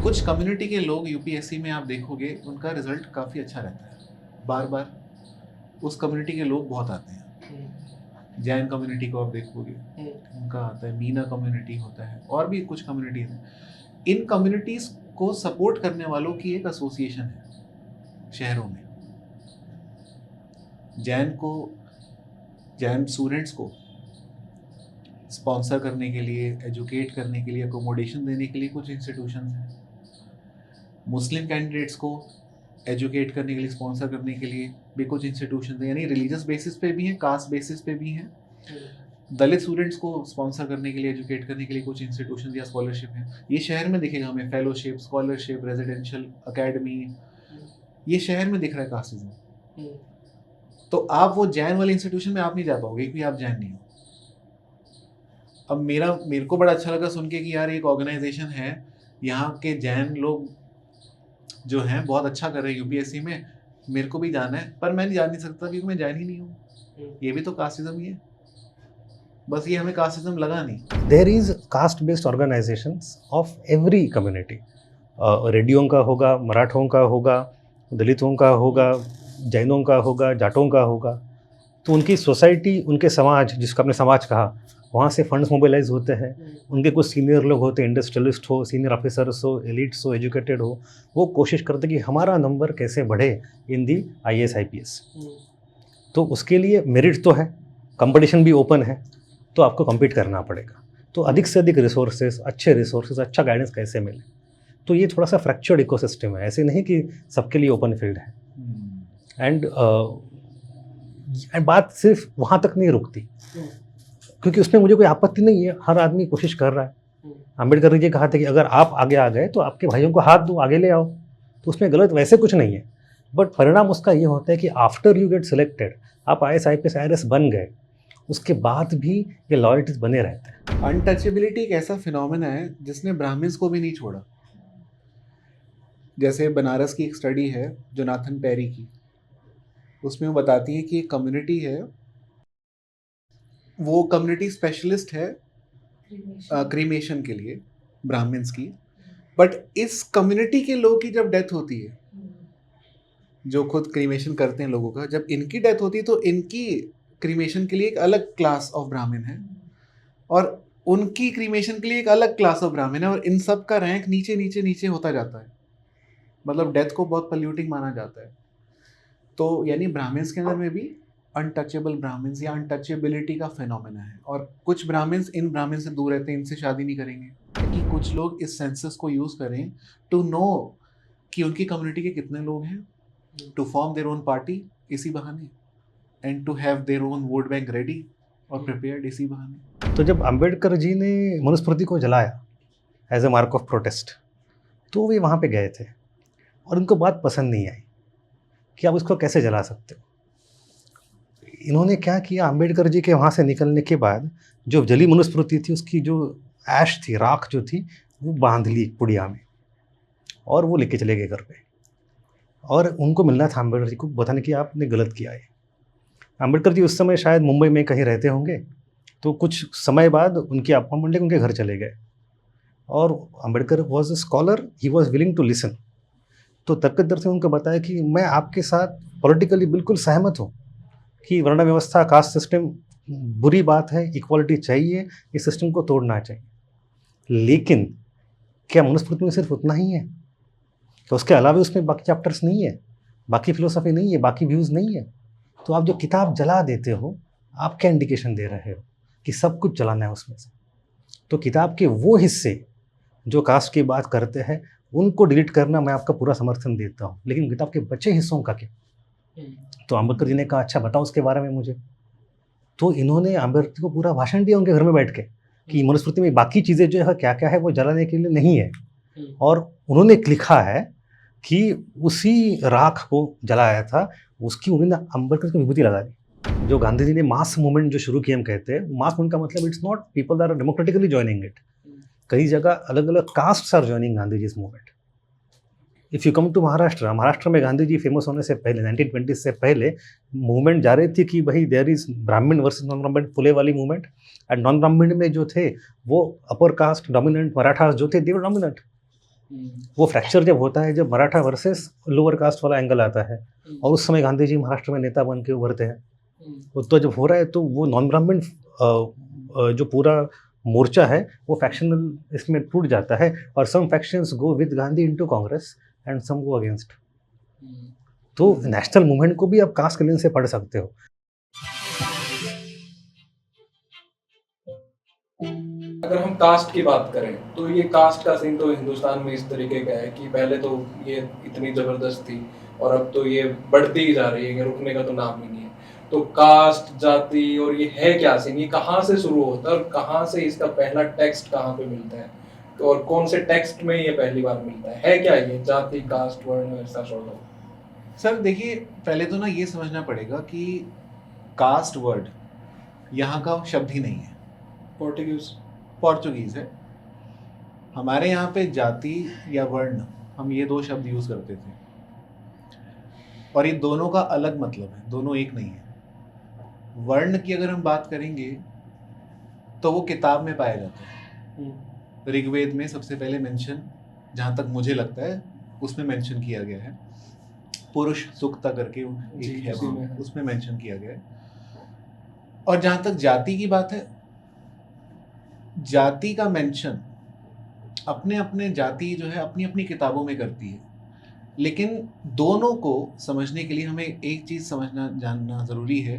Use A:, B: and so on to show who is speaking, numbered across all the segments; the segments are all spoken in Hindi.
A: कुछ कम्युनिटी के लोग यूपीएससी में आप देखोगे उनका रिजल्ट काफ़ी अच्छा रहता है, बार बार उस कम्युनिटी के लोग बहुत आते हैं। जैन कम्युनिटी को आप देखोगे उनका आता है, मीना कम्युनिटी होता है, और भी कुछ कम्युनिटीज़ हैं। इन कम्युनिटीज़ को सपोर्ट करने वालों की एक एसोसिएशन है शहरों में। जैन स्टूडेंट्स को स्पॉन्सर करने के लिए, एजुकेट करने के लिए, अकोमोडेशन देने के लिए कुछ इंस्टीट्यूशंस हैं। मुस्लिम कैंडिडेट्स को एजुकेट करने के लिए, स्पॉन्सर करने के लिए भी कुछ इंस्टीट्यूशन हैं, यानी रिलीजियस बेसिस पे भी हैं, कास्ट बेसिस पे भी हैं। दलित स्टूडेंट्स को स्पॉन्सर करने के लिए, एजुकेट करने के लिए कुछ इंस्टीट्यूशन या स्कॉलरशिप है। ये शहर में दिखेगा हमें, फेलोशिप, स्कॉलरशिप, रेजिडेंशियल अकेडमी, ये शहर में दिख रहा है कास्टिज्म। तो आप वो जैन वाले इंस्टीट्यूशन में आप नहीं जा पाओगे क्योंकि आप जैन नहीं हो। अब मेरे को बड़ा अच्छा लगा सुन के कि यार एक ऑर्गेनाइजेशन है, यहाँ के जैन लोग जो हैं बहुत अच्छा कर रहे हैं यूपीएससी में, मेरे को भी जाना है, पर मैं जा नहीं सकता क्योंकि मैं जैन ही नहीं हूँ। ये भी तो कास्टिज्म ही है, बस ये हमें कास्टिज्म लगा नहीं।
B: There is caste based organisations of every community. रेड्डियों का होगा, मराठों का होगा, दलितों का होगा, जैनों का होगा, जाटों का होगा। तो उनकी सोसाइटी, उनके समाज, जिसको आपने समाज कहा, वहाँ से फंड्स मोबिलाइज होते हैं। उनके कुछ सीनियर लोग होते हैं, इंडस्ट्रियलिस्ट हो, सीनियर ऑफिसर्स हो, एलिट्स हो, एजुकेटेड हो, वो कोशिश करते कि हमारा नंबर कैसे बढ़े इन दी IAS IPS। तो उसके लिए मेरिट तो है, कंपटीशन भी ओपन है, तो आपको कम्पीट करना पड़ेगा। तो अधिक से अधिक रिसोर्सेज, अच्छे रिसोर्सेज, अच्छा गाइडेंस कैसे मिले। तो ये थोड़ा सा फ्रैक्चर्ड इकोसिस्टम है, ऐसे नहीं कि सबके लिए ओपन फील्ड है। एंड बात सिर्फ वहाँ तक नहीं रुकती, क्योंकि उसमें मुझे कोई आपत्ति नहीं है, हर आदमी कोशिश कर रहा है। अम्बेडकर जी कहा था कि अगर आप आगे आ गए तो आपके भाइयों को हाथ दो, आगे ले आओ। तो उसमें गलत वैसे कुछ नहीं है, बट परिणाम उसका ये होता है कि आफ्टर यू गेट सिलेक्टेड, आप IAS IPS IRS बन गए, उसके बाद भी ये लॉयल्टीज बने रहते हैं।
A: अनटचेबिलिटी एक ऐसा फिनोमेना है जिसने ब्राह्मण्स को भी नहीं छोड़ा। जैसे बनारस की एक स्टडी है जोनाथन पेरी की, उसमें वो बताती है कि एक कम्युनिटी है, वो कम्युनिटी स्पेशलिस्ट है क्रीमेशन के लिए, ब्राह्मण्स की। बट इस कम्युनिटी के लोग की जब डेथ होती है, जो खुद क्रीमेशन करते हैं लोगों का, जब इनकी डेथ होती है तो इनकी क्रीमेशन के लिए एक अलग क्लास ऑफ ब्राह्मण है, और उनकी क्रीमेशन के लिए एक अलग क्लास ऑफ ब्राह्मण है, और इन सब का रैंक नीचे नीचे नीचे होता जाता है। मतलब डेथ को बहुत पल्यूटिंग माना जाता है। तो यानी ब्राह्मण्स के अंदर में भी अनटचेबल ब्राह्मण्स या अनटचेबिलिटी का फेनोमेना है, और कुछ ब्राह्मण्स इन ब्राह्मण से दूर रहते हैं, इनसे शादी नहीं करेंगे, कि कुछ लोग इस सेंसस को यूज़ करें टू नो कि उनकी कम्युनिटी के कितने लोग हैं, to form their own party इसी बहाने, and to have their own vote bank ready और प्रिपेयर्ड इसी बहाने।
B: तो जब अंबेडकर जी ने मनुस्मृति को जलाया as a mark of protest, तो वे वहाँ पे गए थे और उनको बात पसंद नहीं आई कि आप इसको कैसे जला सकते हो। इन्होंने क्या किया, अंबेडकर जी के वहाँ से निकलने के बाद जो जली मनुस्मृति थी, उसकी जो ऐश थी, राख जो थी, वो बांध ली एक पुड़िया में और वो लेके चले गए घर पे। और उनको मिलना था अंबेडकर जी को, बताने कि आपने गलत किया है। अंबेडकर जी उस समय शायद मुंबई में कहीं रहते होंगे, तो कुछ समय बाद उनकी अपॉइंटमेंट उनके घर चले गए। और Ambedkar was a scholar, he was willing to listen. तो तर्कदर्शी से उनको बताया कि मैं आपके साथ पॉलिटिकली बिल्कुल सहमत हूँ कि वर्ण व्यवस्था, कास्ट सिस्टम बुरी बात है, इक्वालिटी चाहिए, इस सिस्टम को तोड़ना चाहिए, लेकिन क्या मनुस्मृति में सिर्फ उतना ही है? तो उसके अलावा उसमें बाकी चैप्टर्स नहीं है, बाकी फिलोसफी नहीं है, बाकी व्यूज़ नहीं है? तो आप जो किताब जला देते हो, आप क्या इंडिकेशन दे रहे हो कि सब कुछ जलाना है उसमें से? तो किताब के वो हिस्से जो कास्ट की बात करते हैं, उनको डिलीट करना मैं आपका पूरा समर्थन देता हूँ, लेकिन किताब के बचे हिस्सों का क्या? तो अम्बेडकर जी ने कहा, अच्छा बताओ उसके बारे में मुझे। तो इन्होंने अम्बेडकर को पूरा भाषण दिया उनके घर में बैठ के कि मनुस्मृति में बाकी चीज़ें जो है क्या क्या है वो जलाने के लिए नहीं है। और उन्होंने लिखा है कि उसी राख को जलाया था, उसकी उन्होंने अम्बेडकर की विभूति लगा दी। जो गांधी जी ने मास मूवमेंट जो शुरू किया, हम कहते हैं मास मूवमेंट का मतलब it's not people are democratically joining it. कई जगह अलग अलग caste are joining Gandhi ji movement. If you come to Maharashtra, Maharashtra में गांधी जी फेमस होने से पहले 1920 से पहले मूवमेंट जा रही थी कि भाई देयर इज ब्राह्मण वर्सेस नॉन ब्राह्मण, फुले वाली मूवमेंट। एंड नॉन ब्राह्मण में जो थे वो अपर कास्ट डोमिनेंट मराठास जो थे, दे वर डोमिनेंट। वो फ्रैक्चर जब होता है जब मराठा वर्सेस लोअर कास्ट वाला एंगल आता है, और उस समय गांधी जी महाराष्ट्र में नेता बन के उभरते हैं, वो तो जब हो रहा है तो वो नॉन ब्राह्मण जो पूरा मोर्चा है वो फैक्शनल इसमें टूट जाता है, और some factions go with Gandhi into Congress and some go against. तो नेशनल मूवमेंट को भी आप कास्ट के लेंस से पढ़ सकते हो।
C: अगर हम कास्ट की बात करें तो ये कास्ट का सीन तो हिंदुस्तान में इस तरीके का है कि पहले तो ये इतनी जबरदस्त थी और अब तो ये बढ़ती ही जा रही है कि रुकने का तो नाम ही नहीं है। तो कास्ट, जाति और ये है क्या सीन, ये कहाँ से शुरू होता है और कहाँ से इसका पहला टेक्स्ट कहाँ पे मिलता है, तो और कौन से टेक्स्ट में ये पहली बार मिलता है क्या ये जाति, कास्ट, वर्ण ऐसा सॉर्ट ऑफ?
A: सर देखिए, पहले तो ना ये समझना पड़ेगा कि कास्ट वर्ड यहाँ का शब्द ही नहीं है, पोर्चुगीज़ है। हमारे यहाँ पे जाति या वर्ण, हम ये दो शब्द यूज़ करते थे, और ये दोनों का अलग मतलब है, दोनों एक नहीं है। वर्ण की अगर हम बात करेंगे तो वो किताब में पाया जाता है। ऋग्वेद में सबसे पहले मेंशन, जहाँ तक मुझे लगता है, उसमें मेंशन किया गया है। पुरुष सुक्ता करके एक है वहाँ, उसमें मेंशन किया गया है। और जहाँ तक जाति की बात है, जाति का मेंशन अपने अपने जाति जो है अपनी अपनी किताबों में करती है, लेकिन दोनों को समझने के लिए हमें एक चीज़ समझना जानना ज़रूरी है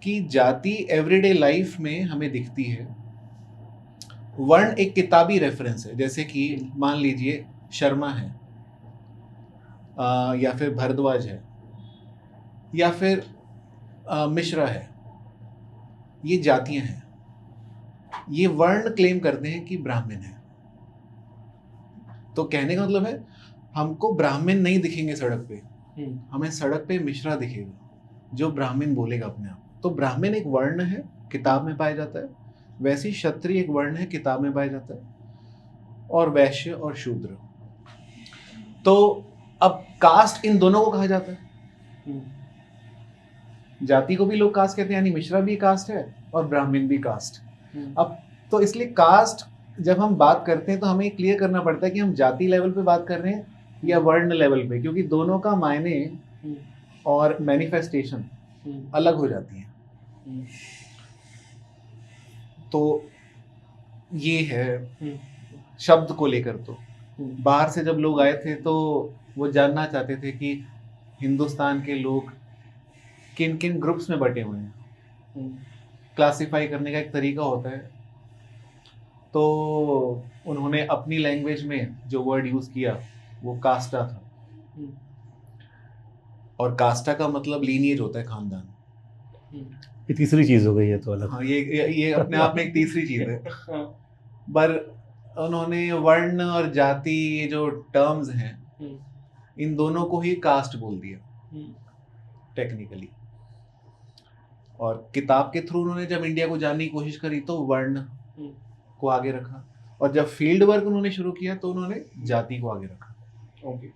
A: कि जाति एवरीडे लाइफ में हमें दिखती है, वर्ण एक किताबी रेफरेंस है। जैसे कि मान लीजिए शर्मा है, या फिर भारद्वाज है, या फिर मिश्रा है, ये जातियां हैं। ये वर्ण क्लेम करते हैं कि ब्राह्मण है। तो कहने का मतलब है हमको ब्राह्मण नहीं दिखेंगे सड़क पे, हमें सड़क पे मिश्रा दिखेगा जो ब्राह्मण बोलेगा अपने आप। तो ब्राह्मण एक वर्ण है, किताब में पाया जाता है। वैसे ही क्षत्रिय एक वर्ण है, किताब में पाया जाता है, और वैश्य और शूद्र। तो अब कास्ट इन दोनों को कहा जाता है। जाति को भी लोग कास्ट कहते हैं, यानी मिश्रा भी कास्ट है और ब्राह्मण भी कास्ट। अब तो इसलिए कास्ट जब हम बात करते हैं तो हमें क्लियर करना पड़ता है कि हम जाति लेवल पे बात कर रहे हैं या वर्ण लेवल पे, क्योंकि दोनों का मायने और मैनिफेस्टेशन अलग हो जाती हैं। तो ये है शब्द को लेकर। तो बाहर से जब लोग आए थे तो वो जानना चाहते थे कि हिंदुस्तान के लोग किन किन ग्रुप्स में बटे हुए हैं। क्लासिफाई करने का एक तरीका होता है। तो उन्होंने अपनी लैंग्वेज में जो वर्ड यूज़ किया वो कास्टा था, और कास्टा का मतलब लीनिएज होता है, खानदान।
B: ये तीसरी चीज़ हो गई है तो अलग।
A: हाँ, ये अपने आप में एक तीसरी चीज़ है। पर उन्होंने वर्ण और जाति, ये जो टर्म्स हैं, इन दोनों को ही कास्ट बोल दिया टेक्निकली। और किताब के थ्रू उन्होंने जब इंडिया को जानने की कोशिश करी तो वर्ण को आगे रखा, और जब फील्ड वर्क उन्होंने शुरू किया तो उन्होंने जाति को आगे रखा।
C: ओके,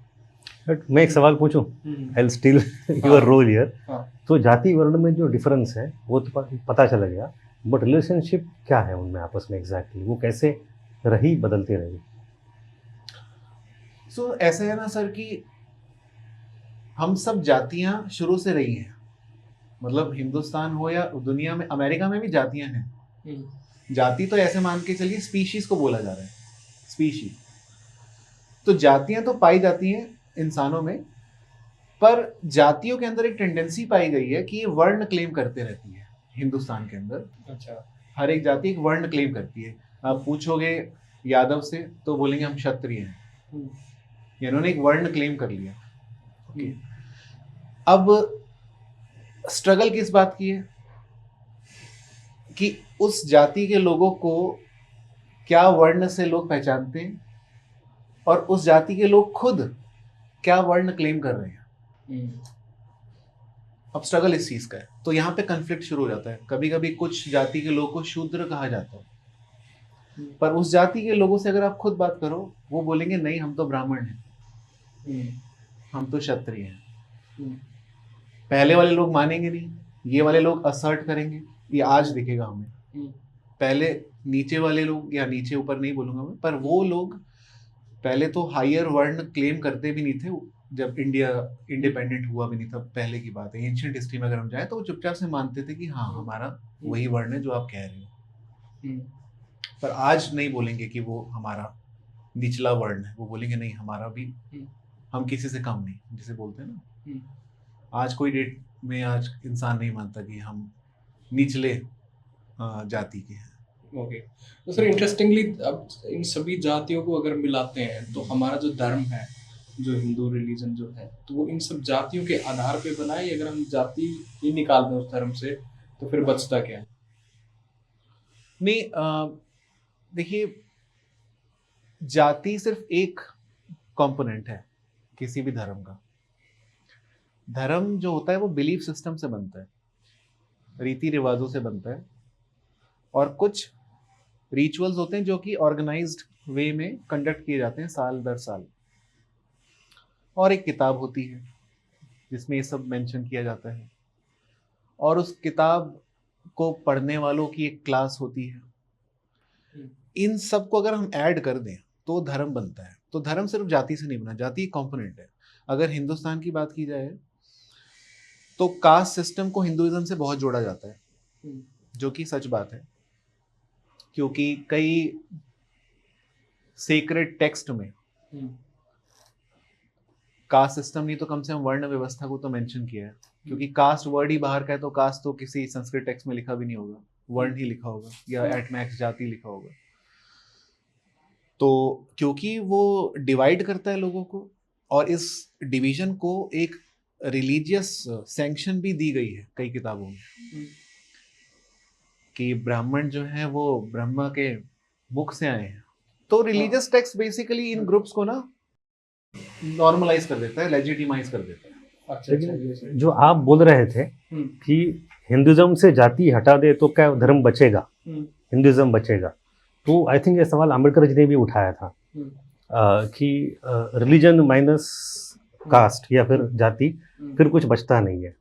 B: बट मैं एक सवाल पूछूं, I will still your role here. तो जाति वर्ण में जो डिफरेंस है वो तो पता चला गया, बट रिलेशनशिप क्या है उनमें आपस में एग्जैक्टली, वो कैसे रही, बदलती रही?
A: सो ऐसा है ना सर कि हम सब जातियां शुरू से रही हैं। मतलब हिंदुस्तान हो या दुनिया में, अमेरिका में भी जातियां हैं। जाति तो ऐसे मान के चलिए स्पीशीज को बोला जा रहा है, स्पीशीज। तो जातियां तो पाई जाती हैं इंसानों में, पर जातियों के अंदर एक टेंडेंसी पाई गई है कि ये वर्ण क्लेम करते रहती है हिंदुस्तान के अंदर।
C: अच्छा,
A: हर एक जाति एक वर्ण क्लेम करती है। आप पूछोगे यादव से तो बोलेंगे हम क्षत्रिय हैं, इन्होंने एक वर्ण क्लेम कर लिया। ओके, अब स्ट्रगल किस बात की है कि उस जाति के लोगों को क्या वर्ण से लोग पहचानते हैं, और उस जाति के लोग खुद क्या वर्ण क्लेम कर रहे हैं। अब स्ट्रगल इस चीज का है। तो यहाँ पे कन्फ्लिक्ट शुरू हो जाता है। कभी कभी कुछ जाति के लोगों को शूद्र कहा जाता है, पर उस जाति के लोगों से अगर आप खुद बात करो वो बोलेंगे नहीं, हम तो ब्राह्मण हैं, हम तो क्षत्रिय हैं। पहले वाले लोग मानेंगे नहीं, ये वाले लोग असर्ट करेंगे। ये आज दिखेगा हमें। पहले नीचे वाले लोग, या नीचे ऊपर नहीं बोलूंगा मैं, पर वो लोग पहले तो हायर वर्ण क्लेम करते भी नहीं थे, जब इंडिया इंडिपेंडेंट हुआ भी नहीं था, पहले की बात है, एंशियंट हिस्ट्री में अगर हम जाए तो वो चुपचाप से मानते थे कि हाँ हमारा वही वर्ण है जो आप कह रहे हो। पर आज नहीं बोलेंगे कि वो हमारा निचला वर्ण है, वो बोलेंगे नहीं हमारा भी, हम किसी से कम नहीं, जिसे बोलते हैं ना। आज कोई डेट में आज इंसान नहीं मानता कि हम निचले जाति के हैं।
C: ओके, तो सर इंटरेस्टिंगली अब इन सभी जातियों को अगर मिलाते हैं तो हमारा जो धर्म है, जो हिंदू रिलीजन जो है, तो वो इन सब जातियों के आधार पे बना है। अगर हम जाति ही निकाल दें उस धर्म से तो फिर बचता क्या है?
A: नहीं, देखिए, जाति सिर्फ एक कंपोनेंट है किसी भी धर्म का। धर्म जो होता है वो बिलीफ सिस्टम से बनता है, रीति रिवाजों से बनता है, और कुछ रिचुअल्स होते हैं जो कि ऑर्गेनाइज्ड वे में कंडक्ट किए जाते हैं साल दर साल, और एक किताब होती है जिसमें ये सब मेंशन किया जाता है, और उस किताब को पढ़ने वालों की एक क्लास होती है। इन सब को अगर हम ऐड कर दें तो धर्म बनता है। तो धर्म सिर्फ जाति से नहीं बना, जाति एक कंपोनेंट है। अगर हिंदुस्तान की बात की जाए तो कास्ट सिस्टम को हिंदुइज्म से बहुत जोड़ा जाता है, जो कि सच बात है, क्योंकि कई सेक्रेड टेक्स्ट में कास्ट सिस्टम नहीं तो कम से कम वर्ण व्यवस्था को तो मेंशन किया है। क्योंकि कास्ट वर्ड ही बाहर का है, तो कास्ट तो किसी संस्कृत टेक्स्ट में लिखा भी नहीं होगा, वर्ण ही लिखा होगा, या एट मैक्स जाति लिखा होगा। तो क्योंकि वो डिवाइड करता है लोगों को, और इस डिवीजन को एक रिलीजियस सैंक्शन भी दी गई है कई किताबों में, कि ब्राह्मण जो है वो ब्रह्मा के मुख से आए हैं। तो रिलीजियस टेक्स्ट बेसिकली इन ग्रुप्स को ना नॉर्मलाइज कर देता है, लेजिटिमाइज कर देता है।
B: लेकिन जो आप बोल रहे थे कि हिंदुज्म से जाति हटा दे तो क्या धर्म बचेगा, हिंदुज्म बचेगा, तो आई थिंक ये सवाल अम्बेडकर जी ने भी उठाया था कि रिलीजन माइनस कास्ट या फिर जाति, फिर कुछ बचता नहीं है।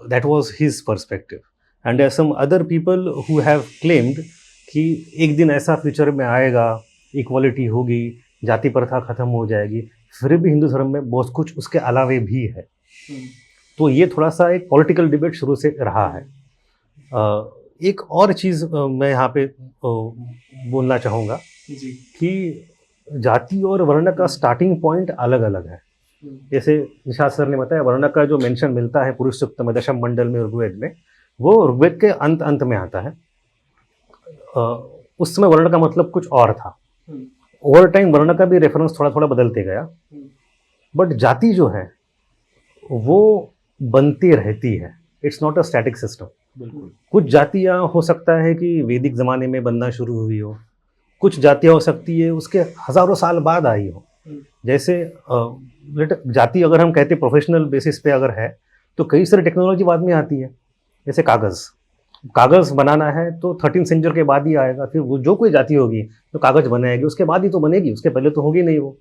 B: That was his perspective, and there are some other people who have claimed कि एक दिन ऐसा फ्यूचर में आएगा, इक्वालिटी होगी, जाति प्रथा खत्म हो जाएगी, फिर भी हिंदू धर्म में बहुत कुछ उसके अलावे भी है। तो ये थोड़ा सा एक पॉलिटिकल डिबेट शुरू से रहा है। एक और चीज़ मैं यहाँ पे बोलना चाहूँगा कि जाति और वर्ण का स्टार्टिंग पॉइंट अलग अलग है। जैसे निषाद सर ने बताया, वर्ण का जो मेंशन मिलता है पुरुष सूक्त में, दशम मंडल में, ऋग्वेद में, वो ऋग्वेद के अंत में आता है। उस समय वर्ण का मतलब कुछ और था। ओवर टाइम वर्ण का भी रेफरेंस थोड़ा थोड़ा बदलते गया, बट जाति जो है वो बनती रहती है। It's not a static system. कुछ जातियाँ हो सकता है कि वैदिक ज़माने में बनना शुरू हुई हो, कुछ जातियाँ हो सकती है उसके हज़ारों साल बाद आई हो। जैसे जाति अगर हम कहते प्रोफेशनल बेसिस पे अगर है, तो कई सारी टेक्नोलॉजी बाद में आती है। जैसे कागज़ बनाना है तो 13th सेंचुरी के बाद ही आएगा। फिर वो जो कोई जाति होगी तो कागज़ बनाएगी, उसके बाद ही तो बनेगी, उसके पहले तो होगी नहीं वो।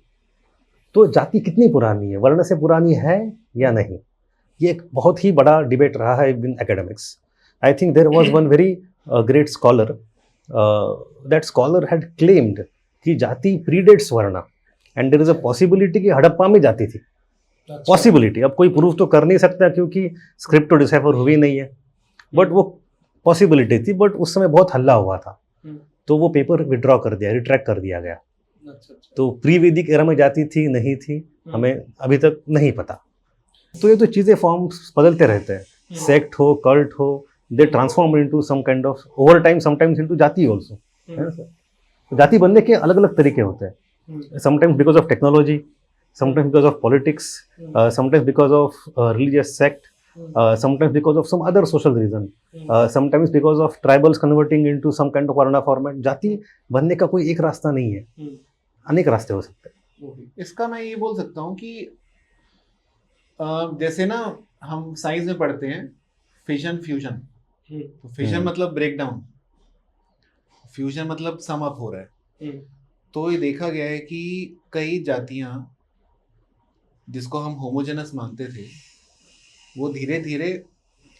B: तो जाति कितनी पुरानी है, वर्ण से पुरानी है या नहीं, ये एक बहुत ही बड़ा डिबेट रहा है in academics. I think there was one very great scholar, that scholar had claimed कि जाति प्रीडेट्स वर्ण, and there is a possibility कि हड़प्पा में जाति थी। पॉसिबिलिटी, अब कोई प्रूफ तो कर नहीं सकता क्योंकि स्क्रिप्ट तो डिसाइफर हुई नहीं है, बट वो पॉसिबिलिटी थी। बट उस समय बहुत हल्ला हुआ था, तो वो पेपर विड्रॉ कर दिया, रिट्रैक्ट कर दिया गया। तो प्री वैदिक एरा में जाति थी नहीं थी हमें अभी तक नहीं पता। तो ये तो चीज़ें फॉर्म्स बदलते रहते हैं, सेक्ट हो, कल्ट हो, they transform into some kind of over time, sometimes into जाति आल्सो, है ना सर। तो जाति बनने के अलग अलग तरीके होते हैं, sometimes because of technology, sometimes because of politics, sometimes because of religious sect, sometimes because of some other social reason, sometimes because of tribals converting into some kind of varna format. जाति बनने का कोई एक रास्ता नहीं है, अनेक रास्ते हो सकते हैं।
A: इसका मैं ये बोल सकता हूँ कि जैसे ना हम साइंस में पढ़ते हैं फिशन फ्यूजन, तो फिशन मतलब ब्रेक डाउन, फ्यूजन मतलब सम अप हो रहा है। तो ये देखा गया है कि कई जातियाँ जिसको हम होमोजेनस मानते थे, वो धीरे धीरे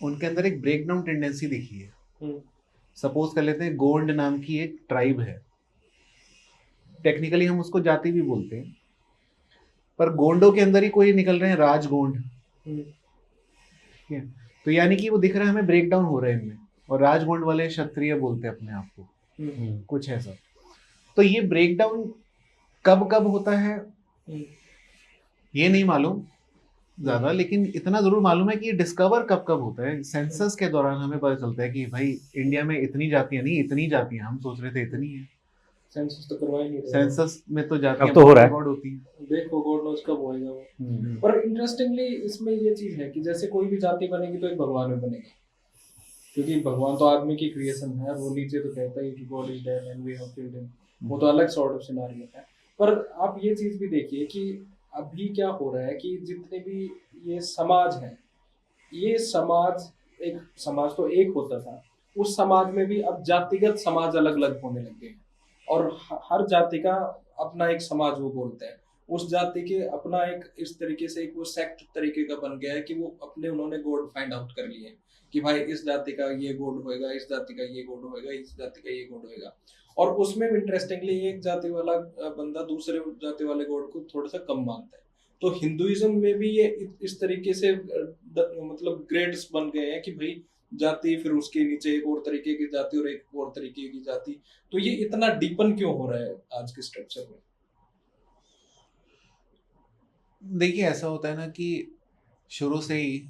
A: उनके अंदर एक ब्रेक डाउन टेंडेंसी दिखी है। सपोज कर लेते हैं गोंड नाम की एक ट्राइब है, टेक्निकली हम उसको जाति भी बोलते हैं, पर गोंडों के अंदर ही कोई निकल रहे हैं राजगोंड, ठीक है, तो यानी कि वो दिख रहा है हमें ब्रेक डाउन हो रहे हैं इनमें, और राजगोंड वाले क्षत्रिय बोलते हैं अपने आप को, कुछ ऐसा। तो ये ब्रेक डाउन कब कब होता है ये नहीं मालूम ज्यादा, लेकिन इतना जरूर मालूम है कि ये डिस्कवर कब कब होता है। सेंसस के दौरान हमें पता चलता है कि भाई इंडिया में इतनी जातियां नहीं, इतनी जातियां, हम सोच रहे थे इतनी है।
C: सेंसस तो करवा ही नहीं रहे।
A: सेंसस में तो जातियां
B: अब तो हो रहा है।
A: रिकॉर्ड होती हैं।
C: देखो गॉड नोज कब होएगा वो। पर इंटरेस्टिंगली इसमें ये चीज है कि जैसे कोई भी जाति बनेगी तो एक भगवान में बनेगी, क्योंकि भगवान तो आदमी की क्रिएशन है, वो नीचे तो कहता है कि God is there and we have killed him, वो तो अलग सॉर्ट ऑफ सिनेरियो है। पर आप ये चीज भी देखिए कि अभी क्या हो रहा है कि जितने भी ये समाज है, ये समाज, एक समाज तो एक होता था, उस समाज में भी अब जातिगत समाज अलग अलग होने लगे हैं, और हर जाति का अपना एक समाज वो बोलते हैं, उस जाति के अपना एक इस तरीके से एक वो सेक्ट तरीके का बन गया है कि वो अपने उन्होंने गॉड फाइंड आउट कर लिए कि भाई इस जाति का ये गॉड होएगा, इस जाति का ये गॉड होएगा, इस जाति का ये गॉड होएगा। और उसमें इंटरेस्टिंगली एक जाति वाला बंदा दूसरे जाति वाले गॉड को थोड़ा सा कम मानता है। तो हिंदुइज्म में भी ये इस तरीके से मतलब ग्रेड्स बन गए हैं कि भाई जाति, फिर उसके नीचे एक और तरीके की जाति और एक और तरीके की जाति। तो ये इतना डीपन क्यों हो रहा है आज के स्ट्रक्चर में?
A: देखिए ऐसा होता है ना कि शुरू से ही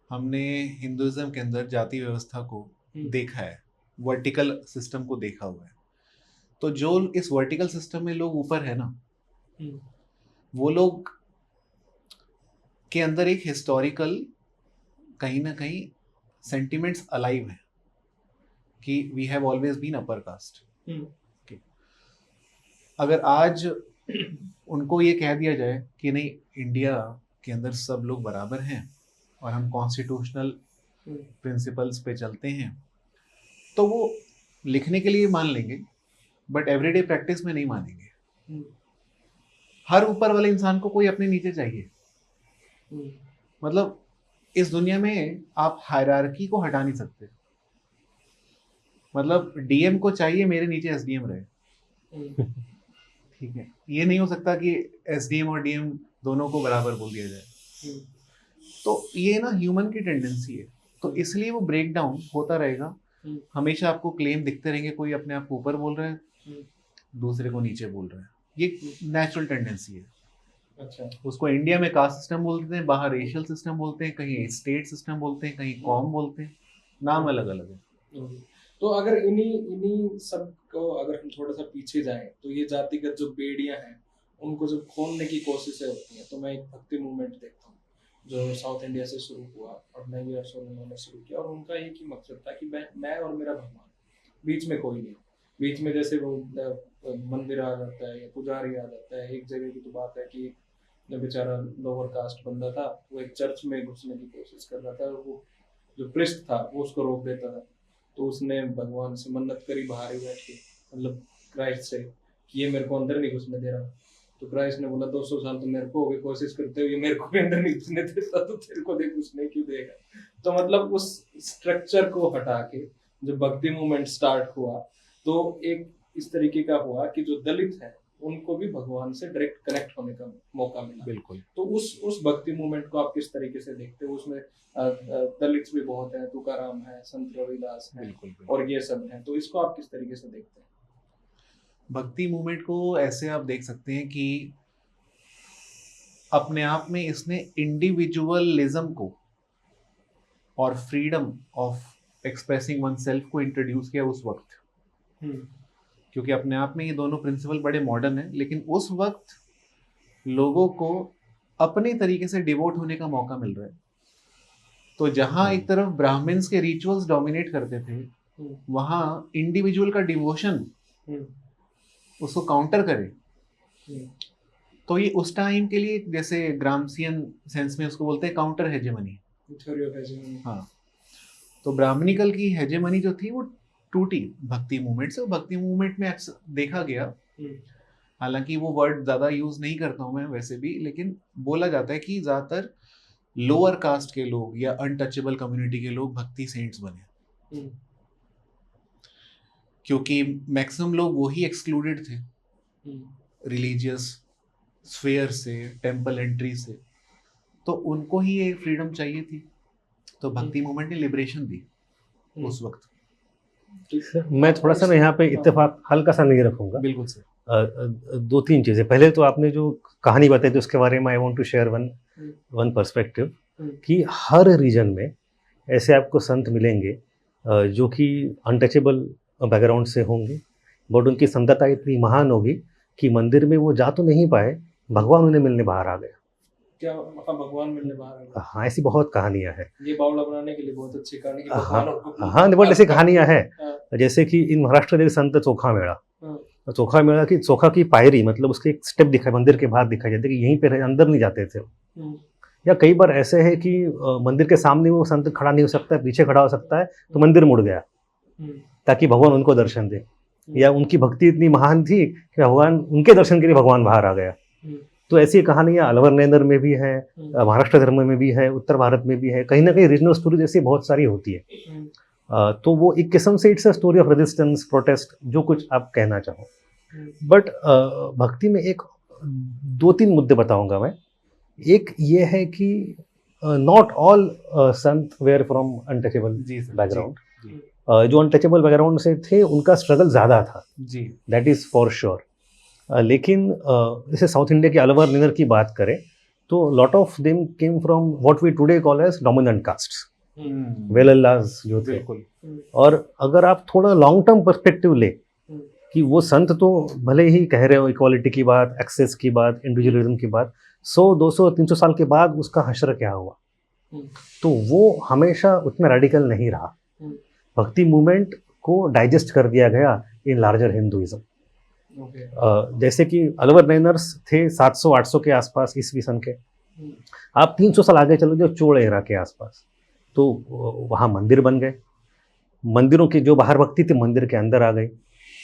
A: हमने हिंदुइज्म के अंदर जाति व्यवस्था को देखा है, वर्टिकल सिस्टम को देखा हुआ है। तो जो इस वर्टिकल सिस्टम में लोग ऊपर है ना, वो लोग के अंदर एक हिस्टोरिकल कहीं ना कहीं सेंटिमेंट्स अलाइव है कि we have always been upper caste. अगर आज उनको ये कह दिया जाए कि नहीं, इंडिया के अंदर सब लोग बराबर हैं और हम कॉन्स्टिट्यूशनल प्रिंसिपल्स पे चलते हैं, तो वो लिखने के लिए मान लेंगे, बट एवरीडे प्रैक्टिस में नहीं मानेंगे। हर ऊपर वाले इंसान को कोई अपने नीचे चाहिए। मतलब इस दुनिया में आप हायरार्की को हटा नहीं सकते। मतलब डीएम को चाहिए मेरे नीचे एसडीएम रहे, ठीक है, ये नहीं हो सकता कि एसडीएम और डीएम दोनों को बराबर बोल दिया जाए। तो ये ना ह्यूमन की टेंडेंसी है, तो इसलिए वो ब्रेक डाउन होता रहेगा। हमेशा आपको क्लेम दिखते रहेंगे, कोई अपने आप को ऊपर बोल रहा है, दूसरे को नीचे बोल रहा है। ये नेचुरल टेंडेंसी है।
C: अच्छा,
A: उसको इंडिया में कास्ट सिस्टम बोलते हैं, बाहर रेशियल सिस्टम बोलते हैं, कहीं स्टेट सिस्टम बोलते हैं, कहीं कॉम बोलते हैं, नाम अलग अलग है।
C: तो अगर इन्हीं सब को अगर हम थोड़ा सा पीछे जाएं, तो ये जातिगत जो बेड़ियां हैं उनको जब खोलने की कोशिशें होती हैं, तो मैं एक भक्ति मूवमेंट देखता हूँ जो साउथ इंडिया से शुरू हुआ और 9 ईयर्स उन्होंने शुरू किया, और उनका एक ही मकसद था कि मैं और मेरा भगवान, बीच में कोई नहीं। बीच में जैसे वो मंदिर आ जाता है या पुजारी आ जाता है। एक जगह की तो बात है कि बेचारा लोअर कास्ट बंदा था, वो एक चर्च में घुसने की कोशिश कर रहा था, और वो जो प्रिस्ट था वो उसको रोक देता था। तो उसने भगवान से मन्नत करी बाहर ही बैठ के, मतलब क्राइस्ट से, कि ये मेरे को अंदर नहीं घुसने दे रहा। तो क्राइस्ट ने बोला 200 साल तो मेरे को हो गए कोशिश करते हुए, मेरे को भी अंदर नहीं घुसने देता, तो तेरे को देख घुसने क्यों देगा। तो मतलब उस स्ट्रक्चर को हटा के जब भक्ति मूवमेंट स्टार्ट हुआ, तो एक इस तरीके का हुआ कि जो दलित है उनको भी भगवान से डायरेक्ट कनेक्ट होने का मौका मिला।
A: बिल्कुल।
C: तो उस भक्ति मूवमेंट को आप किस तरीके से देखते हो? उसमें दलित भी बहुत है, तुकाराम है, संत रविदास है, और ये सब है, तो इसको आप किस तरीके से देखते हैं?
A: भक्ति मूवमेंट को ऐसे आप देख सकते हैं कि अपने आप में इसने इंडिविजुअलिज्म को और freedom of expressing one self को इंट्रोड्यूस किया उस वक्त। क्योंकि अपने आप में ये दोनों प्रिंसिपल बड़े मॉडर्न हैं, लेकिन उस वक्त लोगों को अपने तरीके से डिवोट होने का मौका मिल रहा है। तो जहां एक तरफ ब्राह्मण्स के रिचुअल्स डोमिनेट करते थे, वहां इंडिविजुअल का डिवोशन उसको काउंटर करे। तो ये उस टाइम के लिए, जैसे ग्रामसियन सेंस में उसको बोलते हैं काउंटर हेजेमनी। हाँ, तो ब्राह्मणिकल की हेजेमनी जो थी वो टूटी भक्ति मूवमेंट से। भक्ति मूवमेंट में देखा गया, हालांकि वो वर्ड ज्यादा यूज नहीं करता हूं मैं वैसे भी, लेकिन बोला जाता है कि ज्यादातर लोअर कास्ट के लोग या अनटचेबल कम्युनिटी के लोग भक्ति सेंट्स बने, क्योंकि मैक्सिमम लोग वही एक्सक्लूडेड थे रिलीजियस स्फेयर से, टेम्पल एंट्री से, तो उनको ही ये फ्रीडम चाहिए थी। तो भक्ति मूवमेंट ने लिबरेशन दी उस वक्त।
B: सर मैं थोड़ा सा ना यहाँ पे इत्तेफाक हल्का सा नहीं रखूंगा।
A: बिल्कुल सर।
B: दो तीन चीज़ें। पहले तो आपने जो कहानी बताई थी उसके बारे में I want to share one perspective कि हर रीजन में ऐसे आपको संत मिलेंगे जो कि अनटचेबल बैकग्राउंड से होंगे, बट उनकी संतता इतनी महान होगी कि मंदिर में वो जा तो नहीं पाए, भगवान उन्हें मिलने बाहर आ गया।
C: क्या भगवान मिलने बाहर आ गए?
B: हाँ, ऐसी बहुत कहानियाँ हैं।
C: ये बावला बनाने के लिए बहुत अच्छी कहानी है।
B: हाँ, बट ऐसी कहानियाँ हैं जैसे कि इन महाराष्ट्र के संत चोखा मेला, चोखा मेला की चोखा की पायरी, मतलब उसके एक स्टेप दिखाई मंदिर के बाहर दिखाई जाते कि यहीं पे अंदर नहीं जाते थे। या कई बार ऐसे है कि मंदिर के सामने वो संत खड़ा नहीं हो सकता है, पीछे खड़ा हो सकता है, तो मंदिर मुड़ गया ताकि भगवान उनको दर्शन दे। या उनकी भक्ति इतनी महान थी कि भगवान उनके दर्शन के लिए भगवान बाहर आ गया। तो ऐसी कहानियाँ अलवर नैनर में भी है, महाराष्ट्र धर्म में भी है, उत्तर भारत में भी है, कहीं ना कहीं रीजनल स्टोरी जैसी बहुत सारी होती है। तो वो एक किस्म से it's a story of resistance, protest, जो कुछ आप कहना चाहो। बट भक्ति में एक दो तीन मुद्दे बताऊंगा मैं। एक ये है कि not all Sant where from untouchable background. जो अनटचेबल बैकग्राउंड से थे उनका स्ट्रगल ज़्यादा था जी, दैट इज़ फॉर श्योर। लेकिन जैसे साउथ इंडिया के अलवर नैनर की बात करें तो lot of them came from what we today call as dominant castes, Vellalas जो थे। और अगर आप थोड़ा लॉन्ग टर्म पर्सपेक्टिव ले कि वो संत तो भले ही कह रहे हो इक्वालिटी की बात, एक्सेस की बात, इंडिविजुअलिज्म की बात, 100, 200, 300 साल के बाद उसका हश्र क्या हुआ, तो वो हमेशा उतना रेडिकल नहीं रहा। भक्ति मूवमेंट को डाइजेस्ट कर दिया गया इन लार्जर हिंदुइज्म। जैसे कि अलवर नैनर्स थे 700-800 के आसपास ईस्वी सन के। आप 300 साल आगे चलो जो चोल एरा के आसपास, तो वहाँ मंदिर बन गए। मंदिरों की जो बाहर भक्ति थी मंदिर के अंदर आ गई।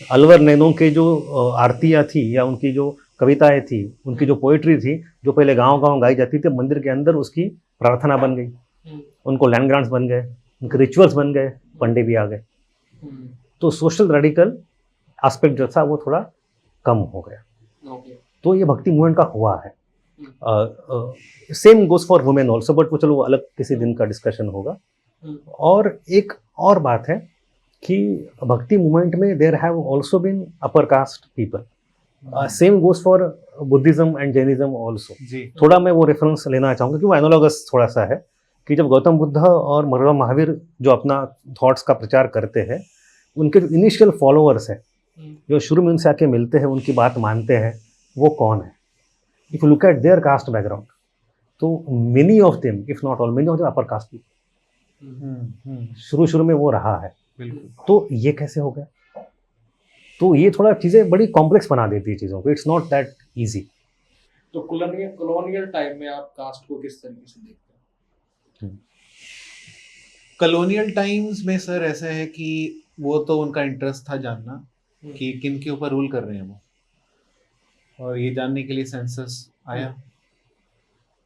B: अलवर नैनों के जो आरतियाँ थी या उनकी जो कविताएं थी, उनकी जो पोइट्री थी, जो पहले गांव-गांव गाई जाती थी, मंदिर के अंदर उसकी प्रार्थना बन गई। उनको लैंड ग्रांट्स बन गए, उनके रिचुअल्स बन गए, पंडे भी आ गए। तो सोशल रेडिकल एस्पेक्ट जो था वो थोड़ा कम हो गया। तो ये भक्ति मूवमेंट का हुआ है। Same goes for women also, but वो चलो वो अलग किसी दिन का डिस्कशन होगा। और एक और बात है कि भक्ति मूवमेंट में there have also been upper caste people. Same goes for Buddhism and Jainism also. थोड़ा मैं वो रेफरेंस लेना चाहूँगा कि वो एनालॉगस थोड़ा सा है कि जब गौतम बुद्ध और भगवान महावीर जो अपना थॉट्स का प्रचार करते हैं, उनके जो इनिशियल फॉलोअर्स हैं, जो शुरू में उनसे आके मिलते हैं, उनकी बात मानते हैं, वो कौन है? If you look at their caste background, तो many of them, if not all, many of them upper caste people. शुरू में वो रहा है। तो ये कैसे हो गया? तो ये थोड़ा चीज़ें बड़ी कॉम्प्लेक्स बना देती है चीज़ों को। It's not that easy.
C: तो कॉलोनियल टाइम में आप कास्ट को किस तरीके से देखते हैं?
A: कॉलोनियल टाइम्स में सर ऐसा है कि वो तो उनका इंटरेस्ट था जानना कि किन के ऊपर रूल कर रहे हैं वो, और ये जानने के लिए सेंसस आया,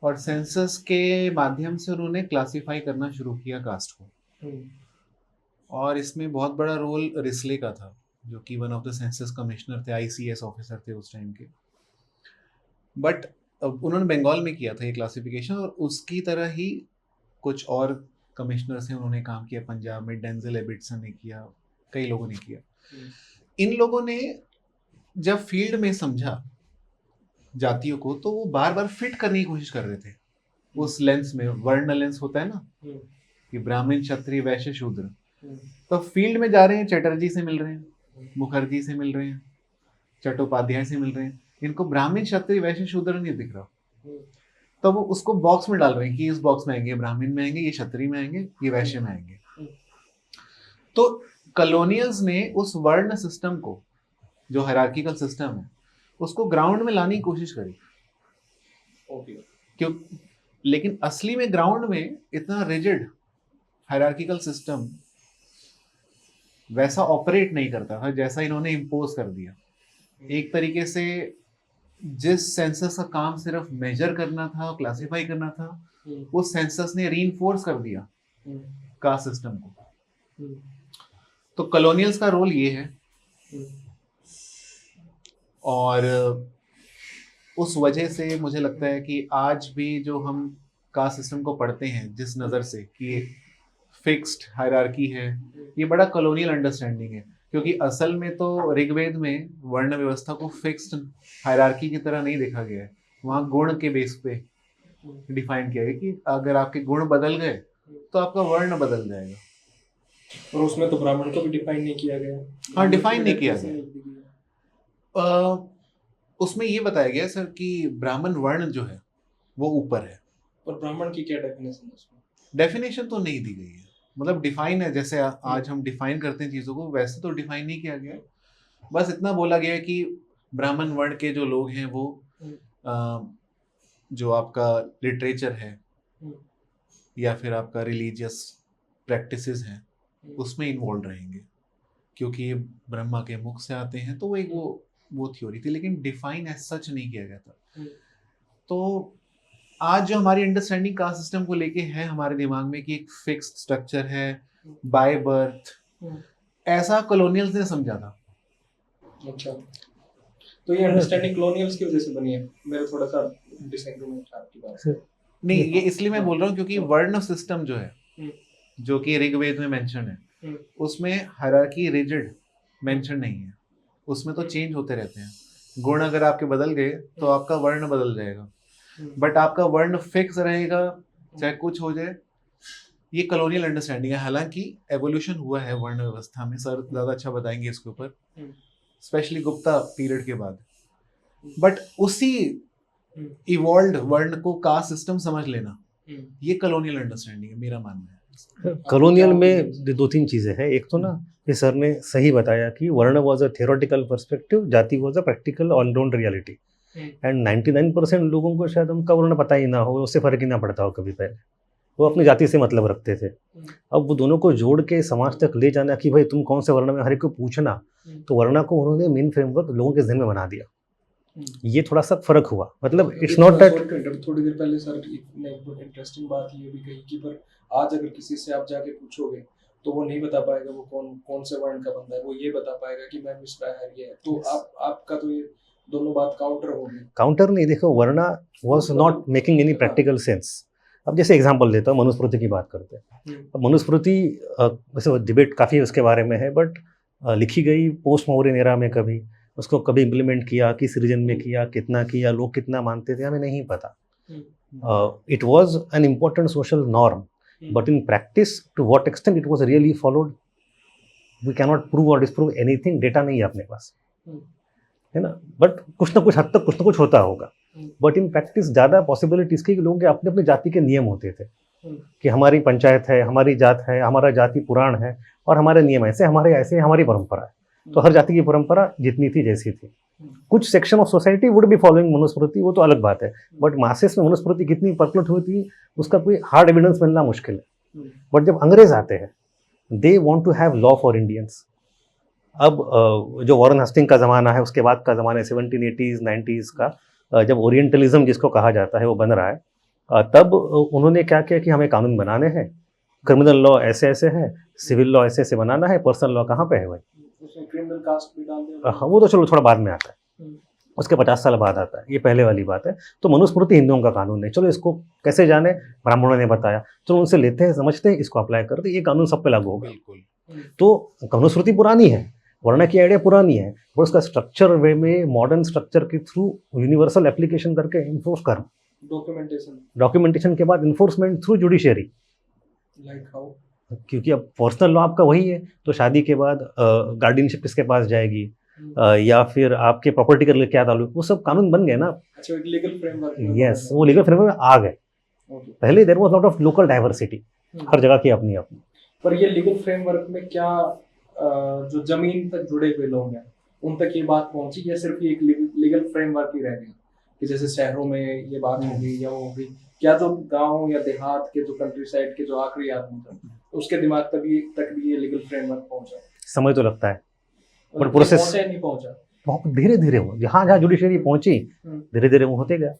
A: और सेंसस के माध्यम से उन्होंने क्लासिफाई करना शुरू किया कास्ट को। और इसमें बहुत बड़ा रोल रिस्ले का था, जो कि one of the census commissioner थे, ICS ऑफिसर थे उस टाइम के। बट उन्होंने बंगाल में किया था ये क्लासिफिकेशन, और उसकी तरह ही कुछ और कमिश्नर से उन्होंने काम किया। पंजाब में डेंजल एबिटसन ने किया, कई लोगों ने किया। इन लोगों ने जब फील्ड में समझा जातियों को, तो वो बार बार फिट करने की कोशिश कर रहे थे उस लेंस में। वर्ण लेंस होता है ना, कि ब्राह्मण, क्षत्रिय, वैश्य, शूद्र। तो फील्ड में जा रहे हैं, चटर्जी से मिल रहे हैं, मुखर्जी से मिल रहे हैं, चट्टोपाध्याय से मिल रहे हैं, इनको ब्राह्मण, क्षत्रिय, वैश्य, शूद्र नहीं दिख रहा। तो वो उसको बॉक्स में डाल रहे हैं कि इस बॉक्स में आएंगे, ब्राह्मण में आएंगे, ये क्षत्रिय में आएंगे, ये वैश्य में आएंगे। तो कॉलोनियल्स ने उस वर्ण सिस्टम को, जो हायरार्किकल सिस्टम है, उसको ग्राउंड में लाने की कोशिश करी। क्यों? लेकिन असली में ग्राउंड में इतना रिजिड हायरार्किकल सिस्टम वैसा ऑपरेट नहीं करता था जैसा इन्होंने इम्पोज कर दिया। एक तरीके से जिस सेंसस का काम सिर्फ मेजर करना था, क्लासिफाई करना था, वो सेंसस ने रीइंफोर्स कर दिया कास्ट सिस्टम को। तो कॉलोनियल्स का रोल ये है। और उस वजह से मुझे लगता है कि आज भी जो हम कास्ट सिस्टम को पढ़ते हैं जिस नज़र से कि फिक्स्ड हायरार्की है, ये बड़ा कॉलोनियल अंडरस्टैंडिंग है, क्योंकि असल में तो ऋग्वेद में वर्ण व्यवस्था को फिक्स्ड हायरार्की की तरह नहीं देखा गया है। वहाँ गुण के बेस पे डिफाइन किया गया कि अगर आपके गुण बदल गए तो आपका वर्ण बदल जाएगा।
C: और उसमें तो ब्राह्मण को भी डिफाइन नहीं किया गया।
A: हाँ, डिफाइन नहीं किया गया। उसमें ये बताया गया सर कि ब्राह्मण वर्ण जो है वो ऊपर है।
C: और ब्राह्मण की क्या डेफिनेशन है उसमें?
A: डेफिनेशन तो नहीं दी गई है, मतलब डिफाइन है, जैसे आज हम डिफाइन करते हैं चीज़ों को, वैसे तो डिफाइन नहीं किया गया। बस इतना बोला गया है कि ब्राह्मण वर्ण के जो लोग हैं वो जो आपका लिटरेचर है या फिर आपका रिलीजियस प्रैक्टिसेस हैं उसमें इन्वॉल्व रहेंगे, क्योंकि ये ब्रह्मा के मुख से आते हैं। तो वो एक वो थ्योरी थी, लेकिन डिफाइन एज सच नहीं किया गया था। तो आज जो हमारी अंडरस्टैंडिंग कास्ट सिस्टम को लेके है हमारे दिमाग में कि एक फिक्स्ड स्ट्रक्चर है बाय बर्थ, ऐसा कॉलोनियल्स ने समझा था।
C: अच्छा, तो ये अंडरस्टैंडिंग कॉलोनियल्स की वजह से बनी है। मेरा थोड़ा सा डिसएग्रीमेंट है आपकी बात से।
A: नहीं, ये इसलिए मैं बोल रहा हूँ क्योंकि वर्ण सिस्टम जो है जो कि ऋग्वेद में मेंशन है उसमें हायरार्की रिजिड मेंशन नहीं है, उसमें तो चेंज होते रहते हैं। गुण अगर आपके बदल गए तो आपका वर्ण बदल जाएगा, बट आपका वर्ण फिक्स रहेगा चाहे कुछ हो जाए। ये कॉलोनियल अंडरस्टैंडिंग है। हालांकि एवोल्यूशन हुआ है वर्ण व्यवस्था में, सर ज़्यादा अच्छा बताएंगे इसके ऊपर, स्पेशली गुप्ता पीरियड के बाद, बट उसी इवॉल्व्ड वर्ण को कास्ट सिस्टम समझ लेना ये कॉलोनियल अंडरस्टैंडिंग है, मेरा मानना है।
B: कॉलोनियल में दो तीन चीज़ें हैं। एक तो ना ये सर ने सही बताया कि वर्ण वॉज अ थियोरेटिकल पर्सपेक्टिव, जाति was a practical on ground reality. And 99% लोगों को शायद उनका वर्ण पता ही ना हो, उससे फर्क ही ना पड़ता हो कभी पहले, वो अपनी जाति से मतलब रखते थे। अब वो दोनों को जोड़ के समाज तक ले जाना कि भाई तुम कौन से वर्ण में, हर एक को पूछना, तो वर्ण को उन्होंने मेन फ्रेमवर्क लोगों के जहन में बना दिया। ये थोड़ा सा फर्क हुआ, मतलब इट्स नॉट दैट।
C: थोड़ी देर पहले सर ने एक इंटरेस्टिंग बात ये भी कही कि पर आज अगर किसी से आप जाके पूछोगे तो वो नहीं बता पाएगा वो कौन से वर्ण का बंदा है, वो ये बता पाएगा कि मैं मिश्रा है ये है। तो आपका तो ये दोनों बात काउंटर होगी।
B: काउंटर नहीं, देखो varna was not making any practical sense. अब जैसे एग्जांपल देता हूँ, मनुस्मृति की बात करते हैं। अब मनुस्मृति वैसे डिबेट काफ़ी उसके बारे में है, बट लिखी गई पोस्ट मौर्यन एरा में, कभी उसको कभी इम्प्लीमेंट किया, किस रीजन में किया, कितना किया, लोग कितना मानते थे, हमें नहीं पता। It was an important social norm, but in practice to what extent it was really followed we cannot prove or disprove anything. Data नहीं है अपने पास, है ना, बट कुछ ना कुछ हद तक कुछ ना कुछ होता होगा। बट इन प्रैक्टिस ज़्यादा पॉसिबिलिटीज की लोगों के अपने अपने जाति के नियम होते थे कि हमारी पंचायत है, हमारी जात है, हमारा जाति पुराण है और हमारे नियम ऐसे, हमारे ऐसे, हमारी परंपरा है। तो हर जाति की परंपरा जितनी थी जैसी थी। कुछ section of society would be following Manusmriti, वो तो अलग बात है, बट मासेस में मनुस्मृति कितनी परक्लेट हुई थी उसका कोई हार्ड एविडेंस मिलना मुश्किल है। बट जब अंग्रेज आते हैं, they want to have law for Indians. अब जो वॉरेन हस्टिंग का ज़माना है, उसके बाद का ज़माना है 1780s 90s का, जब ओरिएंटलिज्म जिसको कहा जाता है वो बन रहा है, तब उन्होंने क्या किया कि हमें कानून बनाने हैं, क्रिमिनल लॉ ऐसे ऐसे है, सिविल लॉ ऐसे ऐसे बनाना है, पर्सनल लॉ कहाँ पे है भाई?
C: क्रिमिनल कास्ट भी डाल दिया।
B: हाँ, वो तो चलो थोड़ा बाद में आता है, उसके 50 साल बाद आता है, ये पहले वाली बात है। तो मनुस्मृति हिंदुओं का कानून है, चलो इसको कैसे जाने, ब्राह्मणों ने बताया, चलो उनसे लेते हैं, समझते हैं, इसको अप्लाई करते, ये कानून सब पे लागू होगा। तो मनुस्मृति पुरानी है, वर्ण की आइडिया पुरानी है, और उसका स्ट्रक्चर वे में मॉडर्न स्ट्रक्चर के थ्रू यूनिवर्सल एप्लीकेशन करके इन्फोर्स कर, डॉक्यूमेंटेशन के बाद enforcement through judiciary.
C: Like how?
B: क्योंकि अब पर्सनल लॉ आपका वही है, तो शादी के बाद गार्डियनशिप किसके पास जाएगी, या फिर आपके प्रॉपर्टी का क्या ताल्लुक, वो सब कानून बन गए ना।
C: अच्छा, एक लीगल फ्रेमवर्क।
B: यस, वो लीगल फ्रेमवर्क आ गए। पहले there was lot of local diversity, हर जगह की अपनी अपनी।
C: पर ये लीगल फ्रेमवर्क में क्या जो जमीन तक जुड़े हुए लोग हैं उन तक ये बात पहुंची, या सिर्फ ये एक लीगल फ्रेमवर्क ही रह गया कि जैसे शहरों में ये बात होगी या वो होगी, क्या जो गांव या देहात के जो कंट्री साइड के जो आखिरी आदमी था उसके दिमाग तक भी ये लीगल फ्रेमवर्क पहुंचा?
B: समय तो लगता है, पर प्रोसेस
C: नहीं पहुंचा,
B: बहुत धीरे धीरे हो, जहाँ जहाँ जुडिशरी पहुंची धीरे धीरे वो होते गया,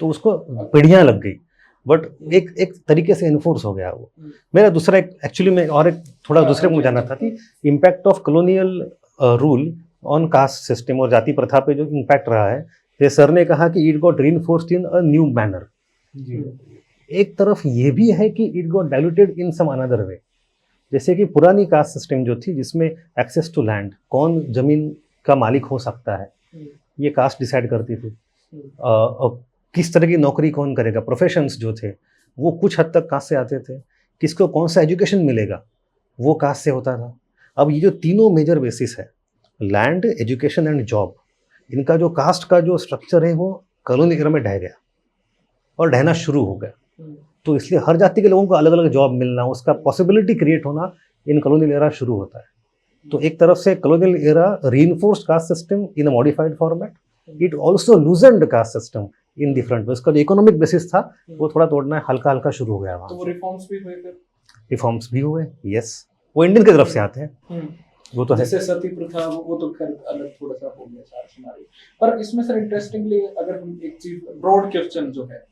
B: तो उसको पीढ़ियाँ लग गई, बट एक तरीके से इन्फोर्स हो गया वो। मेरा दूसरा एक एक्चुअली में और एक थोड़ा दूसरे को जाना था कि impact of colonial rule on caste system और जाति प्रथा पे जो इम्पैक्ट रहा है, जैसे सर ने कहा कि it got reinforced in a new manner.
A: जी
B: एक तरफ ये भी है कि it got diluted in some another way. जैसे कि पुरानी कास्ट सिस्टम जो थी, जिसमें एक्सेस टू लैंड, कौन जमीन का मालिक हो सकता है, ये कास्ट डिसाइड करती थी। किस तरह की नौकरी कौन करेगा, प्रोफेशंस जो थे वो कुछ हद तक कास्ट से आते थे। किसको कौन सा एजुकेशन मिलेगा वो कास्ट से होता था। अब ये जो तीनों मेजर बेसिस है, लैंड, एजुकेशन एंड जॉब, इनका जो कास्ट का जो स्ट्रक्चर है वो कॉलोनी एरा में ढह गया और ढहना शुरू हो गया। तो इसलिए हर जाति के लोगों को अलग अलग जॉब मिलना, उसका पॉसिबिलिटी क्रिएट होना इन कॉलोनियल एरा शुरू होता है। तो एक तरफ से colonial era reinforced caste system in a modified format, it also loosened caste system in different way. उसका जो इकोनॉमिक बेसिस था वो थोड़ा तोड़ना हल्का हल्का शुरू हो गया वहाँ।
C: तो वो रिफॉर्म्स भी हुए फिर?
B: रिफॉर्म्स भी हुए, यस, वो इंडियन की तरफ से आते हैं, वो तो है।
C: जैसे सती प्रथा, वो तो खैर अलग थोड़ा सा हो गया सारा सिनारियो। पर इसमें सर इंटरेस्टिंगली अगर हम एक चीज, ब्रॉड क्वेश्चन जो है,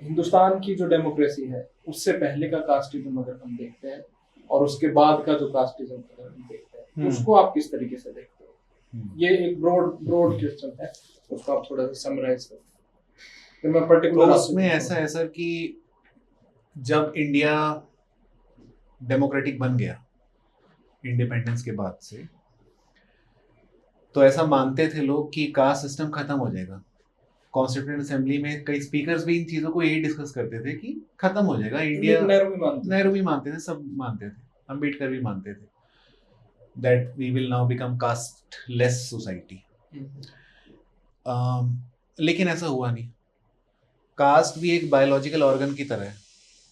C: हिंदुस्तान की जो डेमोक्रेसी है उससे पहले का कास्टिज्म अगर हम देखते हैं और उसके बाद का जो कास्टिज्म अगर हम देखते हैं, तो उसको आप किस तरीके से देखते हो? ये एक ब्रॉड क्वेश्चन है, उसको आप थोड़ा सा समराइज करें। फिर मैं पर्टिकुलर,
A: तो उसमें ऐसा है सर कि जब इंडिया डेमोक्रेटिक बन गया इंडिपेंडेंस के बाद से, तो ऐसा मानते थे लोग कि कास्ट सिस्टम खत्म हो जाएगा। कॉन्स्टिट्यूएंट असेंबली में कई स्पीकर्स भी इन चीजों को यही डिस्कस करते थे कि खत्म हो जाएगा इंडिया। नेहरू भी मानते थे, सब मानते थे, अम्बेडकर भी मानते थे that we will now become casteless society. लेकिन ऐसा हुआ नहीं। कास्ट भी एक बायोलॉजिकल ऑर्गन की तरह है।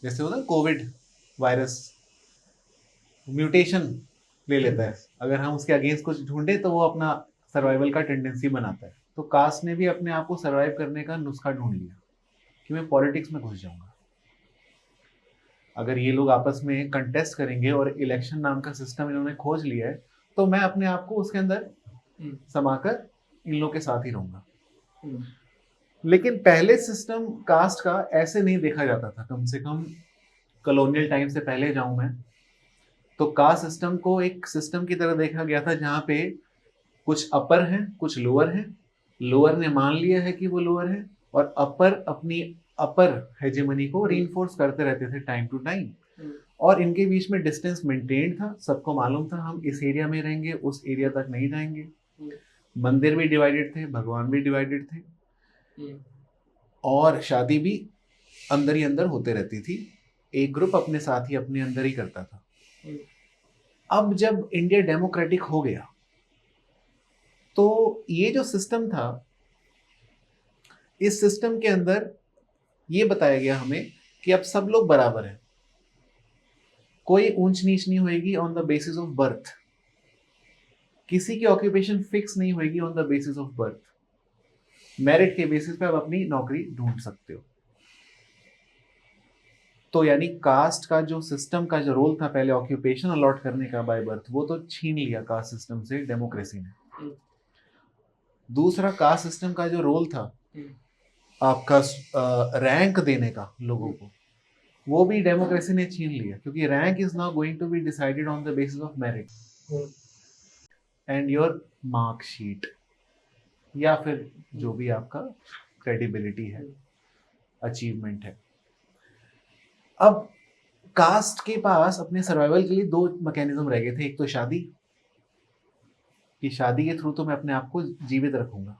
A: जैसे होता है कोविड वायरस, म्यूटेशन ले लेता है, अगर हम उसके अगेंस्ट कुछ ढूंढे तो वो अपना सर्वाइवल का टेंडेंसी बनाता है। तो कास्ट ने भी अपने आप को सर्वाइव करने का नुस्खा ढूंढ लिया कि मैं पॉलिटिक्स में घुस जाऊंगा। अगर ये लोग आपस में कंटेस्ट करेंगे और इलेक्शन नाम का सिस्टम इन्होंने खोज लिया है, तो मैं अपने आप को उसके अंदर समाकर इन लोगों के साथ ही रहूंगा। लेकिन पहले सिस्टम कास्ट का ऐसे नहीं देखा जाता था। कम से कम कॉलोनियल टाइम से पहले जाऊं मैं, तो कास्ट सिस्टम को एक सिस्टम की तरह देखा गया था जहाँ पे कुछ अपर हैं, कुछ लोअर हैं। लोअर ने मान लिया है कि वो लोअर है और अपर अपनी अपर हेजेमनी को रीइंफोर्स करते रहते थे टाइम टू टाइम। और इनके बीच में डिस्टेंस मेंटेन था, सबको मालूम था हम इस एरिया में रहेंगे, उस एरिया तक नहीं जाएंगे। मंदिर भी डिवाइडेड थे, भगवान भी डिवाइडेड थे, और शादी भी अंदर ही अंदर होते रहती थी। एक ग्रुप अपने साथ ही अपने अंदर ही करता था। अब जब इंडिया डेमोक्रेटिक हो गया, तो ये जो सिस्टम था, इस सिस्टम के अंदर ये बताया गया हमें कि अब सब लोग बराबर हैं, कोई ऊंच नीच नहीं होएगी on the basis of birth, किसी की ऑक्यूपेशन फिक्स नहीं होएगी on the basis of birth, merit के बेसिस पे आप अपनी नौकरी ढूंढ सकते हो। तो यानी कास्ट का जो सिस्टम का जो रोल था पहले ऑक्यूपेशन अलॉट करने का बाय बर्थ, वो तो छीन लिया कास्ट सिस्टम से डेमोक्रेसी ने। दूसरा, कास्ट सिस्टम का जो रोल था आपका रैंक देने का लोगों को, वो भी डेमोक्रेसी ने छीन लिया, क्योंकि rank is now going to be decided on the basis of merit and your marksheet, या फिर जो भी आपका क्रेडिबिलिटी है, अचीवमेंट है। अब कास्ट के पास अपने सर्वाइवल के लिए दो मैकेनिज्म रह गए थे। एक तो शादी, कि शादी के थ्रू तो मैं अपने आप को जीवित रखूंगा,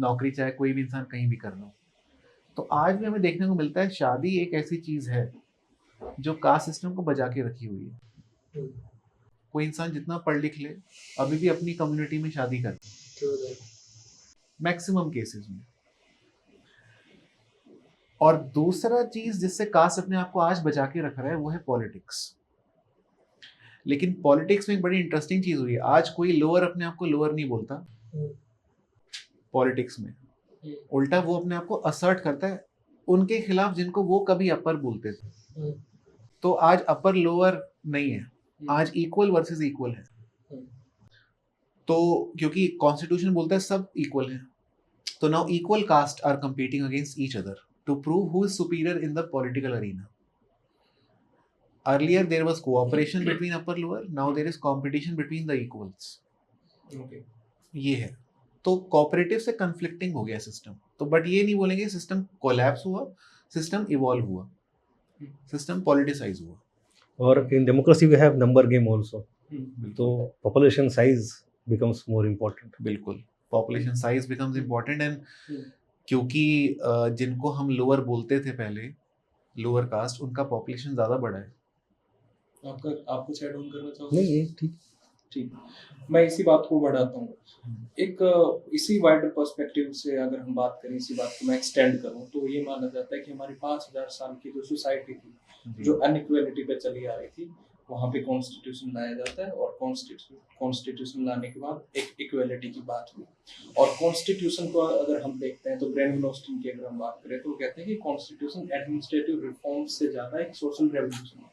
A: नौकरी चाहे कोई भी इंसान कहीं भी कर लो। तो आज भी हमें देखने को मिलता है शादी एक ऐसी चीज है जो कास्ट सिस्टम को बचा के रखी हुई है। कोई इंसान जितना पढ़ लिख ले, अभी भी अपनी कम्युनिटी में शादी करता है मैक्सिमम केसेस में। और दूसरा चीज जिससे कास्ट अपने आप को आज बचा के रख रहा है, वो है पॉलिटिक्स। लेकिन पॉलिटिक्स में एक बड़ी इंटरेस्टिंग चीज हुई है, आज कोई लोअर अपने आप को लोअर नहीं बोलता पॉलिटिक्स में, उल्टा वो अपने आप को असर्ट करता है उनके खिलाफ जिनको वो कभी अपर बोलते थे। तो आज अपर लोअर नहीं है, आज इक्वल वर्सेस इक्वल है। तो क्योंकि कॉन्स्टिट्यूशन बोलता है सब इक्वल है, तो now equal caste are competing against each other to prove who is superior in the political arena. Earlier there was cooperation between upper lower, now there is competition between the equals.
C: Okay.
A: ये है। तो कोऑपरेटिव से कन्फ्लिक्टिंग हो गया सिस्टम। तो बट ये नहीं बोलेंगे सिस्टम कोलैप्स हुआ, सिस्टम इवॉल्व हुआ, सिस्टम पॉलिटिसाइज हुआ।
B: और in democracy we have number game also,
C: hmm.
B: तो population size becomes more important.
A: बिल्कुल, population size becomes important. And
C: hmm.
A: क्योंकि जिनको हम लोअर बोलते थे पहले, लोअर कास्ट, उनका पॉपुलेशन ज़्यादा बड़ा है।
C: आप कुछ ऐड ऑन करना चाहोगे?
B: नहीं, ये ठीक।
C: ठीक, मैं इसी बात को बढ़ाता हूँ। एक इसी वाइडर पर्सपेक्टिव से अगर हम बात करें, इसी बात को मैं एक्सटेंड करूँ, तो ये माना जाता है कि हमारी 5000 साल की जो सोसाइटी थी, जो अनइक्वालिटी पे चली आ रही थी, वहाँ पे कॉन्स्टिट्यूशन लाया जाता है, और कॉन्स्टिट्यूशन लाने के बाद एक इक्वालिटी की बात हुई। और कॉन्स्टिट्यूशन को अगर हम देखते हैं तो ग्रेनग्लोस्टिन की अगर हम बात करें तो वो कहते हैं कि कॉन्स्टिट्यूशन एडमिनिस्ट्रेटिव रिफॉर्म से ज़्यादा एक सोशल रेवोल्यूशन है।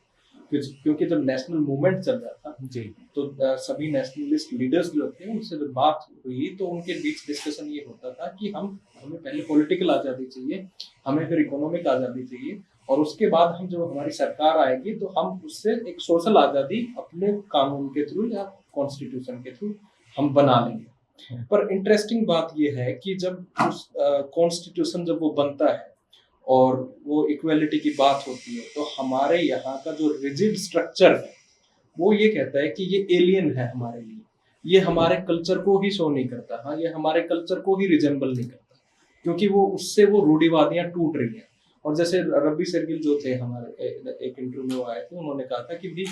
C: क्योंकि जब नेशनल मूवमेंट चल रहा था
A: जी,
C: तो सभी नेशनलिस्ट लीडर्स जो थे उनसे जब बात हुई तो उनके बीच डिस्कशन ये होता था कि हमें पहले पॉलिटिकल आज़ादी चाहिए, हमें फिर इकोनॉमिक आज़ादी चाहिए, और उसके बाद हम जब हमारी सरकार आएगी तो हम उससे एक सोशल आज़ादी अपने कानून के थ्रू या कॉन्स्टिट्यूशन के थ्रू हम बना लेंगे। पर इंटरेस्टिंग बात ये है कि जब उस कॉन्स्टिट्यूशन जब वो बनता है और वो इक्वालिटी की बात होती है, तो हमारे यहाँ का जो रिजिड स्ट्रक्चर है वो ये कहता है कि ये एलियन है हमारे लिए, ये हमारे कल्चर को ही शो नहीं करता, हाँ, ये हमारे कल्चर को ही रिजेंबल नहीं करता, क्योंकि वो उससे वो रूढ़िवादियां टूट रही हैं। और जैसे रब्बी शेरगिल जो थे हमारे एक इंटरव्यू में आए थे, उन्होंने कहा था कि भी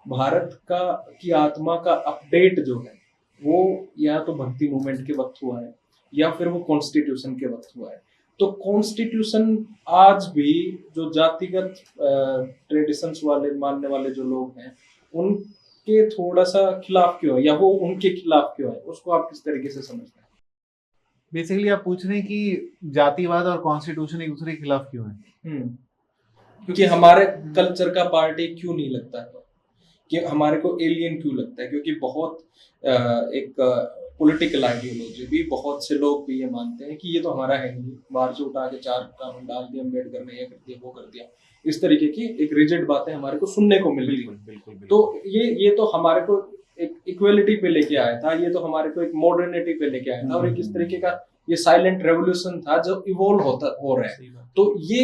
C: भारत का की आत्मा का अपडेट जो है वो या तो भक्ति मूवमेंट के वक्त हुआ है या फिर वो कॉन्स्टिट्यूशन के वक्त हुआ है। तो कॉन्स्टिट्यूशन आज भी जो जातिगत ट्रेडिशंस वाले मानने वाले जो लोग हैं उनके थोड़ा सा खिलाफ क्यों है, या वो उनके खिलाफ क्यों है, उसको आप किस तरीके से समझते हैं?
A: बेसिकली आप पूछ रहे हैं कि जातिवाद और कॉन्स्टिट्यूशन एक दूसरे के खिलाफ क्यों है।
C: क्योंकि हमारे कल्चर का पार्टी क्यों नहीं लगता है, कि हमारे को एलियन क्यों लगता है? क्योंकि बहुत एक पॉलिटिकल आइडियोलॉजी भी, बहुत से लोग भी ये मानते हैं कि ये तो हमारा है नहीं, बाहर से उठा के 4 कानून डाल दिए, अम्बेडकर ने ये कर दिया वो कर दिया, इस तरीके की एक रिजिड बातें हमारे को सुनने को मिल रही है। तो ये तो हमारे को एक इक्वलिटी पे लेके आया था, ये तो हमारे को एक मॉडर्निटी पे लेके आया था, और एक इस तरीके का ये साइलेंट रेवोल्यूशन था जो इवॉल्व हो रहा है। तो ये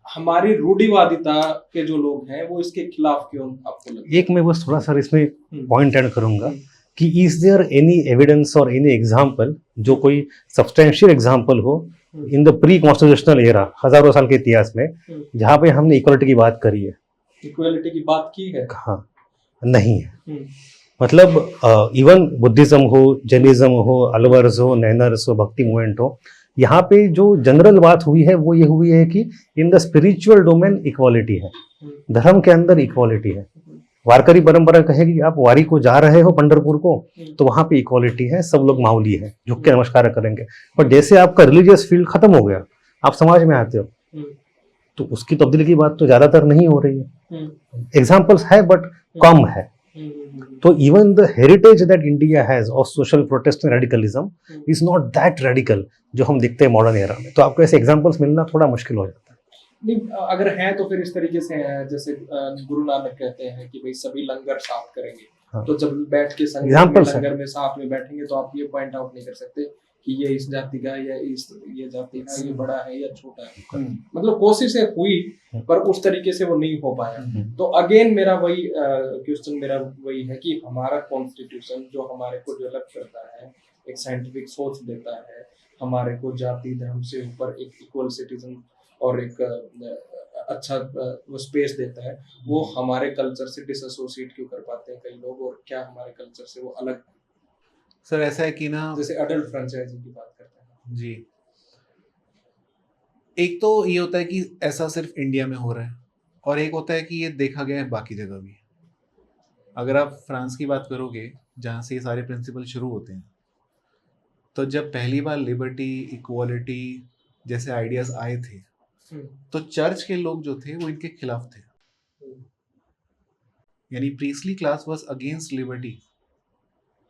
C: हमारी रूढ़िवादिता के जो लोग हैं वो इसके खिलाफ क्यों आपको लगता है?
B: एक मैं बस थोड़ा सा इसमें पॉइंट ऐड करूंगा कि इज देयर एनी एविडेंस और एनी एग्जांपल, जो कोई सब्सटेंशियल एग्जांपल हो in the pre constitutional era, हजारों साल के इतिहास में, जहां पे हमने इक्वालिटी की बात करी है,
C: इक्वालिटी की बात की है?
B: हाँ, नहीं है। मतलब इवन बुद्धिज्म हो, जैनिज्म हो, अलवर्स हो, नैनर्स हो, भक्ति मूवमेंट हो, यहाँ पे जो जनरल बात हुई है वो ये हुई है कि in the spiritual domain equality है, धर्म के अंदर इक्वालिटी है। वारकरी परंपरा कहेगी आप वारी को जा रहे हो पंढरपुर को, तो वहां पे इक्वालिटी है, सब लोग माऊली है, झुक के नमस्कार करेंगे। पर जैसे आपका रिलीजियस फील्ड खत्म हो गया, आप समाज में आते हो, तो उसकी तब्दीली की बात तो ज्यादातर नहीं हो रही है। एग्जाम्पल्स है बट कम है। तो even the heritage that India has of social protest and radicalism is not that radical जो हम दिखते हैं मॉडर्न एरा में। तो आपको ऐसे एग्जांपल्स मिलना थोड़ा मुश्किल हो जाता है।
C: नहीं, अगर हैं तो फिर इस तरीके से हैं, जैसे गुरु नानक कहते हैं कि भाई सभी लंगर साथ करेंगे।
B: हाँ।
C: तो जब बैठ के संगत में
B: Examples
C: लंगर में साथ में बैठेंगे तो आप ये पॉइंट आउट नहीं कर सकते कि ये इस जाति का है या ये जाति का, ये बड़ा है या छोटा है। मतलब कोशिशें हुई पर उस तरीके से वो नहीं हो पाया। तो अगेन मेरा वही क्वेश्चन मेरा वही है कि हमारा कॉन्स्टिट्यूशन जो हमारे को डेवलप करता है, एक साइंटिफिक सोच देता है, हमारे को जाति धर्म से ऊपर एक इक्वल सिटीजन और एक अच्छा वो स्पेस देता है, वो हमारे कल्चर से डिसएसोसिएट क्यों कर पाते हैं कई लोग, और क्या हमारे कल्चर से वो अलग?
A: सर ऐसा है कि ना,
C: जैसे अडल्ट फ्रेंचाइजिंग की बात करते हैं
A: जी, एक तो ये होता है कि ऐसा सिर्फ इंडिया में हो रहा है, और एक होता है कि ये देखा गया है बाकी जगह भी। अगर आप फ्रांस की बात करोगे जहाँ से ये सारे प्रिंसिपल शुरू होते हैं, तो जब पहली बार लिबर्टी, इक्वालिटी जैसे आइडियाज आए थे, तो चर्च के लोग जो थे वो इनके खिलाफ थे। यानी priestly class was against liberty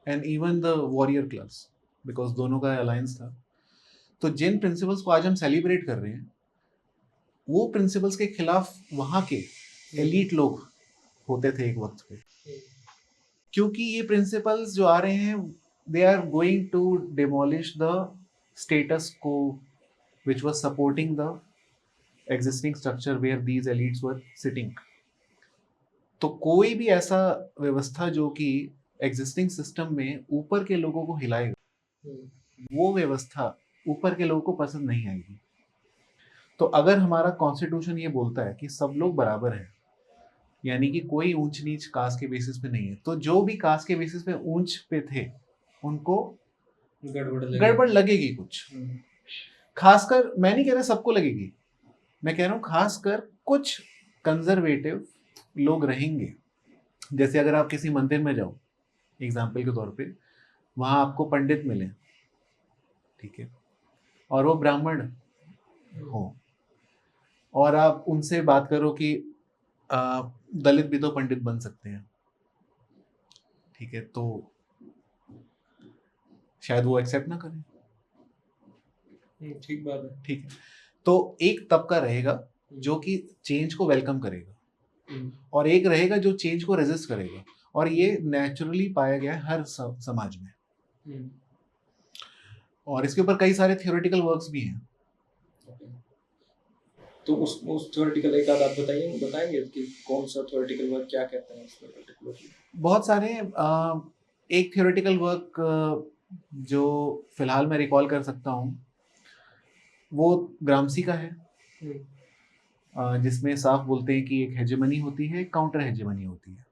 A: and even the warrior class, because दोनों का अलायंस था। तो जिन प्रिंसिपल्स को आज हम सेलिब्रेट कर रहे हैं, वो प्रिंसिपल्स के खिलाफ वहाँ के एलीट लोग होते थे एक वक्त पे, क्योंकि ये प्रिंसिपल्स जो आ रहे हैं they are going to demolish the status quo which was supporting the existing structure where these elites were sitting. तो कोई भी ऐसा व्यवस्था जो कि एग्जिस्टिंग सिस्टम में ऊपर के लोगों को हिलाएगा, वो व्यवस्था ऊपर के लोगों को पसंद नहीं आएगी। तो अगर हमारा कॉन्स्टिट्यूशन ये बोलता है कि सब लोग बराबर हैं, यानी कि कोई ऊंच नीच कास्ट के बेसिस पे नहीं है, तो जो भी कास्ट के बेसिस पे ऊंच पे थे उनको गड़बड़ लगेगी कुछ। खासकर मैं नहीं कह रहा सबको लगेगी, मैं कह रहा हूँ खासकर कुछ कंजर्वेटिव लोग रहेंगे। जैसे अगर आप किसी मंदिर में जाओ एग्जाम्पल के तौर पे, वहाँ आपको पंडित मिले, ठीक है, और वो ब्राह्मण हो, और आप उनसे बात करो कि दलित भी तो पंडित बन सकते हैं, ठीक है, तो शायद वो एक्सेप्ट ना करें।
C: ठीक बात है।
A: ठीक है, तो एक तबका रहेगा जो कि चेंज को वेलकम करेगा, और एक रहेगा जो चेंज को रेजिस्ट करेगा, और ये नेचुरली पाया गया है हर समाज में। और इसके ऊपर कई सारे थियोरेटिकल वर्क्स भी हैं।
C: तो उस थ्योरेटिकल एक आध आप बताएंगे कि कौन सा थ्योरेटिकल वर्क क्या कहता है उस पर्टिकुलर?
A: बहुत सारे एक थियोरेटिकल वर्क जो फिलहाल मैं रिकॉल कर सकता हूँ वो ग्रामसी का है, जिसमें साफ बोलते हैं कि एक हेजेमनी होती है, एक काउंटर हेजेमनी होती है,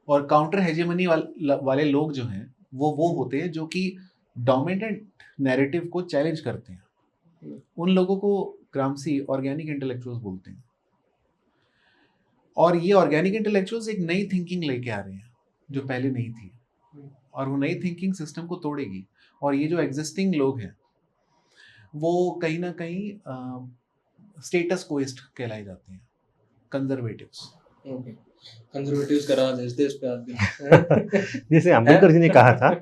A: और काउंटर हेजेमनी वाले लोग जो हैं वो होते हैं जो कि डोमिनेंट नैरेटिव को चैलेंज करते हैं। उन लोगों को ग्रामसी ऑर्गेनिक इंटेलेक्चुअल्स बोलते हैं, और ये ऑर्गेनिक इंटेलेक्चुअल्स एक नई थिंकिंग लेके आ रहे हैं जो पहले नहीं थी, और वो नई थिंकिंग सिस्टम को तोड़ेगी। और ये जो एग्जिस्टिंग लोग हैं वो कहीं ना कहीं स्टेटस कोइस्ट कहलाए जाते हैं, कंजर्वेटिव्स।
C: कंजर्वेटिव्स का राज है इस देश पे आज भी।
B: जैसे अम्बेडकर जी ने कहा था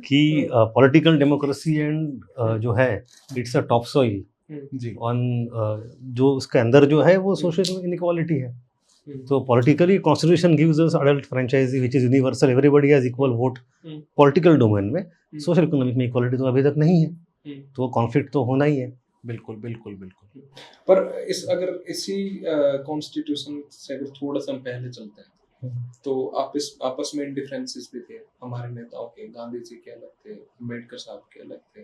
B: कि पॉलिटिकल डेमोक्रेसी एंड जो है इट्स अ टॉप सॉइल
A: जी,
B: ऑन जो उसके अंदर जो है वो सोशल इनइक्वालिटी है। तो politically constitution gives us adult franchise which is universal, everybody has equal vote. Political domain में सोशल इकोनॉमिक में इक्वालिटी तो अभी तक नहीं है, तो वो कॉन्फ्लिक्ट तो होना ही है।
A: बिल्कुल बिल्कुल बिल्कुल।
C: पर अगर इसी कॉन्स्टिट्यूशन से अगर थोड़ा सा हम पहले चलते हैं तो आपस में डिफरेंसेस भी थे हमारे नेताओं के। गांधी जी के अलग थे, अम्बेडकर साहब के अलग थे,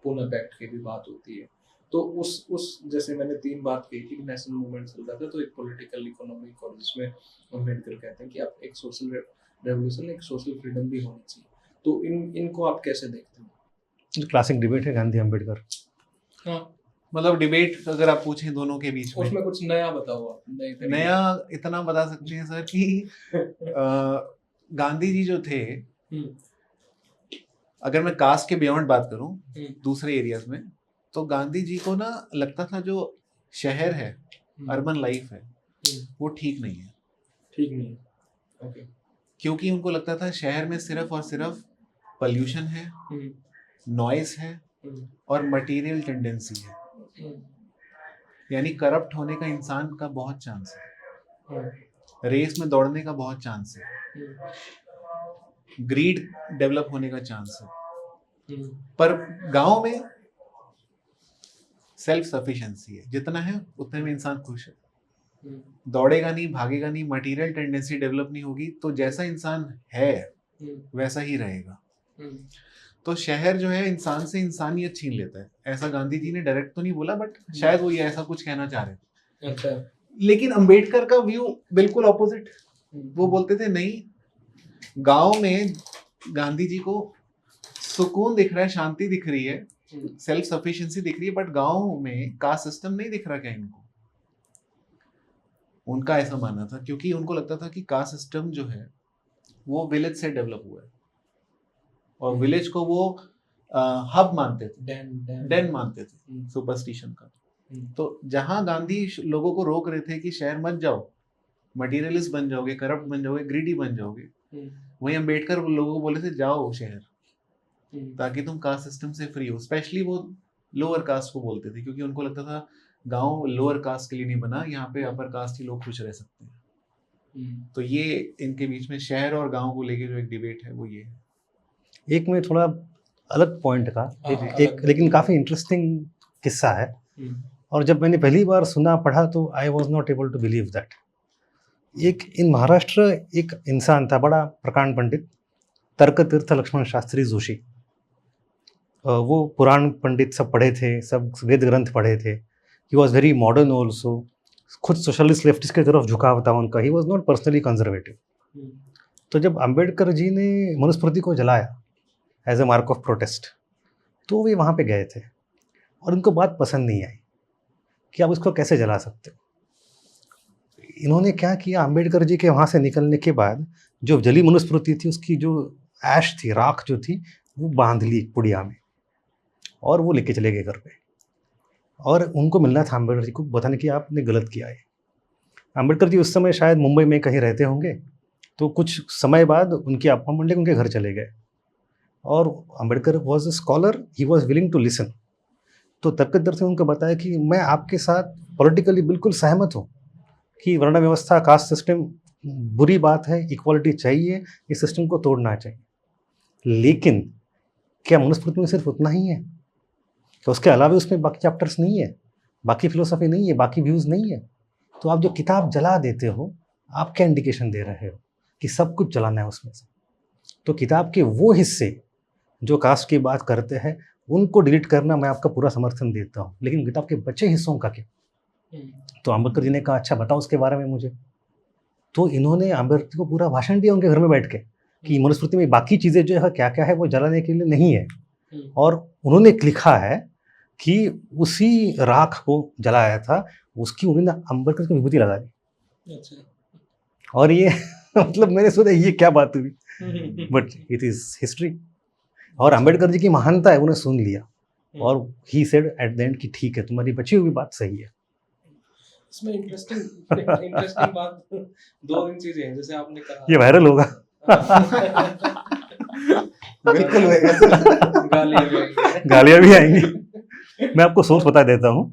C: पूना पैक्ट की भी बात होती है। तो उस जैसे मैंने 3 बात कही थी कि नेशनल मूवमेंट चल रहा था, तो एक पॉलिटिकल इकोनॉमिक, और जिसमें अम्बेडकर कहते हैं कि आप एक सोशल रेवोल्यूशन, एक सोशल फ्रीडम भी होनी चाहिए। तो इनको आप कैसे देखते हैं?
B: क्लासिक डिबेट है गांधी अम्बेडकर।
C: हाँ,
A: मतलब डिबेट अगर आप पूछें दोनों के बीच में,
C: उसमें कुछ नया बताओ आप।
A: नया इतना बता सकते हैं सर कि गांधी जी जो थे, अगर मैं कास्ट के बियॉन्ड बात करूं दूसरे एरियाज में, तो गांधी जी को ना लगता था जो शहर है, अर्बन लाइफ है, वो ठीक नहीं है।
C: ठीक नहीं है, ओके।
A: क्योंकि उनको लगता था शहर में सिर्फ और सिर्फ पॉल्यूशन है, नॉइस है, और मटेरियल टेंडेंसी है, यानी करप्ट होने का इंसान का बहुत चांस है, रेस में दौड़ने का बहुत चांस है, ग्रीड डेवलप होने का चांस है। पर गांव में सेल्फ सफिशिएंसी है, जितना है उतने में इंसान खुश है, दौड़ेगा नहीं, भागेगा नहीं, मटेरियल टेंडेंसी डेवलप नहीं होगी, तो जैसा इंसान है वैसा ही रहेगा। तो शहर जो है इंसान से इंसानियत छीन लेता है। ऐसा गांधी जी ने डायरेक्ट तो नहीं बोला, बट शायद वो ये ऐसा कुछ कहना चाह रहे थे।
C: अच्छा।
A: लेकिन अंबेडकर का व्यू बिल्कुल ऑपोजिट। वो बोलते थे नहीं, गांव में गांधी जी को सुकून दिख रहा है, शांति दिख रही है, सेल्फ सफिशिएंसी दिख रही है, बट गांव में कास्ट सिस्टम नहीं दिख रहा क्या इनको? उनका ऐसा मानना था, क्योंकि उनको लगता था कि कास्ट सिस्टम जो है वो विलेज से डेवलप हुआ है, और विलेज को वो हब मानते थे, डेन मानते थे सुपरस्टिशन का। तो जहां गांधी लोगों को रोक रहे थे कि शहर मत जाओ, मटीरियलिस्ट बन जाओगे, करप्ट बन जाओगे, ग्रीडी बन जाओगे, वहीं अम्बेडकर लोगों को बोले थे जाओ शहर, ताकि तुम कास्ट सिस्टम से फ्री हो। स्पेशली वो लोअर कास्ट को बोलते थे, क्योंकि उनको लगता था गांव लोअर कास्ट के लिए नहीं बना, यहाँ पे अपर कास्ट ही लोग खुश रह सकते हैं। तो ये इनके बीच में शहर और गांव को लेके जो एक डिबेट है वो ये है।
B: एक में थोड़ा अलग पॉइंट का एक लेकिन काफ़ी इंटरेस्टिंग किस्सा है। और जब मैंने पहली बार सुना पढ़ा तो I was not able to believe that. एक इन महाराष्ट्र एक इंसान था, बड़ा प्रकांड पंडित, तर्क तीर्थ लक्ष्मण शास्त्री जोशी। वो पुराण पंडित सब पढ़े थे, सब वेद ग्रंथ पढ़े थे। He was very modern also, खुद सोशलिस्ट लेफ्टिस्ट की तरफ झुकाव था उनका। He was not personally conservative. तो जब अंबेडकर जी ने मनुस्मृति को जलाया as a mark of protest, तो वे वहाँ पे गए थे और उनको बात पसंद नहीं आई कि आप इसको कैसे जला सकते हो। इन्होंने क्या किया, अंबेडकर जी के वहाँ से निकलने के बाद जो जली मनुस्मृति थी उसकी जो ऐश थी, राख जो थी, वो बांध ली एक पुड़िया में और वो लेके चले गए घर पे। और उनको मिलना था अंबेडकर जी को, बताने कि आपने गलत किया है। अंबेडकर जी उस समय शायद मुंबई में कहीं रहते होंगे, तो कुछ समय बाद उनकी अपॉइंटमेंट लेके उनके घर चले गए। और Ambedkar was a scholar, he was willing to listen. तो तर्कदर्शी ने उनको बताया कि मैं आपके साथ पॉलिटिकली बिल्कुल सहमत हूँ कि वर्ण व्यवस्था, कास्ट सिस्टम बुरी बात है, इक्वालिटी चाहिए, इस सिस्टम को तोड़ना चाहिए। लेकिन क्या मनुस्मृति में सिर्फ उतना ही है? क्या उसके अलावा उसमें बाकी चैप्टर्स नहीं है, बाकी फिलोसफी नहीं है, बाकी व्यूज़ नहीं है? तो आप जो किताब जला देते हो, आप क्या इंडिकेशन दे रहे हो कि सब कुछ जलाना है उसमें से? तो किताब के वो हिस्से जो कास्ट की बात करते हैं उनको डिलीट करना मैं आपका पूरा समर्थन देता हूँ, लेकिन किताब के बचे हिस्सों का क्या? तो अंबेडकर जी ने कहा अच्छा बताओ उसके बारे में मुझे। तो इन्होंने अंबेडकर को पूरा भाषण दिया उनके घर में बैठ के कि मनुस्मृति में बाकी चीज़ें जो है क्या क्या है वो जलाने के लिए नहीं है। और उन्होंने लिखा है कि उसी राख को जलाया था, उसकी उन्होंने अंबेडकर की विभूति लगा दी। और ये मतलब मैंने सोचा ये क्या बात हुई, बट इट इज़ हिस्ट्री। और अंबेडकर जी की महानता है, उन्हें सुन लिया और he said at the end कि ठीक है तुम्हारी बची हुई बात सही है।
C: इसमें इंटरेस्टिंग बात दो तीन चीजें हैं, जैसे आपने कहा
B: ये वायरल होगा।
C: बिल्कुल
B: गालियाँ भी आएंगी। मैं आपको सोर्स बता देता हूँ।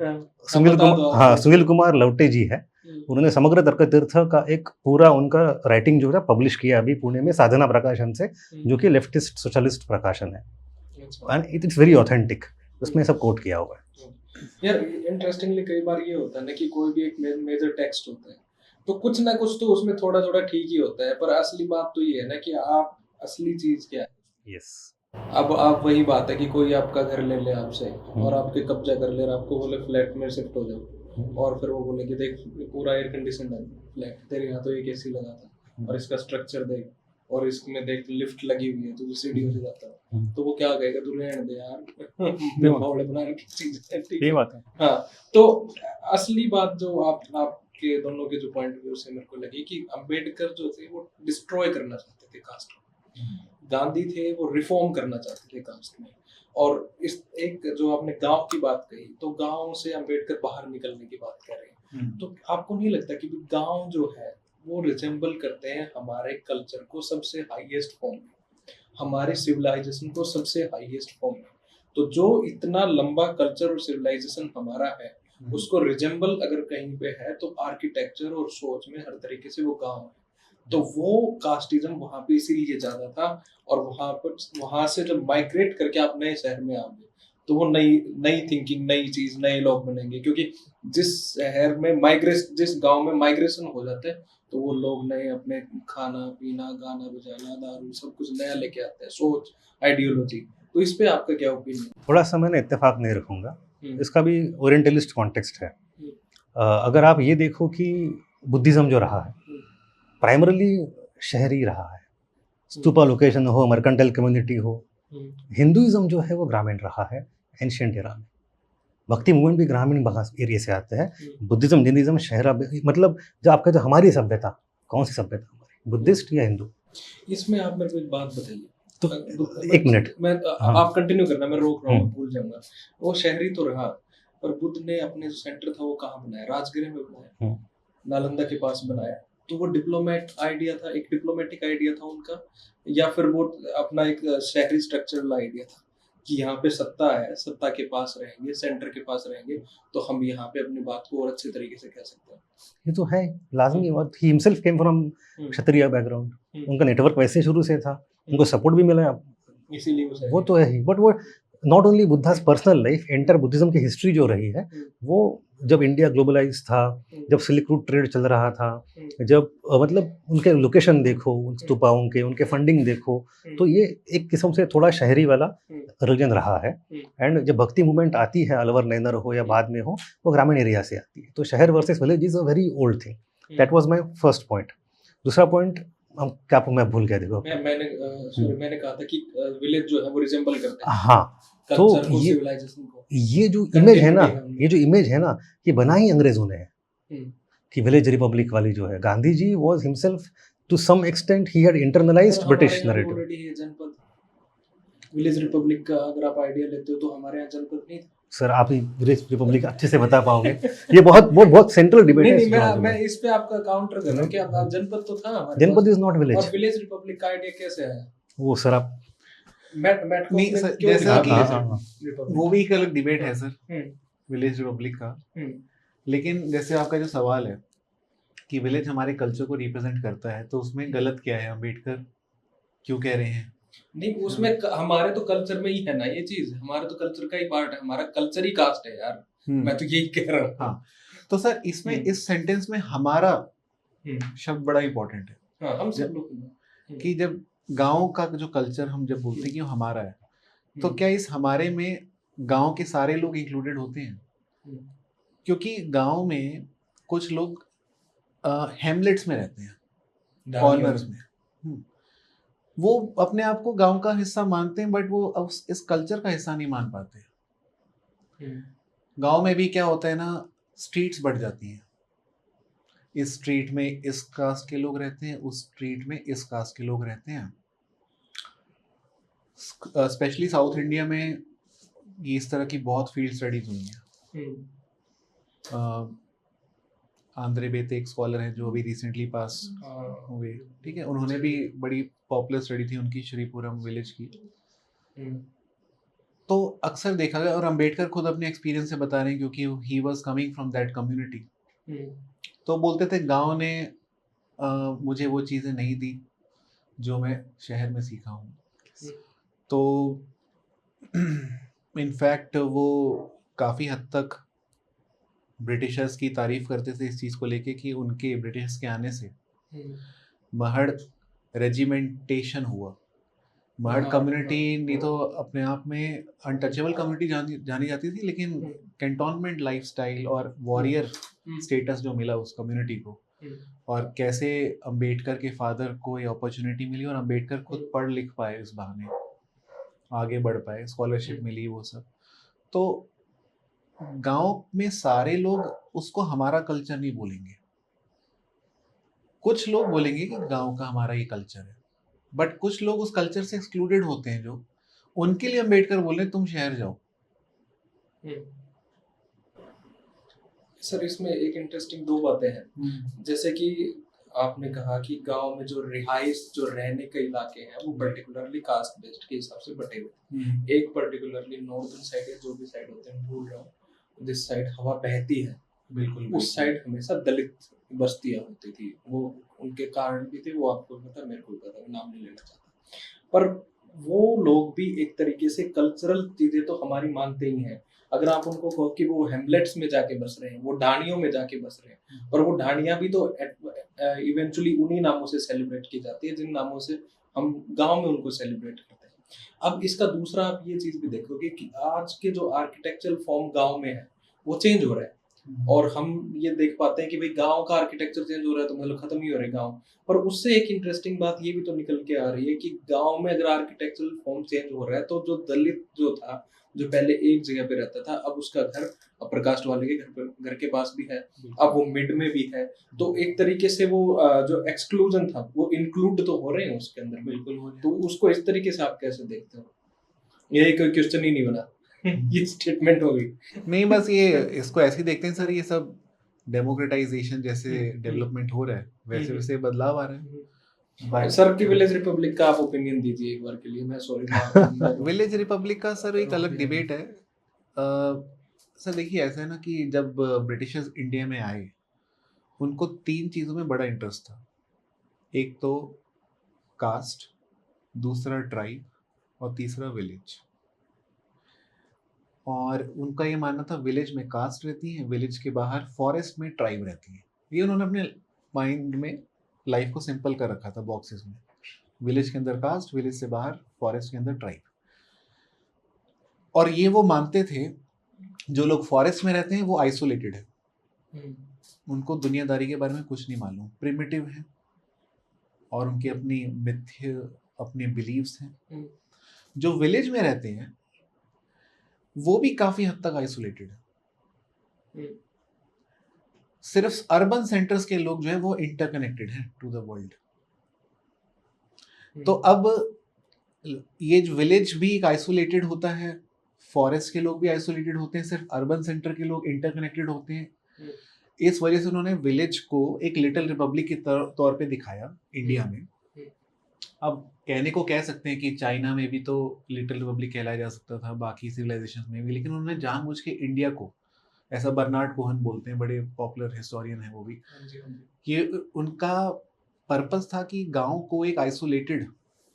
B: सुनील कुमार लवटे जी है, उन्होंने समग्र तर्क तीर्थ का एक पूरा उनका राइटिंग जो है पब्लिश किया अभी पुणे में साधना प्रकाशन से, जो कि लेफ्टिस्ट सोशलिस्ट प्रकाशन है, and it is very authentic. उसमें सब कोट किया हुआ है।
C: यार इंटरेस्टिंगली कई बार ये होता है ना कि कोई भी एक मेजर टेक्स्ट होता है तो कुछ ना कुछ तो उसमें थोड़ा थोड़ा ठीक ही होता है, पर असली बात तो ये है ना कि आप असली चीज क्या है।
B: यस।
C: अब आप वही बात है कि कोई आपका घर ले ले आपसे और आपके कब्जा कर ले और आपको बोले फ्लैट में शिफ्ट हो जाओ, और फिर वो बोले कि देख पूरा एयर कंडीशन है फ्लैट, तेरे यहाँ तो एक एसी लगा था और इसका स्ट्रक्चर देख और इसमें देख लिफ्ट लगी हुई है तो सीढ़ी से जाता है, तो वो क्या कहेगा तू रहने दे यार माहौल बनाने की चीज है।
B: ये बात है।
C: हाँ, तो असली बात जो आपके दोनों के जो पॉइंट व्यू से मेरे को लगी कि अंबेडकर जो थे वो डिस्ट्रॉय करना चाहते थे कास्ट को, गांधी थे वो रिफॉर्म करना चाहते थे कास्ट में। और इस एक जो आपने गांव की बात कही, तो गांव से अंबेडकर बाहर निकलने की बात कर रहे हैं, तो आपको नहीं लगता कि गांव जो है वो रिजेंबल करते हैं हमारे कल्चर को सबसे हाईएस्ट फॉर्म में, हमारे सिविलाइजेशन को सबसे हाईएस्ट फॉर्म में? तो जो इतना लंबा कल्चर और सिविलाइजेशन हमारा है उसको रिजेंबल अगर कहीं पे है तो आर्किटेक्चर और सोच में हर तरीके से वो गांव है। तो वो कास्टिज्म वहां पे इसीलिए ज्यादा था, और वहां से जब माइग्रेट करके आप नए शहर में आओगे तो वो नई थिंकिंग, नई चीज, नए लोग बनेंगे, क्योंकि जिस शहर में जिस गांव में माइग्रेशन हो जाता है तो वो लोग नए अपने खाना पीना, गाना बजाना, दारू सब कुछ नया लेके आते हैं, सोच, आइडियोलॉजी। तो इस पे आपका क्या ओपिनियन?
B: थोड़ा सा मैंने इत्तेफाक नहीं रखूंगा, इसका भी ओरिएंटलिस्ट कॉन्टेक्स्ट है। अगर आप ये देखो कि बुद्धिज्म जो रहा है प्राइमरली शहरी रहा है, स्तूपा लोकेशन हो, मर्केंटाइल कम्युनिटी हो। हिंदुइज्म जो है वो ग्रामीण रहा है एंशिएंट एरा में, भक्ति मूवमेंट भी ग्रामीण एरिया से आते हैं। बुद्धिज्म, जैनिज्म शहरा, मतलब जो आप कहते हो हमारी सभ्यता, कौन सी सभ्यता हमारी, बुद्धिस्ट या हिंदू?
C: इसमें आप मेरे को एक बात बताइए।
B: तो एक मिनट
C: मैं आप कंटिन्यू करना, मैं रोक रहा हूँ, भूल जाऊंगा। वो शहरी तो रहा, पर बुद्ध ने अपने जो सेंटर था वो कहाँ बनाया? राजगृह में बनाया, नालंदा के पास बनाया। तो वो डिप्लोमेटिक आइडिया था उनका, या फिर वो अपना एक शहरी स्ट्रक्चरल आइडिया था कि यहाँ पे सत्ता है, सत्ता के पास रहेंगे, सेंटर के पास रहेंगे, तो हम यहाँ पे अपनी बात को और अच्छे तरीके से कह सकते हैं।
B: ये तो है लाजमी। और he himself came from Kshatriya background, उनका नेटवर्क वैसे शुरू से था, उनको सपोर्ट भी मिला
C: इसीलिए
B: वो तो है ही, बट वो not only Buddhas personal life, enter Buddhism की हिस्ट्री जो रही है, वो जब इंडिया ग्लोबलाइज था, जब सिल्क रूट ट्रेड चल रहा था, जब मतलब उनके लोकेशन देखो, स्तूपाओं के, उनके फंडिंग देखो, तो ये एक किस्म से थोड़ा शहरी वाला रिलीजन रहा है। एंड जब भक्ति मूवमेंट आती है, अलवर नैनर हो या बाद में हो, वो ग्रामीण एरिया से आती है। तो शहर versus village is a very old thing. That was my first point. दूसरा पॉइंट हम क्या, मैं भूल गया, देखो।
C: मैंने कहा था कि विलेज जो है वो रिजेंबल करते हैं
B: हाँ, तो
C: कल्चर को, सिविलाइजेशन को।
B: ये जो इमेज है ना,
C: Continuity है
B: ये जो इमेज है ना, ये बनाई अंग्रेजों ने है
C: हम्म।
B: कि विलेज रिपब्लिक वाली जो है। Gandhi ji was himself to some extent he had internalised British narrative.
C: Already है जनपद, विलेज रिपब्लिक का अगर आप आइडिया लेते हो तो हमारे यहाँ जनपद नहीं था।
B: सर आप ही विलेज रिपब्लिक अच्छे से बता पाओगे, ये बहुत बहुत बहुत सेंट्रल डिबेट है।
C: नहीं, मैं इस पे आपका काउंटर कर रहा हूँ कि आप जनपद तो था हमारे
B: जनपद इज नॉट
C: पास,
B: विलेज।
C: और विलेज रिपब्लिक का आइडिया कैसे आया?
B: वो सर आप
A: नहीं सर, जैसा कि वो भी एक अलग डिबेट है सर, विलेज रिपब्लिक का। लेकिन जैसे आपका जो सवाल है कि विलेज हमारे कल्चर को रिप्रेजेंट करता है, तो उसमें गलत क्या है? अम्बेडकर क्यों कह रहे हैं?
C: नहीं, उसमें हमारे तो कल्चर में ही है ना ये चीज, हमारे तो कल्चर का ही पार्ट है, हमारा कल्चर ही कास्ट है यार। मैं तो यही कह रहा हूँ।
A: हाँ, तो सर इसमें इस सेंटेंस में हमारा शब्द बड़ा इंपॉर्टेंट है।
C: हाँ, हम सब लोग
A: कि जब गांव का जो कल्चर हम जब बोलते हैं कि वो हमारा है, तो क्या इस हमारे में गांव के सारे लोग इंक्लूडेड होते हैं? क्योंकि गांव में कुछ लोग हैमलेट्स में रहते हैं, कॉर्नर्स में, वो अपने आप को गांव का हिस्सा मानते हैं, बट वो इस कल्चर का हिस्सा नहीं मान पाते। गांव में भी क्या होता है ना, स्ट्रीट्स बढ़ जाती हैं, इस स्ट्रीट में इस कास्ट के लोग रहते हैं, उस स्ट्रीट में इस कास्ट के लोग रहते हैं। स्पेशली साउथ इंडिया में ये इस तरह की बहुत फील्ड स्टडीज हुई हैं। आंद्रे बेते एक स्कॉलर हैं जो अभी रिसेंटली पास हुए, ठीक है, उन्होंने भी बड़ी पॉपुलर स्टडी थी उनकी, श्रीपुरम विलेज की। तो अक्सर देखा गया, और अम्बेडकर खुद अपने एक्सपीरियंस से बता रहे हैं क्योंकि he was coming from that community. तो बोलते थे गांव ने मुझे वो चीज़ें नहीं दी जो मैं शहर में सीखा हूँ। तो इनफैक्ट वो काफ़ी हद तक ब्रिटिशर्स की तारीफ करते थे इस चीज़ को लेके कि उनके ब्रिटिशर्स के आने से महड़ रेजिमेंटेशन हुआ। महड़ कम्युनिटी नहीं तो अपने आप में अनटचेबल कम्युनिटी जानी जाती थी, लेकिन कैंटोनमेंट लाइफस्टाइल और वॉरियर स्टेटस जो मिला उस कम्युनिटी को, और कैसे अम्बेडकर के फादर को ये अपॉर्चुनिटी मिली और अम्बेडकर खुद पढ़ लिख पाए, इस बहाने आगे बढ़ पाए, स्कॉलरशिप मिली, वो सब। तो गांव में सारे लोग उसको हमारा कल्चर नहीं बोलेंगे, कुछ लोग बोलेंगे कि गांव का हमारा ये कल्चर है, बट कुछ लोग उस कल्चर से एक्सक्लूडेड होते हैं, जो उनके लिए अम्बेडकर बोले तुम शहर जाओ।
C: सर इसमें एक इंटरेस्टिंग दो बातें हैं, जैसे कि आपने कहा कि गांव में जो रिहाइश, जो रहने के इलाके हैं वो पर्टिकुलरली कास्ट बेस्ड के हिसाब से बटे हुए। एक पर्टिकुलरली नॉर्दर्न साइड है, जो भी साइड होते हैं, भूल रहा हूँ, जिस साइड हवा बहती है, बिल्कुल उस साइड हमेशा दलित बस्तियां होती थी। वो उनके कारण भी थे, वो आपको पता, मेरे को पता, नाम नहीं लेना चाहता, पर वो लोग भी एक तरीके से कल्चरल चीजें तो हमारी मानते ही हैं। अगर आप उनको कहो कि वो हेमलेट्स में जाके बस रहे हैं, वो ढाणियों में जाके बस रहे हैं, पर वो ढाणियां भी तो इवेंचुअली उन्हीं नामों से सेलिब्रेट की जाती है जिन नामों से हम गांव में उनको सेलिब्रेट करते हैं। अब इसका दूसरा आप ये चीज भी देखोगे कि आज के जो आर्किटेक्चरल फॉर्म गांव में है वो चेंज हो रहा है, और हम ये देख पाते हैं कि भाई गांव का आर्किटेक्चर चेंज हो रहा है तो मतलब खत्म ही हो रहे गांव। पर उससे एक इंटरेस्टिंग बात ये भी तो निकल के आ रही है कि गांव में अगर आर्किटेक्चरल फॉर्म चेंज हो रहा है तो जो दलित जो था, जो पहले एक जगह पे रहता था, अब उसका घर अपर कास्ट वाले के घर के पास भी है, अब वो मिड में भी है। तो एक तरीके से वो जो एक्सक्लूजन था वो इंक्लूड तो हो रहे हैं उसके अंदर, बिल्कुल। तो उसको इस तरीके से आप कैसे देखते हो? ये कोई क्वेश्चन ही नहीं बना ये स्टेटमेंट हो गई।
A: नहीं, बस ये इसको ऐसे ही देखते हैं सर, ये सब डेमोक्रेटाइजेशन जैसे डेवलपमेंट हो रहा है वैसे वैसे बदलाव आ रहा है।
C: सर की विलेज रिपब्लिक का आप ओपिनियन दीजिए एक बार के लिए, मैं सॉरी।
A: विलेज रिपब्लिक का सर एक अलग डिबेट है। सर देखिए, ऐसा है ना कि जब ब्रिटिशर्स इंडिया में आए, उनको 3 चीज़ों में बड़ा इंटरेस्ट था। एक तो कास्ट, दूसरा ट्राइब, और तीसरा विलेज। और उनका ये मानना था विलेज में कास्ट रहती है, विलेज के बाहर फॉरेस्ट में ट्राइब रहती है। ये उन्होंने अपने माइंड में लाइफ को सिंपल कर रखा था बॉक्सेस में, विलेज के अंदर कास्ट, विलेज से बाहर फॉरेस्ट के अंदर ट्राइब। और ये वो मानते थे जो लोग फॉरेस्ट में रहते हैं वो आइसोलेटेड है, उनको दुनियादारी के बारे में कुछ नहीं मालूम, प्रिमिटिव है, और उनकी अपनी मिथ्य अपने बिलीव्स हैं। जो विलेज में रहते हैं वो भी काफी हद तक आइसोलेटेड है। सिर्फ अर्बन सेंटर्स के लोग जो है वो इंटरकनेक्टेड हैं टू द वर्ल्ड। तो अब ये जो विलेज भी एक आइसोलेटेड होता है, फॉरेस्ट के लोग भी आइसोलेटेड होते हैं, सिर्फ अर्बन सेंटर के लोग इंटरकनेक्टेड होते हैं। इस वजह से उन्होंने विलेज को एक लिटिल रिपब्लिक के तौर पे दिखाया इंडिया में। अब कहने को कह सकते हैं कि चाइना में भी तो लिटिल रिपब्लिक कहलाया जा सकता था, बाकी सिविलाइजेशन में भी, लेकिन उन्होंने जानबूझ के इंडिया को, ऐसा बर्नार्ड कोहन बोलते हैं, बड़े पॉपुलर हिस्टोरियन है वो भी, कि उनका पर्पस था कि गांव को एक आइसोलेटेड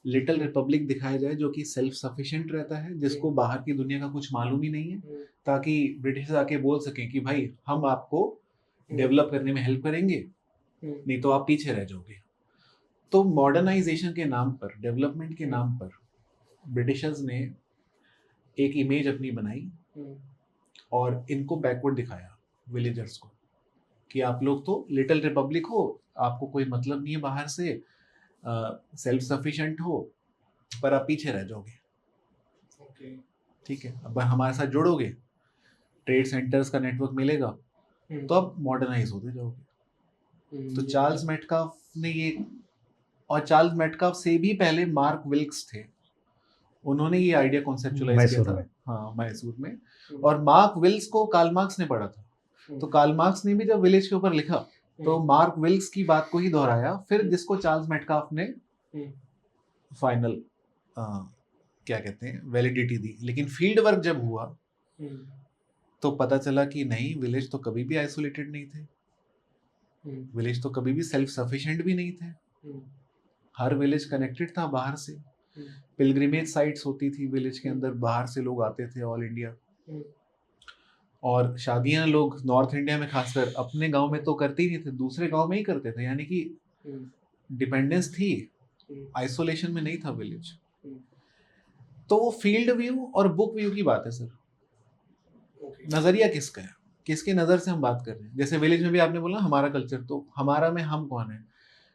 A: लिटिल रिपब्लिक दिखाया जाए जो कि सेल्फ सफिशिएंट रहता है, जिसको बाहर की दुनिया का कुछ मालूम ही नहीं है, ताकि ब्रिटिश आके बोल सकें कि भाई हम आपको डेवलप करने में हेल्प करेंगे, नहीं तो आप पीछे रह जाओगे। तो मॉडर्नाइजेशन के नाम पर, डेवलपमेंट के नाम पर ब्रिटिशर्स ने एक इमेज अपनी बनाई और इनको बैकवर्ड दिखाया विलेजर्स को, कि आप लोग तो लिटिल रिपब्लिक हो, आपको कोई मतलब नहीं है बाहर से, सेल्फ सफिशिएंट हो, पर आप पीछे रह जाओगे। ठीक है, अब हमारे साथ जुड़ोगे, ट्रेड सेंटर्स का नेटवर्क मिलेगा, तो आप मॉडर्नाइज होते जाओगे। तो चार्ल्स मेटकाफ ने ये, और चार्ल्स मेटकाफ से भी पहले मार्क विल्क्स थे, उन्होंने ये आइडिया कॉन्सेप्चुअलाइज किया था। हाँ, मैसूर में। और मार्क विल्क्स को कार्ल मार्क्स ने पढ़ा था, तो कार्ल मार्क्स ने भी जब विलेज के ऊपर लिखा तो मार्क विल्क्स की बात को ही दोहराया, फिर जिसको चार्ल्स मेटकाफ ने फाइनल क्या कहते हैं वैलिडिटी दी। लेकिन फील्ड वर्क जब हुआ तो पता चला कि नहीं, विलेज तो कभी भी आइसोलेटेड नहीं थे, विलेज तो कभी भी सेल्फ सफिशिएंट भी नहीं थे, हर विलेज कनेक्टेड था बाहर से। पिलग्रिमेज साइट्स होती थी विलेज के अंदर, बाहर से लोग आते थे ऑल इंडिया, और शादियां लोग नॉर्थ इंडिया में खासकर अपने गांव में तो करते ही नहीं थे, दूसरे गांव में ही करते थे, यानी कि डिपेंडेंस थी, आइसोलेशन में नहीं था विलेज। तो वो फील्ड व्यू और बुक व्यू की बात है सर। नजरिया किसका है, किसके नजर से हम बात कर रहे हैं। जैसे विलेज में भी आपने बोला हमारा कल्चर, तो हमारा में हम कौन है,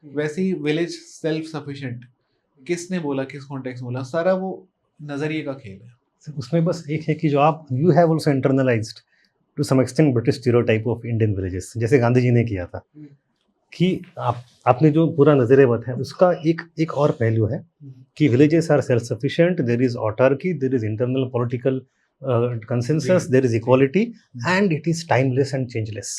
A: वैसे ही विलेज सेल्फ सफिशिएंट किसने बोला, किस कॉन्टेक्स्ट में बोला, सारा वो नजरिए का खेल है।
B: उसमें बस एक है कि जो आप you have also internalized to some extent British stereotype of Indian villages, जैसे गांधी जी ने किया था, कि आपने जो पूरा नजरिया बताया उसका एक और पहलू है कि villages are self sufficient, there is autarky, there is internal political consensus, there is equality, and it is timeless and changeless.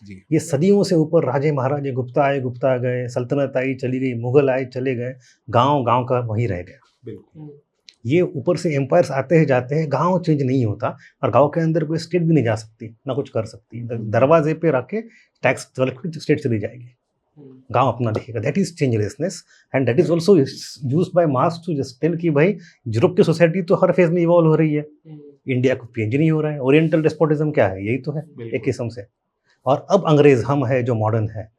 A: जी,
B: ये सदियों से ऊपर राजे महाराजे, गुप्ता आए गुप्ता गए, सल्तनत आई चली गई, मुगल आए चले गए, गांव गांव का वही रह गया।
A: बिल्कुल।
B: ये ऊपर से एम्पायर्स आते हैं जाते हैं, गांव चेंज नहीं होता, और गांव के अंदर कोई स्टेट भी नहीं जा सकती, ना कुछ कर सकती, दरवाजे पे रख के टैक्स कलेक्ट स्टेट चली जाएगी, गांव अपना देखेगा। That is changelessness, and that is also used by Marx to just tell कि भाई यूरोप की सोसाइटी तो हर फेज में इवॉल्व हो रही है, इंडिया को चेंज नहीं हो रहा है। ओरिएंटल डेस्पोटिज्म क्या है, यही तो है एक किस्म से। और अब अंग्रेज हम है जो मॉडर्न है।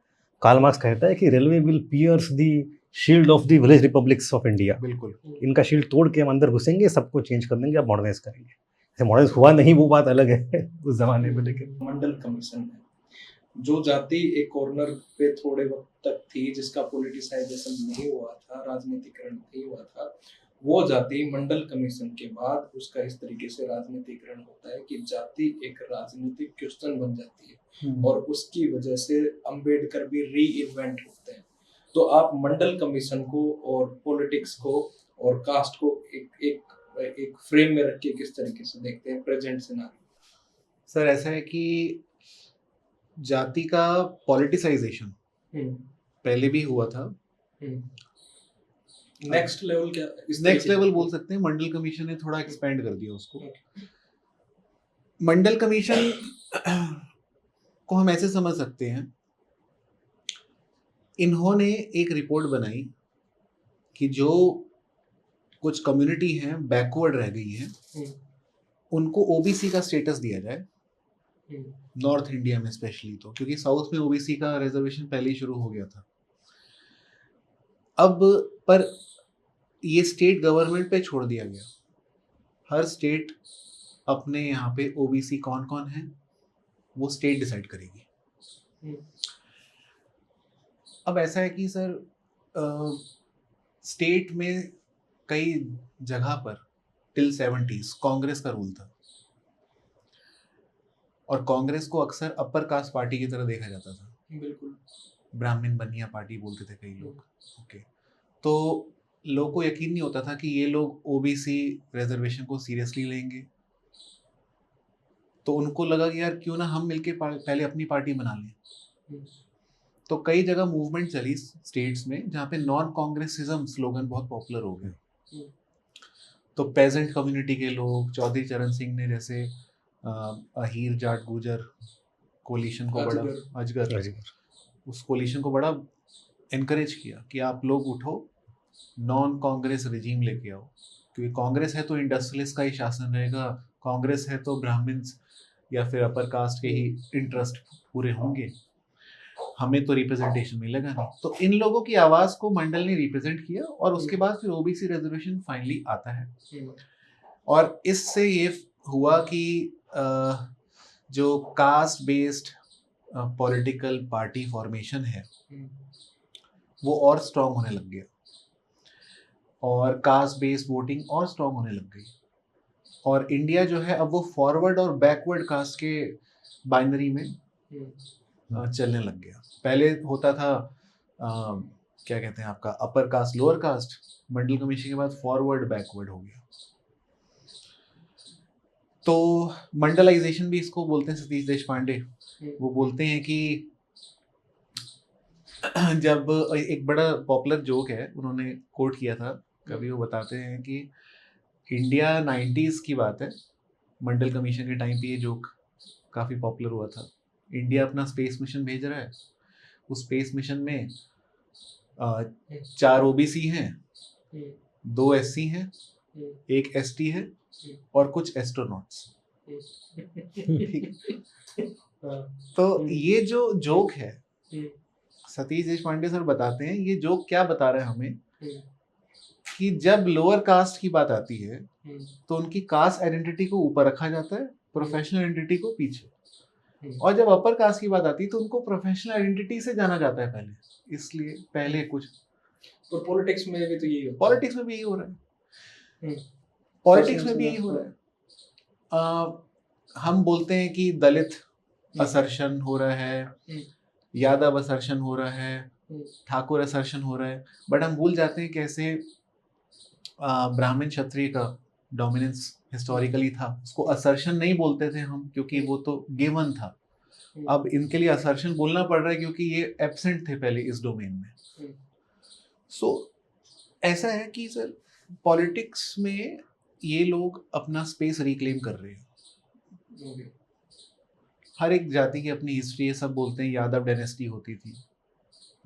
B: कार्ल मार्क्स कहता है कि railway will piers the shield of the village republics of India.
A: बिल्कुल,
B: इनका शील्ड तोड़ के हम अंदर घुसेंगे, सबको चेंज कर देंगे, अब मॉडर्नाइज करेंगे। ऐसे मॉडर्नाइज हुआ नहीं, वो बात अलग है उस जमाने में। लेकिन
C: मंडल कमीशन है, जो जाति एक कॉर्नर पे थोड़े वक्त तक थी, जिसका पॉलिटिसाइजेशन नहीं हुआ था, राजनीतिकरण नहीं हुआ था, वो जाति मंडल कमीशन के बाद उसका इस तरीके से राजनीतिकरण होता है कि जाति एक राजनीतिक क्वेश्चन बन जाती है, और उसकी वजह से अंबेडकर भी री इन्वेंट होते हैं। तो आप मंडल कमीशन को और पॉलिटिक्स को और कास्ट को एक फ्रेम में रख के किस तरीके से देखते हैं प्रेजेंट सिनेरियो?
A: सर ऐसा है कि जाति का पॉलिटिसाइजेशन पहले भी हुआ था।
C: नेक्स्ट लेवल क्या,
A: नेक्स्ट लेवल बोल सकते हैं, मंडल कमीशन ने थोड़ा एक्सपेंड कर दिया उसको। मंडल कमीशन को हम ऐसे समझ सकते हैं, इन्होंने एक रिपोर्ट बनाई कि जो कुछ कम्युनिटी हैं बैकवर्ड रह गई हैं, उनको ओबीसी का स्टेटस दिया जाए, नॉर्थ इंडिया में स्पेशली, तो क्योंकि साउथ में ओबीसी का रिजर्वेशन पहले ही शुरू हो गया था। अब पर ये स्टेट गवर्नमेंट पे छोड़ दिया गया, हर स्टेट अपने यहाँ पे ओबीसी कौन कौन है वो स्टेट डिसाइड करेगी। अब ऐसा है कि सर स्टेट में कई जगह पर टिल 70s कांग्रेस का रूल था, और कांग्रेस को अक्सर अपर कास्ट पार्टी की तरह देखा जाता था।
C: बिल्कुल,
A: ब्राह्मण बनिया पार्टी बोलते थे कई लोग। ओके, तो लोगों को यकीन नहीं होता था कि ये लोग ओबीसी रिजर्वेशन को सीरियसली लेंगे, तो उनको लगा कि यार क्यों ना हम मिलके पहले अपनी पार्टी बना लें। तो कई जगह मूवमेंट चली स्टेट्स में जहाँ पे नॉन कांग्रेसिज्म स्लोगन बहुत पॉपुलर हो गया। तो पेजेंट कम्युनिटी के लोग, चौधरी चरण सिंह ने जैसे अहीर जाट गुजर कोलिशन को बड़ा अजगर उस कोलिशन को बड़ा इनकरेज किया कि आप लोग उठो, नॉन कांग्रेस रिजीम लेके आओ, क्योंकि कांग्रेस है तो इंडस्ट्रियलिस्ट का ही शासन रहेगा, कांग्रेस है तो ब्राह्मण्स या फिर अपर कास्ट के ही इंटरेस्ट पूरे होंगे, हमें तो रिप्रेजेंटेशन मिलेगा नहीं। तो इन लोगों की आवाज को मंडल ने रिप्रेजेंट किया, और उसके बाद फिर ओबीसी रिजर्वेशन फाइनली आता है। और इससे ये हुआ कि जो caste based political party formation है वो और स्ट्रांग होने लग गया, और कास्ट बेस्ड वोटिंग और स्ट्रांग होने लग गई, और इंडिया जो है अब वो फॉरवर्ड और बैकवर्ड कास्ट के बाइनरी में चलने लग गया। पहले होता था क्या कहते हैं आपका अपर कास्ट लोअर कास्ट, मंडल कमीशन के बाद फॉरवर्ड बैकवर्ड हो गया। तो मंडलाइजेशन भी इसको बोलते हैं। सतीश देशपांडे वो बोलते हैं कि जब एक बड़ा पॉपुलर जोक है, उन्होंने कोट किया था कभी, वो बताते हैं कि इंडिया 90s की बात है, मंडल कमीशन के टाइम पे ये जोक काफ़ी पॉपुलर हुआ था। इंडिया अपना स्पेस मिशन भेज रहा है, उस स्पेस मिशन में 4 ओबीसी हैं, 2 एससी हैं, 1 एसटी है और कुछ एस्ट्रोनॉट्स। तो ये जो जोक है, सतीश देशपांडे सर बताते हैं, ये जोक क्या बता रहा है हमें कि जब लोअर कास्ट की बात आती है तो उनकी कास्ट आइडेंटिटी को ऊपर रखा जाता है, प्रोफेशनल आइडेंटिटी को पीछे, और जब अपर कास्ट की बात आती है तो उनको प्रोफेशनल आइडेंटिटी से जाना जाता है पहले, इसलिए पहले कुछ।
C: और पॉलिटिक्स में भी तो यही होता है।
A: पॉलिटिक्स में भी यही हो रहा है, पॉलिटिक्स में भी यही हो रहा है। हम बोलते हैं कि दलित असर्शन हो रहा है, यादव असर्शन हो रहा है, ठाकुर असर्शन हो रहा है, बट हम भूल जाते हैं कैसे ब्राह्मण क्षत्रिय का डोमिनेंस हिस्टोरिकली था, उसको असर्शन नहीं बोलते थे हम क्योंकि वो तो गिवन था। अब इनके लिए असर्शन बोलना पड़ रहा है क्योंकि ये एब्सेंट थे पहले इस डोमेन में। सो ऐसा है कि सर पॉलिटिक्स में ये लोग अपना स्पेस रिक्लेम कर रहे हैं। हर एक जाति की अपनी हिस्ट्री है, सब बोलते हैं यादव डायनेस्टी होती थी,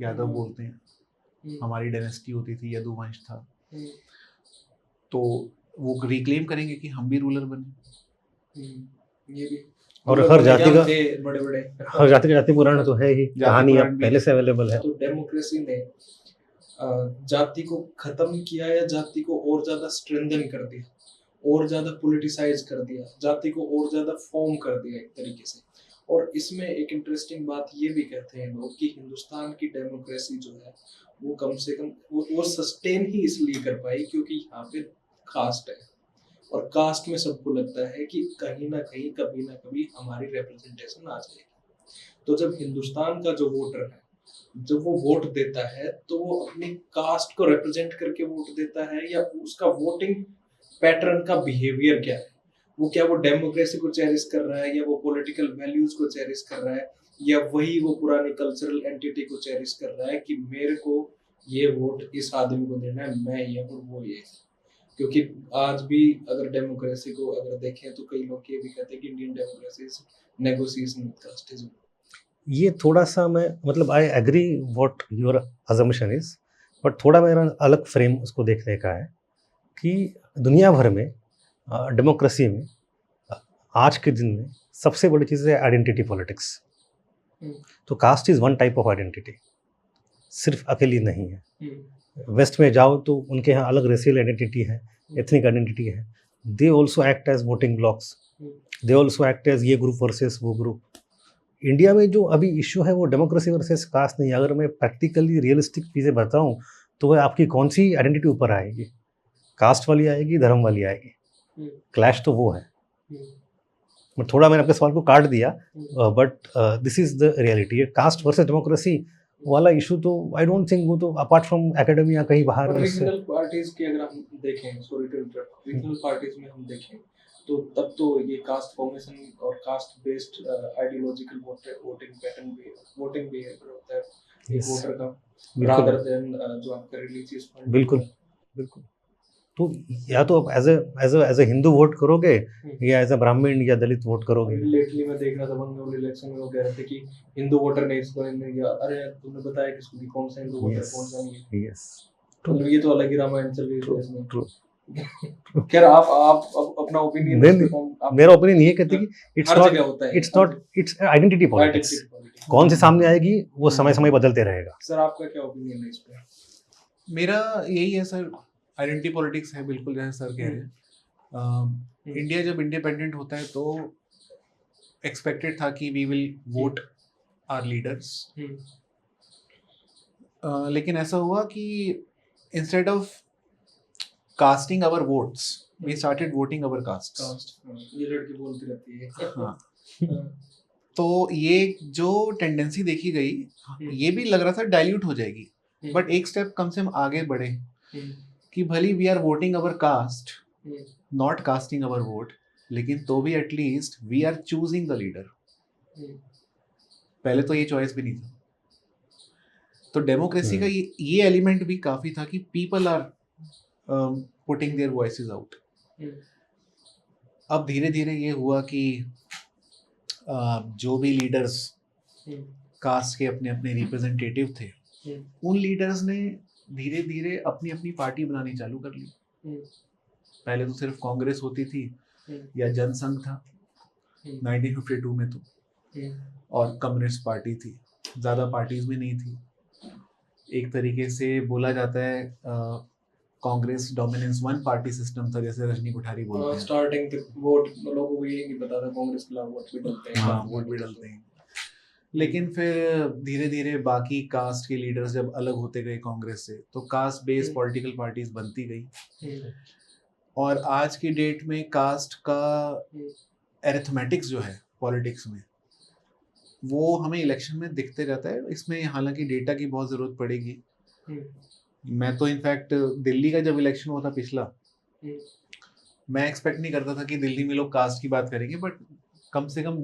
A: यादव बोलते हैं हमारी डायनेस्टी होती थी, यदुवंश था, तो वो रिक्लेम करेंगे कि हम भी रूलर बने।
C: ये भी
B: और हर जाति का
C: बड़े
B: हर जाति का जाति पुराण तो है ही, कहानी अब पहले से अवेलेबल है।
C: तो डेमोक्रेसी ने जाति को खत्म किया या जाति को और ज्यादा स्ट्रेंथन कर दिया, और ज्यादा पॉलिटिसाइज कर दिया, जाति को और ज्यादा फॉर्म कर दिया एक तरीके से। और इसमें एक इंटरेस्टिंग बात ये भी कहते हैं लोग कि हिंदुस्तान की डेमोक्रेसी जो है वो कम से कम वो सस्टेन ही इसलिए कर पाई क्योंकि यहाँ पे कास्ट है, और कास्ट में सबको लगता है कि कहीं ना कहीं कभी ना कभी हमारी रिप्रेजेंटेशन आ जाएगी। तो जब हिंदुस्तान का जो वोटर है, जब वो वोट देता है तो वो अपनी कास्ट को रिप्रेजेंट करके वोट देता है, या उसका वोटिंग पैटर्न का बिहेवियर क्या है, वो क्या वो डेमोक्रेसी को चेरिश कर रहा है, या वो पॉलिटिकल वैल्यूज को चेरिश कर रहा है, या वही वो पुरानी कल्चरल एंटिटी को चेरिश कर रहा है कि मेरे को ये वोट इस आदमी को देना है, मैं ये और वो ये। क्योंकि आज भी अगर डेमोक्रेसी को अगर देखें तो कई लोग ये भी कहते हैं कि Indian democracy is negotiation with casteism.
B: ये थोड़ा सा मैं मतलब I agree what your assumption is, but थोड़ा मेरा अलग फ्रेम उसको देखने का है कि दुनिया भर में डेमोक्रेसी में आज के दिन में सबसे बड़ी चीज़ है आइडेंटिटी पॉलिटिक्स। तो caste is one type of identity, सिर्फ अकेली नहीं है। वेस्ट में जाओ तो उनके यहाँ अलग रेशियल आइडेंटिटी है, एथनिक आइडेंटिटी है। They also act as voting blocs, they also act as ये ग्रुप वर्सेस वो ग्रुप। इंडिया में जो अभी इश्यू है वो डेमोक्रेसी वर्सेस कास्ट नहीं है। अगर मैं प्रैक्टिकली रियलिस्टिक चीज़ें बताऊँ तो वह आपकी कौन सी आइडेंटिटी ऊपर आएगी, कास्ट वाली आएगी, धर्म वाली आएगी? क्लैश तो वो है। मैं थोड़ा मैंने आपके सवाल को काट दिया, but this is the reality. Caste versus democracy वाला इशू तो आई डोंट थिंक वो तो अपार्ट फ्रॉम एकेडमी या कहीं बाहर में
C: रीजनल पार्टीज की अगर हम देखें, sorry to interrupt, regional parties में हम देखें तो तब तो ये कास्ट फॉर्मेशन और caste based ideological voting behaviour होता है एक वोटर का, रादर देन जो आपका रिलीजियस पॉइंट।
B: बिल्कुल बिल्कुल। तो या तो आप एज ए हिंदू वोट करोगे या एज ए ब्राह्मण या दलित वोट करोगे।
C: लेटली मैं देख रहा था बंगाल इलेक्शन में वो कह रहे थे कि हिंदू वोटर ने इसको नहीं दिया। अरे तुमने बताया किसको कि कौन सा हिंदू वोटर कौन सा नहीं है।
B: यस,
C: तो ये तो अलग ही रामायण चल रही है इसमें। ट्रू। खैर आप अपना ओपिनियन
B: मेरा ओपिनियन ये कहते कि इट्स आइडेंटिटी पॉलिटिक्स। कौन से सामने आएगी वो समय समय बदलते रहेगा।
C: सर आपका क्या ओपिनियन है इस पे?
A: मेरा यही है सर, आइडेंटिटी पॉलिटिक्स है बिल्कुल, जैसे सर कह रहे हैं। इंडिया जब इंडिपेंडेंट होता है तो एक्सपेक्टेड था कि we will vote our leaders, लेकिन ऐसा हुआ कि instead of casting our votes we started voting our castes.
C: ये लड़की बोलती रहती है।
A: हाँ, तो ये जो टेंडेंसी देखी गई, ये भी लग रहा था डाइल्यूट हो जाएगी, बट एक स्टेप कम से कम आगे बढ़े कि भली we are voting our caste, not casting our vote, लेकिन तो भी at least we are choosing the leader. पहले तो ये चॉइस भी नहीं था। तो डेमोक्रेसी का ये एलिमेंट भी काफी था कि people are putting their voices out. अब धीरे धीरे ये हुआ कि जो भी लीडर्स कास्ट के अपने अपने रिप्रेजेंटेटिव थे, उन लीडर्स ने धीरे धीरे अपनी अपनी पार्टी बनानी चालू कर ली। पहले तो सिर्फ कांग्रेस होती थी या जनसंघ था 1952 में तो, और कम्युनिस्ट पार्टी थी, ज़्यादा पार्टीज भी नहीं थी। एक तरीके से बोला जाता है Congress dominance one party system था, जैसे रजनी कोठारी बोलते हैं।
C: स्टार्टिंग तक वोट लोगों को ये नहीं पता था कांग्रेस के खिलाफ वोट भी डलते हैं।
A: हाँ, वोट भी डलते हैं। लेकिन फिर धीरे धीरे बाकी कास्ट के लीडर्स जब अलग होते गए कांग्रेस से, तो कास्ट बेस्ड पॉलिटिकल पार्टीज बनती गई। और आज की डेट में कास्ट का एरिथमेटिक्स जो है पॉलिटिक्स में, वो हमें इलेक्शन में दिखते रहता है। इसमें हालांकि डेटा की बहुत ज़रूरत पड़ेगी। मैं तो इनफैक्ट दिल्ली का जब इलेक्शन हुआ था पिछला, मैं एक्सपेक्ट नहीं करता था कि दिल्ली में लोग कास्ट की बात करेंगे, बट कम से कम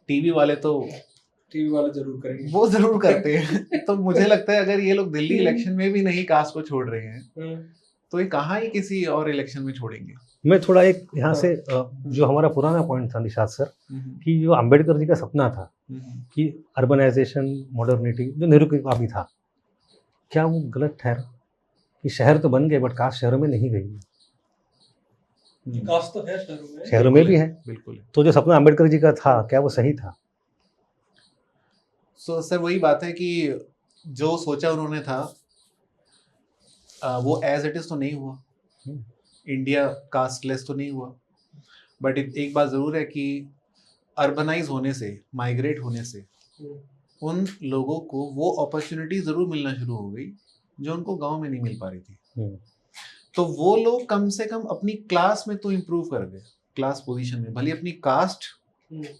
A: टीवी वाले
C: जरूर करेंगे,
A: वो जरूर करते हैं। तो मुझे लगता है अगर ये लोग दिल्ली इलेक्शन में भी नहीं कास्ट को छोड़ रहे हैं, तो ये कहाँ ही किसी और इलेक्शन में छोड़ेंगे।
B: मैं थोड़ा एक यहाँ से जो हमारा पुराना पॉइंट था निशात सर, कि जो अंबेडकर जी का सपना था कि अर्बनाइजेशन, मॉडर्निटी, जो नेहरू का भी था, क्या वो गलत ठहरा? कि शहर तो बन गए बट कास्ट शहरों में नहीं गई।
C: कास्ट तो है
B: शहरों में भी है, बिल्कुल। तो जो सपना अंबेडकर जी का था, क्या वो सही था?
A: सर वही बात है कि जो सोचा उन्होंने था वो एज इट इज तो नहीं हुआ। इंडिया कास्टलेस तो नहीं हुआ, बट एक बात ज़रूर है कि अर्बनाइज होने से, माइग्रेट होने से उन लोगों को वो अपॉर्चुनिटी ज़रूर मिलना शुरू हो गई जो उनको गांव में नहीं मिल पा रही थी। तो वो लोग कम से कम अपनी क्लास में तो इम्प्रूव कर गए, क्लास पोजीशन में। भले अपनी कास्ट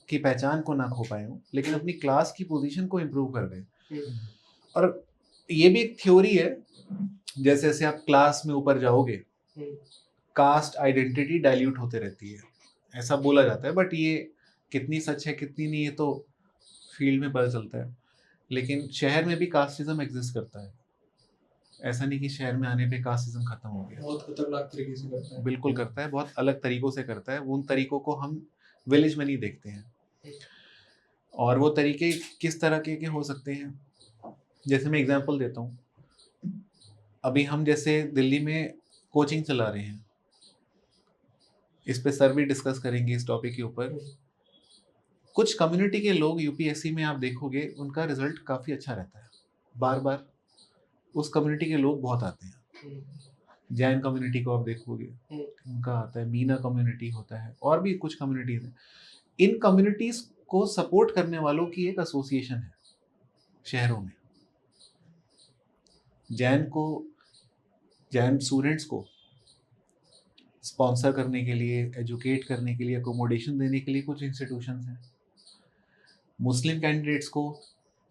A: की पहचान को ना खो पाए हो, लेकिन अपनी क्लास की पोजीशन को इम्प्रूव कर गए। और ये भी एक थ्योरी है, जैसे जैसे आप क्लास में ऊपर जाओगे कास्ट आइडेंटिटी डाइल्यूट होते रहती है, ऐसा बोला जाता है। बट ये कितनी सच है कितनी नहीं, ये तो फील्ड में पता चलता है। लेकिन शहर में भी कास्टिज्म एग्जिस्ट करता है, ऐसा नहीं कि शहर में आने पे कास्टिज्म खत्म हो गया।
C: बहुत खतरनाक तरीके से करता है।
A: बिल्कुल करता है, बहुत अलग तरीकों से करता है। उन तरीकों को हम विलेज में नहीं देखते हैं। और वो तरीके किस तरह के हो सकते हैं, जैसे मैं एग्जांपल देता हूँ। अभी हम जैसे दिल्ली में कोचिंग चला रहे हैं, इस पे सर भी डिस्कस करेंगे इस टॉपिक के ऊपर। कुछ कम्युनिटी के लोग यूपीएससी में आप देखोगे उनका रिजल्ट काफ़ी अच्छा रहता है, बार बार उस कम्युनिटी के लोग बहुत आते हैं। जैन कम्युनिटी को आप देखोगे उनका आता है, मीना कम्युनिटी होता है, और भी कुछ कम्युनिटीज हैं। इन कम्युनिटीज को सपोर्ट करने वालों की एक एसोसिएशन है शहरों में। जैन स्टूडेंट्स को स्पॉन्सर करने के लिए, एजुकेट करने के लिए, अकोमोडेशन देने के लिए कुछ इंस्टीट्यूशंस हैं। मुस्लिम कैंडिडेट्स को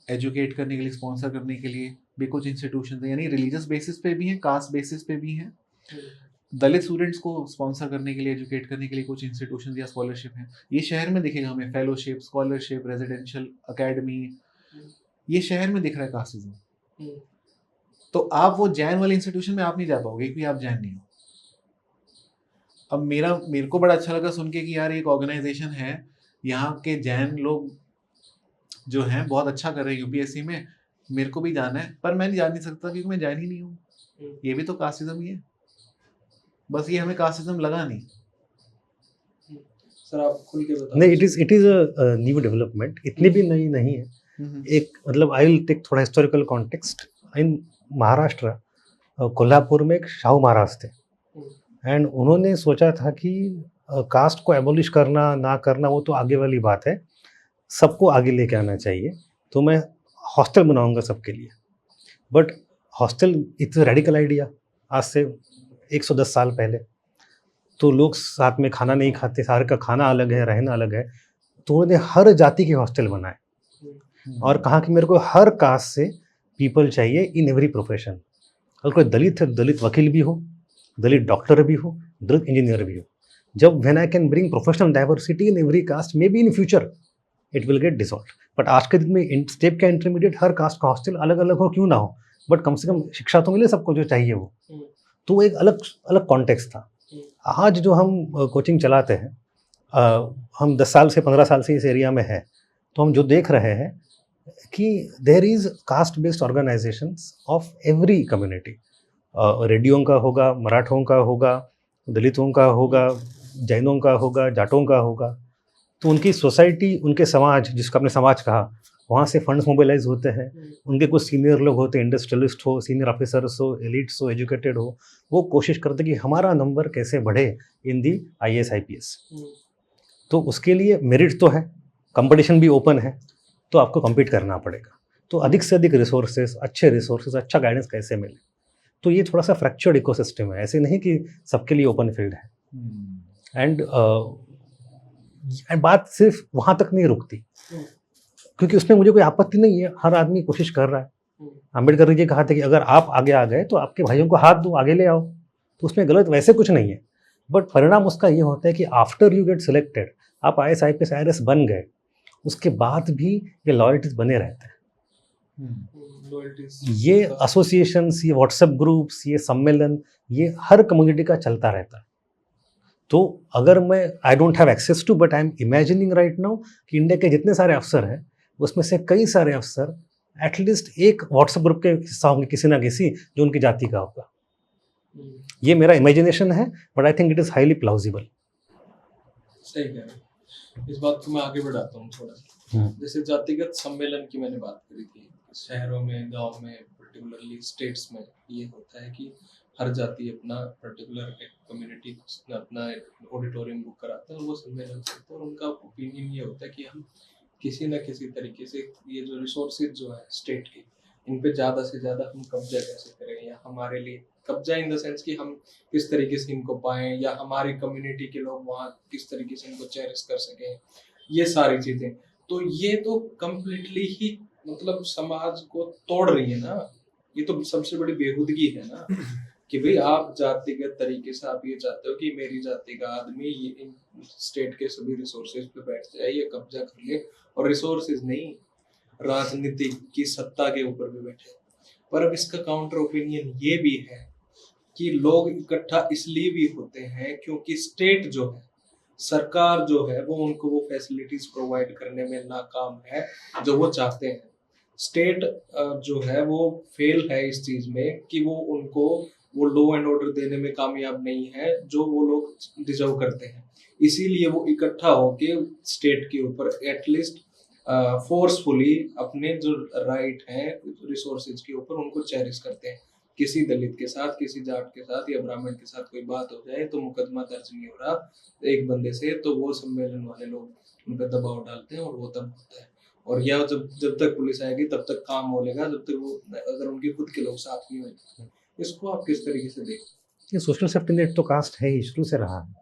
A: एजुकेट करने के लिए, स्पॉन्सर करने के लिए भी कुछ इंस्टीट्यूशंस हैं, यानी रिलीजियस बेसिस पे भी हैं, कास्ट बेसिस पे भी हैं। दलित स्टूडेंट्स को स्पॉन्सर करने के लिए, एजुकेट करने के लिए कुछ इंस्टीट्यूशंस या स्कॉलरशिप हैं। ये शहर में दिखेगा हमें, फेलोशिप, स्कॉलरशिप, रेजिडेंशियल अकेडमी, ये शहर में दिख रहा है कास्टिज्म। तो आप वो जैन वाले इंस्टीट्यूशन में आप नहीं जा पाओगे क्योंकि आप जैन नहीं हो। अब मेरे को बड़ा अच्छा लगा सुन के कि यार एक ऑर्गेनाइजेशन है, यहाँ के जैन लोग जो हैं बहुत अच्छा कर रहे हैं यूपीएससी में, मेरे को भी जाना है, पर मैं जा नहीं सकता क्योंकि मैं जैन ही नहीं हूँ। ये भी तो कास्टिज्म ही है, बस ये हमें कास्टिज्म लगा नहीं।
C: सर आप खुल के बताओ।
B: नहीं, it is a new development, इतनी भी नई नहीं है। एक मतलब आई विल टेक थोड़ा हिस्टोरिकल कॉन्टेक्स्ट। इन महाराष्ट्र कोल्हापुर में एक शाहू महाराज थे, एंड उन्होंने सोचा था कि कास्ट को एबोलिश करना ना करना वो तो आगे वाली बात है, सबको आगे लेके आना चाहिए, तो मैं हॉस्टल बनाऊंगा सबके लिए। But hostel it's radical idea, आज से 110 साल पहले तो लोग साथ में खाना नहीं खाते, सारे का खाना अलग है, रहना अलग है, तो उन्होंने हर जाति के हॉस्टल बनाए और कहा कि मेरे को हर कास्ट से पीपल चाहिए इन एवरी प्रोफेशन। अगर कोई दलित है, दलित वकील भी हो, दलित डॉक्टर भी हो, दलित इंजीनियर भी हो। जब when I can bring professional diversity in every caste, may be in future it will get dissolve. But आज के दिन में स्टेप का इंटरमीडिएट हर कास्ट का हॉस्टल अलग अलग हो क्यों ना हो, बट कम से कम शिक्षा तो मिले सबको जो चाहिए वो। तो एक अलग अलग कॉन्टेक्स्ट था। आज जो हम कोचिंग चलाते हैं, हम 10 साल से 15 साल से इस एरिया में हैं, तो हम जो देख रहे हैं कि there is caste based organisations of every community. रेड्डियों का होगा, मराठों का होगा, दलितों का होगा, जैनों का होगा, जाटों का होगा। तो उनकी सोसाइटी, उनके समाज, जिसको आपने समाज कहा, वहाँ से फंड्स मोबिलाइज होते हैं। उनके कुछ सीनियर लोग होते हैं, इंडस्ट्रियलिस्ट हो, सीनियर ऑफिसर्स हो, एलिट्स हो, एजुकेटेड हो, वो कोशिश करते कि हमारा नंबर कैसे बढ़े इन दी IAS IPS। तो उसके लिए मेरिट तो है, कंपटीशन भी ओपन है, तो आपको कम्पीट करना पड़ेगा। तो अधिक से अधिक रिसोर्सेज, अच्छे रिसोर्सेज, अच्छा गाइडेंस कैसे मिले, तो ये थोड़ा सा फ्रैक्चर्ड इकोसिस्टम है, ऐसे नहीं कि सबके लिए ओपन फील्ड है। एंड बात सिर्फ वहाँ तक नहीं रुकती, क्योंकि उसमें मुझे कोई आपत्ति नहीं है, हर आदमी कोशिश कर रहा है। अम्बेडकर जी कहा था कि अगर आप आगे आ गए तो आपके भाइयों को हाथ दो, आगे ले आओ, तो उसमें गलत वैसे कुछ नहीं है। बट परिणाम उसका ये होता है कि आफ्टर यू गेट सिलेक्टेड, आप IAS IPS IRS बन गए, उसके बाद भी ये लॉयल्टीज बने रहते हैं। ये एसोसिएशंस, ये व्हाट्सएप ग्रुप्स, ये सम्मेलन, ये हर कम्युनिटी का चलता रहता है। तो अगर मैं I don't have access to, but I am imagining right now कि इंडिया के जितने सारे अफसर हैं उसमें से कई सारे अफसर एटलीस्ट एक व्हाट्सएप ग्रुप के हिस्सा होंगे, किसी ना किसी, जो उनकी जाति का होगा। ये मेरा इमेजिनेशन है, but I think it is highly plausible.
C: सही कह रहे हैं। इस बात को मैं आगे बढ़ाता हूँ थोड़ा। जैसे जातिगत सम्मेलन की मैंने बात करी थी, शहरों में, गांव में, पर्टिकुलरली स्टेट्स में ये होता है कि हर जाति अपना पर्टिकुलर कम्युनिटी अपना ऑडिटोरियम बुक कराता है और वो सम्मेलन करते हैं, और उनका ओपिनियन ये होता है कि हम किसी न किसी तरीके से ये जो रिसोर्सेज जो है स्टेट के, इन पे ज़्यादा से ज़्यादा हम कब्जा कैसे करें, या हमारे लिए कब्जा इन द सेंस कि हम किस तरीके से इनको पाएं, या हमारी कम्युनिटी के लोग वहाँ किस तरीके से इनको चेरिश कर सकें, ये सारी चीज़ें। तो ये तो कम्प्लीटली ही मतलब समाज को तोड़ रही है ना। ये तो सबसे बड़ी बेहूदगी है ना कि भाई आप जातिगत तरीके से आप ये चाहते हो कि मेरी जाति का आदमी ये इन स्टेट के सभी रिसोर्सेज पे बैठ जाए, ये कब्जा कर ले, और रिसोर्सेज नहीं, राजनीतिक की सत्ता के ऊपर भी बैठे। पर अब इसका काउंटर ओपिनियन ये भी है कि लोग इकट्ठा इसलिए भी होते हैं क्योंकि स्टेट जो है, सरकार जो है, वो उनको वो फैसिलिटीज प्रोवाइड करने में नाकाम है जो वो चाहते हैं। स्टेट जो है वो फेल है इस चीज में कि वो उनको वो लॉ एंड ऑर्डर देने में कामयाब नहीं है जो वो लोग डिजर्व करते हैं। इसीलिए वो इकट्ठा होके स्टेट के ऊपर एटलीस्ट फोर्सफुली अपने जो राइट हैं रिसोर्सेज के ऊपर उनको चेरिश करते हैं। किसी दलित के साथ, किसी जाट के साथ या ब्राह्मण के साथ कोई बात हो जाए तो मुकदमा दर्ज नहीं हो रहा एक बंदे से, तो वो सम्मेलन वाले लोग उन पर दबाव डालते हैं और वो तब होता है। और यह जब जब तक पुलिस आएगी तब तक काम होगा, जब तक वो अगर उनके खुद के लोग साथ नहीं होंगे। इसको आप किस तरीके से देखते
B: ये सोशल सेफ्टी नेट तो कास्ट है ही, शुरू से रहा है।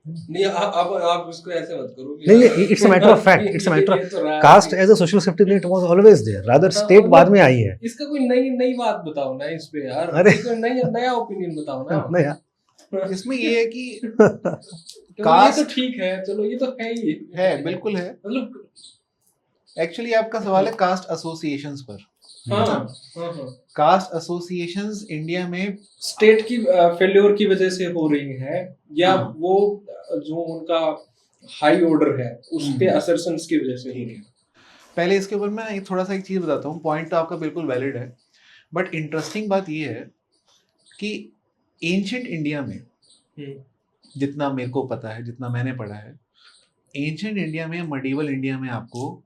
C: नहीं, आप इसको ऐसे मत करो कि
B: नहीं, it's a matter of fact, it's a matter of caste as a social safety net was always there, rather state बाद में आई है।
C: इसका कोई नई बात बताओ ना इस पे यार,
B: अरे
C: कोई नया ओपिनियन बताओ ना।
B: नया
A: इसमें ये है कि
C: कास्ट ये तो ठीक है, चलो ये तो है ही
A: है, बिल्कुल है।
C: मतलब
A: एक्चुअली आपका सवाल है कास्ट एसोसिएशंस पर।
C: हाँ,
A: कास्ट एसोसिएशंस इंडिया में
C: स्टेट की फेल्योर की वजह से हो रही है या वो जो उनका हाई ऑर्डर है उसके असर्शंस की वजह से हो रही है।
A: पहले इसके ऊपर मैं थोड़ा सा एक चीज बताता हूँ। पॉइंट तो आपका बिल्कुल वैलिड है, बट इंटरेस्टिंग बात ये है कि एंशिएंट इंडिया में जितना मेरे को पता है, जितना मैंने पढ़ा है, एंशिएंट इंडिया में, मडीवल इंडिया में आपको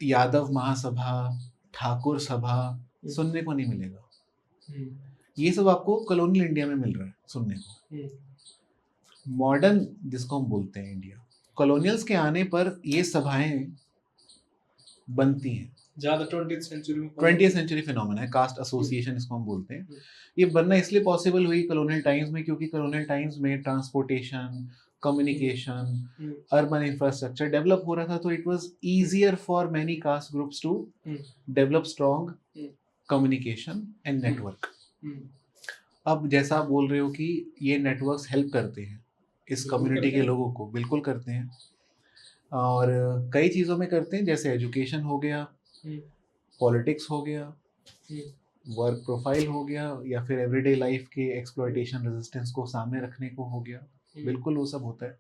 A: यादव महासभा, ठाकुर सभा सुनने को नहीं मिलेगा। ये सब आपको कॉलोनियल इंडिया में मिल रहा है सुनने को। मॉडर्न जिसको हम बोलते हैं इंडिया, कॉलोनियल्स के आने पर ये सभाएं बनती हैं।
C: ज्यादा 20th
A: सेंचुरी फिनोमेना है, कास्ट एसोसिएशन इसको हम बोलते हैं। ये बनना इसलिए पॉसिबल हुई कॉलोनियल टाइम्स में क्योंकि कॉलोनियल टाइम्स में transportation, communication, urban infrastructure develop हो रहा था, तो it was easier for many caste groups to develop strong communication and network. अब जैसा आप बोल रहे हो कि ये नेटवर्क्स हेल्प करते हैं इस कम्युनिटी के लोगों को, बिल्कुल करते हैं, और कई चीज़ों में करते हैं, जैसे एजुकेशन हो गया, पॉलिटिक्स हो गया, वर्क प्रोफाइल हो गया, या फिर एवरीडे लाइफ के एक्सप्लॉयटेशन रेजिस्टेंस को सामने रखने को हो गया, बिल्कुल वो सब होता है।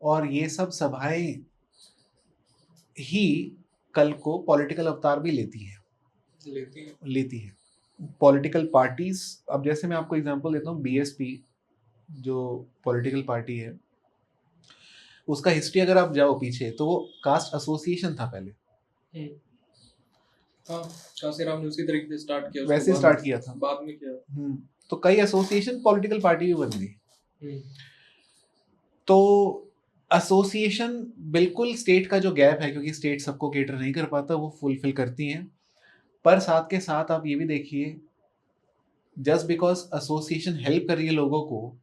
A: और ये सब सभाएं ही कल को पॉलिटिकल अवतार भी लेती है पॉलिटिकल पार्टीज। अब जैसे मैं आपको एग्जांपल देता हूँ, बीएसपी जो पॉलिटिकल पार्टी है, उसका हिस्ट्री अगर आप जाओ पीछे तो वो कास्ट एसोसिएशन था पहले।
C: काशीराम ने उसी तरीके से स्टार्ट किया,
A: वैसे स्टार्ट किया था,
C: बाद में किया।
A: तो कई एसोसिएशन पॉलिटिकल पार्टी भी बन गई। तो एसोसिएशन बिल्कुल स्टेट का जो गैप है, क्योंकि स्टेट सबको केटर नहीं कर पाता, वो फुलफिल करती हैं। पर साथ के साथ आप ये भी देखिए, जस्ट बिकॉज एसोसिएशन हेल्प कर रही है लोगों को,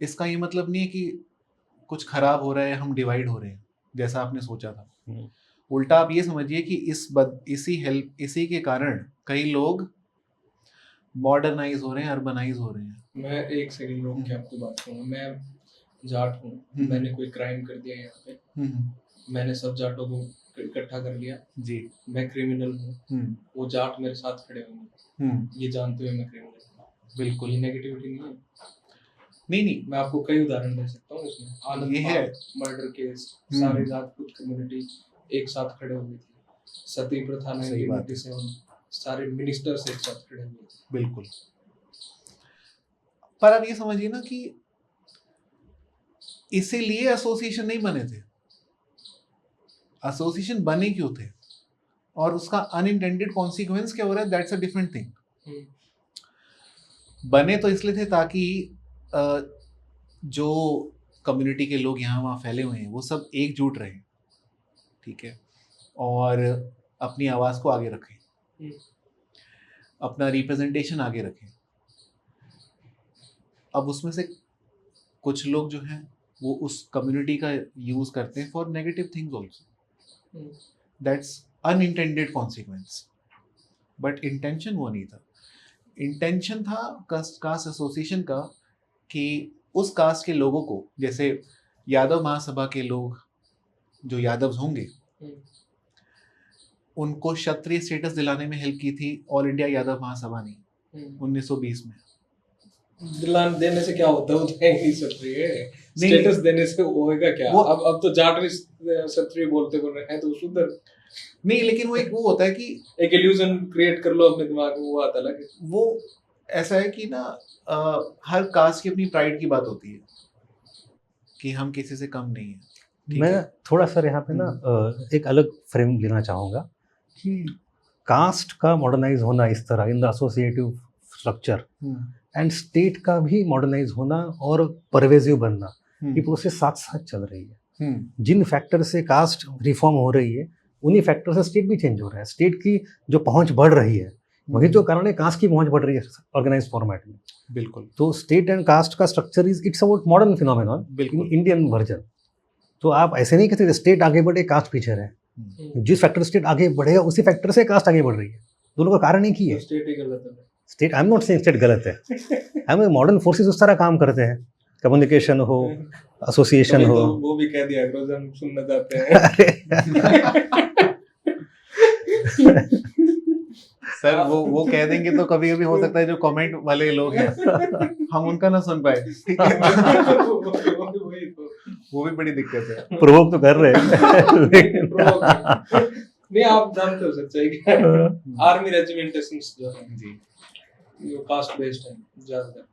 A: इसका ये मतलब नहीं है कि कुछ खराब हो रहा है, हम डिवाइड हो रहे हैं जैसा आपने सोचा था। उल्टा आप ये समझिए कि इसी के कारण कई लोग मॉडर्नाइज हो रहे हैं, अर्बनाइज हो रहे हैं।
C: मैं एक सेकंड रोक के आपको बात करूंगा। मैं जाट हूँ, मैंने कोई क्राइम कर दिया यहाँ पे, मैंने सब जाटों को इकट्ठा कर लिया जी, मैं क्रिमिनल हूँ, वो जाट मेरे साथ खड़े होंगे ये जानते हुए मैं क्रिमिनल हूँ। बिल्कुल, ये नेगेटिविटी नहीं है। नहीं, मैं आपको कई उदाहरण दे सकता हूँ इसमें। आनंद मर्डर केस, सारे राजपूत कम्युनिटी एक साथ खड़े हुए थे। सती प्रथा 1987, सारे मिनिस्टर्स एक साथ खड़े हुए थे।
A: बिल्कुल। पर अब ये समझिए ना कि इसीलिए एसोसिएशन नहीं बने थे। एसोसिएशन बने क्यों थे और उसका अनइंटेंडेड कॉन्सिक्वेंस क्या हो रहा है, दैट्स अ डिफरेंट थिंग। बने तो इसलिए थे ताकि जो कम्युनिटी के लोग यहाँ वहाँ फैले हुए हैं वो सब एकजुट रहे, ठीक है, और अपनी आवाज़ को आगे रखें, अपना रिप्रेजेंटेशन आगे रखें। अब उसमें से कुछ लोग जो हैं वो उस कम्युनिटी का यूज़ करते हैं for negative things also, that's unintended consequence. But intention वो नहीं था। इंटेंशन था कास्ट एसोसिएशन का कि उस कास्ट के लोगों को, जैसे यादव महासभा के लोग जो यादव होंगे, उनको क्षत्रिय स्टेटस दिलाने में हेल्प की थी ऑल इंडिया यादव महासभा ने 1920 में।
C: दिलाने देने से क्या होता है, वो तो है ही क्षत्रिय। स्टेटस देने से होएगा क्या? अब तो जाट क्षत्रिय बोलते हैं तो शुद्ध नहीं,
A: लेकिन वो एक वो होता है कि
C: एक इल्यूजन क्रिएट कर लो अपने दिमाग में, वो आता है।
A: वो ऐसा है कि ना हर कास्ट की अपनी प्राइड की बात होती है कि हम किसी से कम नहीं है, ठीक
B: मैं
A: है?
B: थोड़ा सर यहाँ पे ना एक अलग फ्रेम लेना चाहूँगा कि कास्ट का मॉडर्नाइज होना इस तरह in the associative structure and state का भी मॉडर्नाइज होना और परवेजिव बनना, ये प्रोसेस साथ साथ चल रही है। जिन फैक्टर से कास्ट रिफॉर्म हो रही है उन्हीं फैक्टर से स्टेट भी चेंज हो रहा है। स्टेट की जो पहुंच बढ़ रही है वही तो कारण है कास्ट की पहुंच बढ़ रही है ऑर्गेनाइज फॉर्मेट में।
A: बिल्कुल
B: तो स्टेट एंड कास्ट का structure is it's about modern phenomenon
A: बिल्कुल।
B: Indian version. तो आप ऐसे नहीं कहते स्टेट आगे बढ़े कास्ट पीछे रहे। जिस फैक्टर स्टेट आगे बढ़ेगा उसी फैक्टर से कास्ट आगे बढ़ रही है। दोनों का कारण एक ही है।
C: स्टेट ही गलत है।
B: State I am not saying state गलत है। आई एम मॉडर्न फोर्सेस उस तरह काम करते हैं, कम्युनिकेशन हो, एसोसिएशन हो।
C: तो वो भी कह दिया करो हम सुनना चाहते हैं।
A: सर वो कह देंगे तो कभी कभी हो सकता है जो कमेंट वाले लोग हैं हम उनका ना सुन पाए, ठीक है? वो भी बड़ी दिक्कत है।
B: प्रोवोक तो कर रहे हैं
C: नहीं आप जानते हो सच्चाई क्या है। आर्मी रेजिमेंटेशंस जो है
A: जी
C: वो कास्ट बेस्ड है ज्यादातर।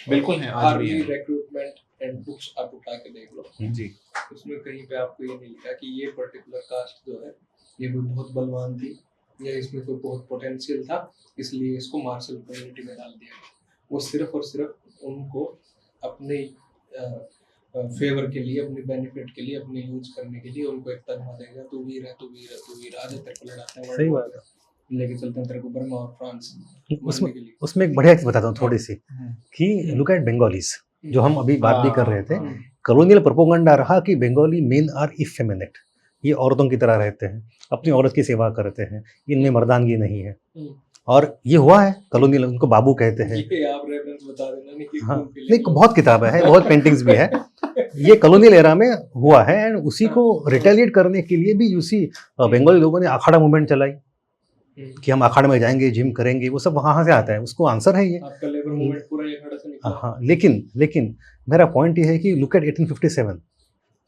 A: बिल्कुल है, आज भी
C: आर्मी
A: है।
C: रिक्रूटमेंट एंड बुक्स आप उठा के देख लो
A: जी
C: उसमें कहीं पे आपको ये नहीं लिखा कि ये पर्टिकुलर कास्ट जो है ये भी बहुत बलवान थी या इसमें कोई बहुत पोटेंशियल था इसलिए इसको मार्शल कम्युनिटी में डाल दिया गया। वो सिर्फ और सिर्फ उनको अपने फेवर के लिए, अपने बेनिफिट के लिए, अपने यूज करने के लिए उनको एक तनख्वाह देगा, तू वीर है, तू वीर है, तू वीर है, आजा तेरे को लड़ाते हैं,
B: सही बात है।
C: लेके चलते हैं तेरे को बर्मा और फ्रांस
B: उसमें
C: मरने के लिए।
B: उसमें एक बढ़िया चीज बताता हूँ थोड़ी सी कि लुक एट बंगालीज जो हम अभी बात भी कर रहे थे। कॉलोनियल प्रोपोगंडा रहा कि बंगाली मेन आर इफेमिनेट, ये औरतों की तरह रहते हैं, अपनी औरत की सेवा करते हैं, इनमें मर्दानगी नहीं है। और ये हुआ है कॉलोनियल, उनको बाबू कहते हैं।
C: ये आप रेफरेंस बता देना नहीं कि
B: हाँ
C: कौन सी
B: नहीं बहुत किताबें हैं, बहुत पेंटिंग्स भी है। ये कॉलोनियल एरा में हुआ है एंड उसी को रिटेलिएट करने के लिए भी यूसी बंगाली लोगों ने अखाड़ा मूवमेंट चलाई कि हम अखाड़े में जाएंगे, जिम करेंगे, वो सब वहाँ से आता है, उसको आंसर है ये।
C: आपका लेबर मूवमेंट पूरा ये खड़ा से निकला।
B: हाँ लेकिन मेरा पॉइंट ये है कि लुक एट 1857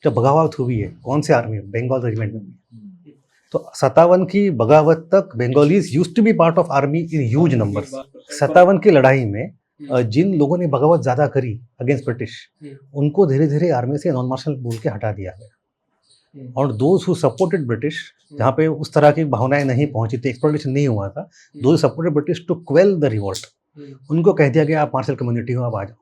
B: जब बगावत हुई है, कौन से आर्मी, बंगाल रेजिमेंट में। तो 57 की बगावत तक Bengalis used to be part of army in huge numbers. 57 की लड़ाई में जिन लोगों ने बगावत ज्यादा करी अगेंस्ट ब्रिटिश, उनको धीरे धीरे आर्मी से नॉन मार्शल बोल के हटा दिया गया। और दोज हु सपोर्टेड ब्रिटिश, जहाँ पे उस तरह की भावनाएं नहीं पहुंची थी, एक्सप्लॉइटेशन नहीं हुआ था, those supported British to quell the revolt, उनको कह दिया गया आप मार्शल कम्युनिटी हो, आप आ जाओ।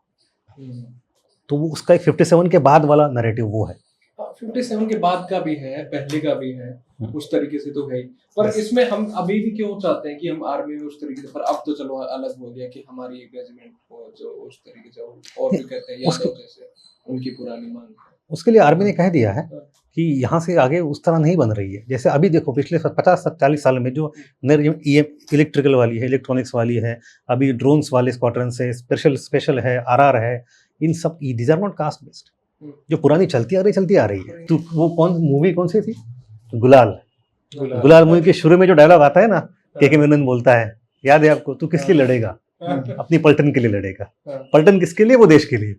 B: तो वो उसका एक 57 के बाद वाला नैरेटिव वो है।
C: 57 के बाद का भी है, पहले का भी है, उस तरीके से तो है ही। पर इसमें हम अभी भी क्यों चाहते हैं कि हम आर्मी में उस तरीके से, पर अब तो चलो अलग हो गया कि हमारी एक रेजिमेंट हो जो उस तरीके से, और भी कहते हैं यादव जैसे उनकी पुरानी मांग है।
B: उसके लिए आर्मी ने कह दिया है कि यहाँ से आगे उस तरह नहीं बन रही है। जैसे अभी देखो पिछले 50-40 साल में जो इलेक्ट्रिकल वाली है, इलेक्ट्रॉनिक्स वाली है, अभी ड्रोन्स वाले स्क्वाड्रन है, स्पेशल है, आरआर है, इन सब these are not caste based. जो पुरानी चलती आ रही है। तो वो मूवी कौन सी थी, गुलाल मूवी के शुरू में जो डायलॉग आता है ना, के मेनन बोलता है, याद है आपको, तू किस लिए लड़ेगा, अपनी पलटन के लिए लड़ेगा। पलटन किसके लिए, वो देश के लिए,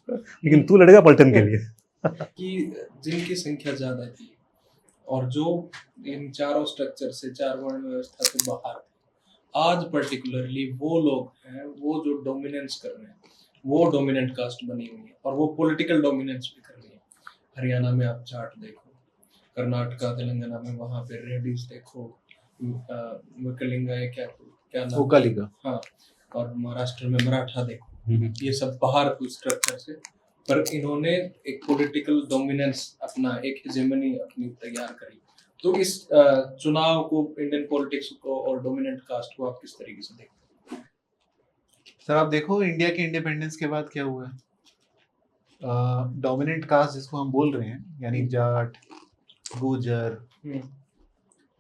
B: लेकिन तू लड़ेगा पलटन के लिए।
C: कि जिनकी संख्या ज्यादा थी और जो इन चारों स्ट्रक्चर से, चार वर्ण व्यवस्था से बाहर, आज पर्टिकुलरली वो लोग हैं, वो जो डोमिनेंस कर रहे हैं, वो डोमिनेंट कास्ट बनी हुई है और वो पॉलिटिकल डोमिनेंस भी कर रही है। हरियाणा में आप जाट देखो, कर्नाटका, तेलंगाना में वहाँ पे रेड्डीज देखो, मुकलिंगा है, क्या नाम,
A: ओकालिका,
C: हाँ, और महाराष्ट्र में मराठा देखो, ये सब बाहर स्ट्रक्चर से, पर इन्होंने एक पॉलिटिकल डोमिनेंस अपना, एक हेजेमनी अपनी तैयार करी। तो इस चुनाव को, इंडियन पॉलिटिक्स को और डोमिनेंट कास्ट को आप किस तरीके से देखते हैं?
A: सर आप देखो इंडिया के इंडिपेंडेंस के बाद क्या हुआ है। डोमिनेंट कास्ट जिसको हम बोल रहे हैं, यानी जाट, गुजर,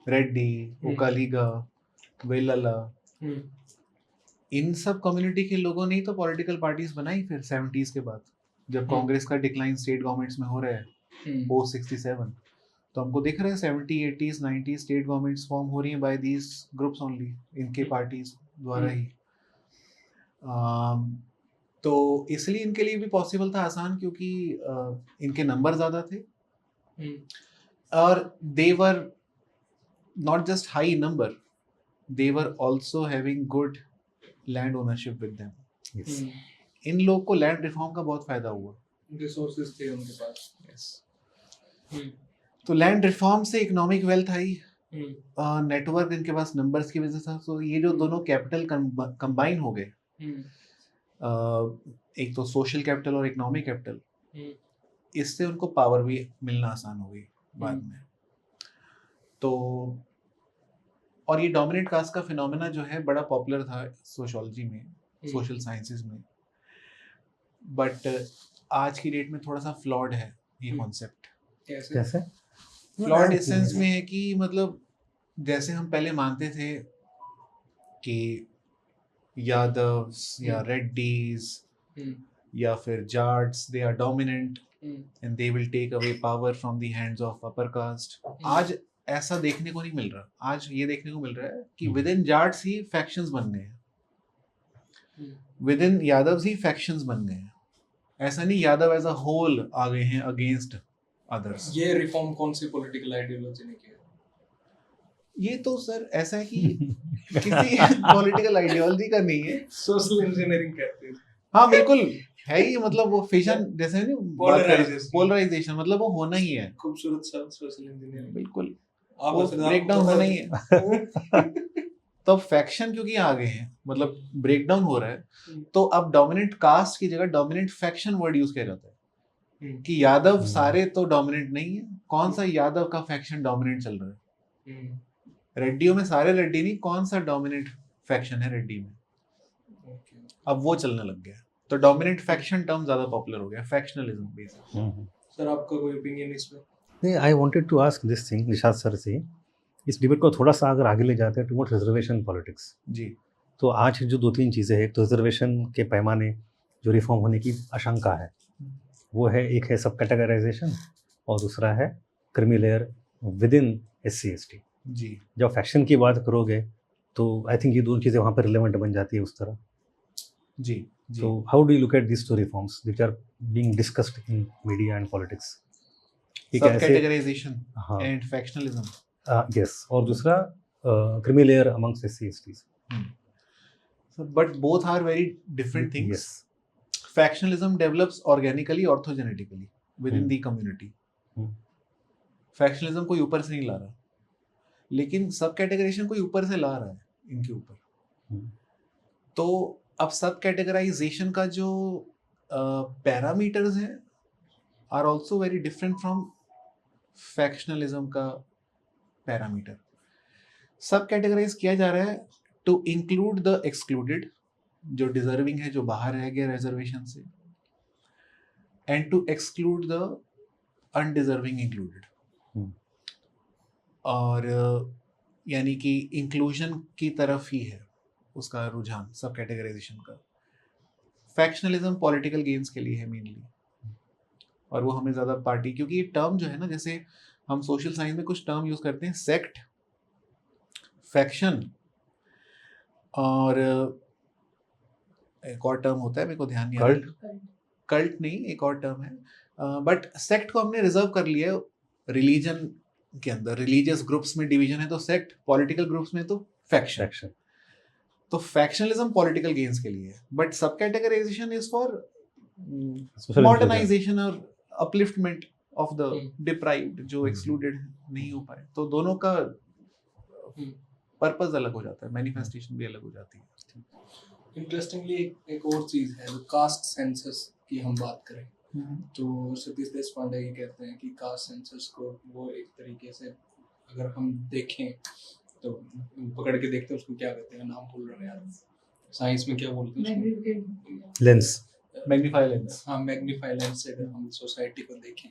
A: रेड्डी, ओकालिगा, वेल्लला, इन सब कम्युनिटी के लोगों ने ही तो पॉलिटिकल पार्टीज बनाई फिर 70s के बाद, जब कांग्रेस का डिक्लाइन स्टेट गवर्नमेंट्स में हो रहा है पोस्ट 67। तो हमको दिख रहा है 70, 80s, 90s state governments form हो रही हैं बाय दीज ग्रुप्स ओनली, इनके पार्टीज द्वारा ही। तो इसलिए इनके लिए भी पॉसिबल था आसान, क्योंकि इनके नंबर ज़्यादा थे और they were not just high number, they were also having good land ownership with them.
B: Yes.
A: इन लोग को लैंड रिफॉर्म का बहुत फायदा हुआ।
C: रिसोर्सेज थे उनके पास। हम्म,
A: तो लैंड रिफॉर्म से इकोनॉमिक वेल्थ आई,
C: हम्म,
A: नेटवर्क इनके पास नंबर्स की वजह से। तो ये जो दोनों कैपिटल कंबाइन हो गए, एक तो सोशल कैपिटल और इकोनॉमिक कैपिटल, इससे उनको पावर भी मिलना आसान हो गई बाद में। तो और ये डोमिनेंट कास्ट का फिनोमेना जो है बड़ा पॉपुलर था सोशियोलॉजी में, सोशल साइंसेज में, बट आज की डेट में थोड़ा सा फ्लॉड है ये कॉन्सेप्ट।
B: कैसे?
A: फ्लॉड इस सेंस में है कि मतलब जैसे हम पहले मानते थे कि यादव्स या रेड्डीज या फिर Jats, they are dominant and they will take away power from the hands of upper caste. आज ऐसा देखने को नहीं मिल रहा। आज ये देखने को मिल रहा है कि with in Jats he factions बन गए हैं, with in Yadavs he factions बन गए हैं। ऐसा नहीं यादव एज अ होल आ गए हैं अगेंस्ट अदर्स।
C: ये रिफॉर्म कौन सी पॉलिटिकल आइडियोलॉजी ने किया?
A: ये तो सर ऐसा है कि किसी पॉलिटिकल आइडियोलॉजी का नहीं है,
C: सोशल इंजीनियरिंग कहते हैं।
A: हाँ बिल्कुल है ही। मतलब वो फिशन जैसे नहीं,
C: Polarization.
A: पोलराइजेशन, मतलब वो होना ही है।
C: खूबसूरत शब्द सोशल इंजीनियरिंग।
A: बिल्कुल
C: आप
A: वो
C: असरदार
A: ब्रेकडाउन
C: थोड़ा-
A: होना ही है। तो फैक्शन क्योंकि आ गए हैं, मतलब ब्रेकडाउन हो रहा है, तो अब डोमिनेंट कास्ट की जगह डोमिनेंट फैक्शन वर्ड यूज किया जाता है कि यादव सारे तो डोमिनेंट नहीं है, कौन सा यादव का फैक्शन डोमिनेंट चल रहा है। रेड्डियों में सारे रेड्डी नहीं, कौन सा डोमिनेंट फैक्शन है रेड्डी में, अब वो चलने लग गया। तो डोमिनेंट फैक्शन टर्म ज्यादा पॉपुलर हो गया, फैक्शनलिज्म बेसिकली।
C: सर आपका कोई ओपिनियन इसमें?
B: नहीं, I wanted to ask this thing Nishat sir से, इस डिबेट को थोड़ा सा अगर आगे ले जाते हैं टुवर्ड्स रिजर्वेशन पॉलिटिक्स।
A: जी।
B: तो आज जो 2-3 चीज़ें हैं, एक तो रिजर्वेशन के पैमाने जो रिफॉर्म होने की आशंका है, वो है, एक है सब कैटेगराइजेशन और दूसरा है creamy layer with in SC/ST।
A: जी
B: जब फैक्शन की बात करोगे तो आई थिंक ये दोनों चीज़ें वहाँ पर रिलेवेंट बन जाती है उस तरह।
A: जी जी।
B: तो how do you look at this two reforms which are being discussed in media and politics?
A: Subcategorisation
B: हाँ,
A: एंड फैक्शनलिज्म।
B: यस, और दूसरा creamy layer amongst SC/STs।
A: But both are very different things.
B: Yes.
A: Factionalism develops organically, orthogenetically within the community. फैक्शनलिज्म कोई ऊपर से नहीं ला रहा, लेकिन सब कैटेगराइजेशन कोई ऊपर से ला रहा है इनके ऊपर। तो अब सब कैटेगराइजेशन का जो पैरामीटर्स हैं are also very different from factionalism का पैरामीटर। सब कैटेगराइज किया जा रहा है टू इंक्लूड द एक्सक्लूडेड, जो डिजर्विंग है, जो बाहर रह गए रिजर्वेशन से, and to exclude the undeserving included. और यानी कि इंक्लूजन की तरफ ही है उसका रुझान सब कैटेगराइजेशन का। फैक्शनलिज्म पॉलिटिकल गेन्स के लिए है मेनली, और वो हमें ज़्यादा पार्टी, क्योंकि ये टर्म जो है ना, जैसे हम सोशल साइंस में कुछ टर्म यूज़ करते हैं, सेक्ट, फैक्शन, और एक और टर्म होता है मेरे को ध्यान नहीं आ रहा, कल्ट नहीं, एक और टर्म है, बट सेक्ट को हमने रिजर्व कर लिया है रिलीजन के अंदर। रिलीजियस ग्रुप्स में डिवीजन है तो सेक्ट, पॉलिटिकल ग्रुप्स में तो फैक्शन। तो फैक्शनलिज्म पॉलिटिकल गेन्स के लिए है, बट सब कैटेगराइजेशन इज फॉर मॉडर्नाइजेशन और अपलिफ्टमेंट ऑफ द डिप्राइव्ड, जो एक्सक्लूडेड नहीं हो पाए। तो दोनों का पर्पस अलग हो जाता है, मैनिफेस्टेशन भी अलग हो जाती है।
C: इंटरेस्टिंगली एक और चीज है, जो कास्ट सेंसस की हम बात करें तो सतीश देशपांडे ये कहते हैं कि कास्ट सेंसस को वो एक तरीके से अगर हम देखें तो पकड़ के देखते हैं उसको, क्या कहते हैं, नाम भूल रहे हैं यार, साइंस में क्या बोलते हैं,
B: लेंस,
A: मैग्नीफाई लेंस।
C: हाँ, मैग्नीफाई लेंस से अगर हम सोसाइटी को देखें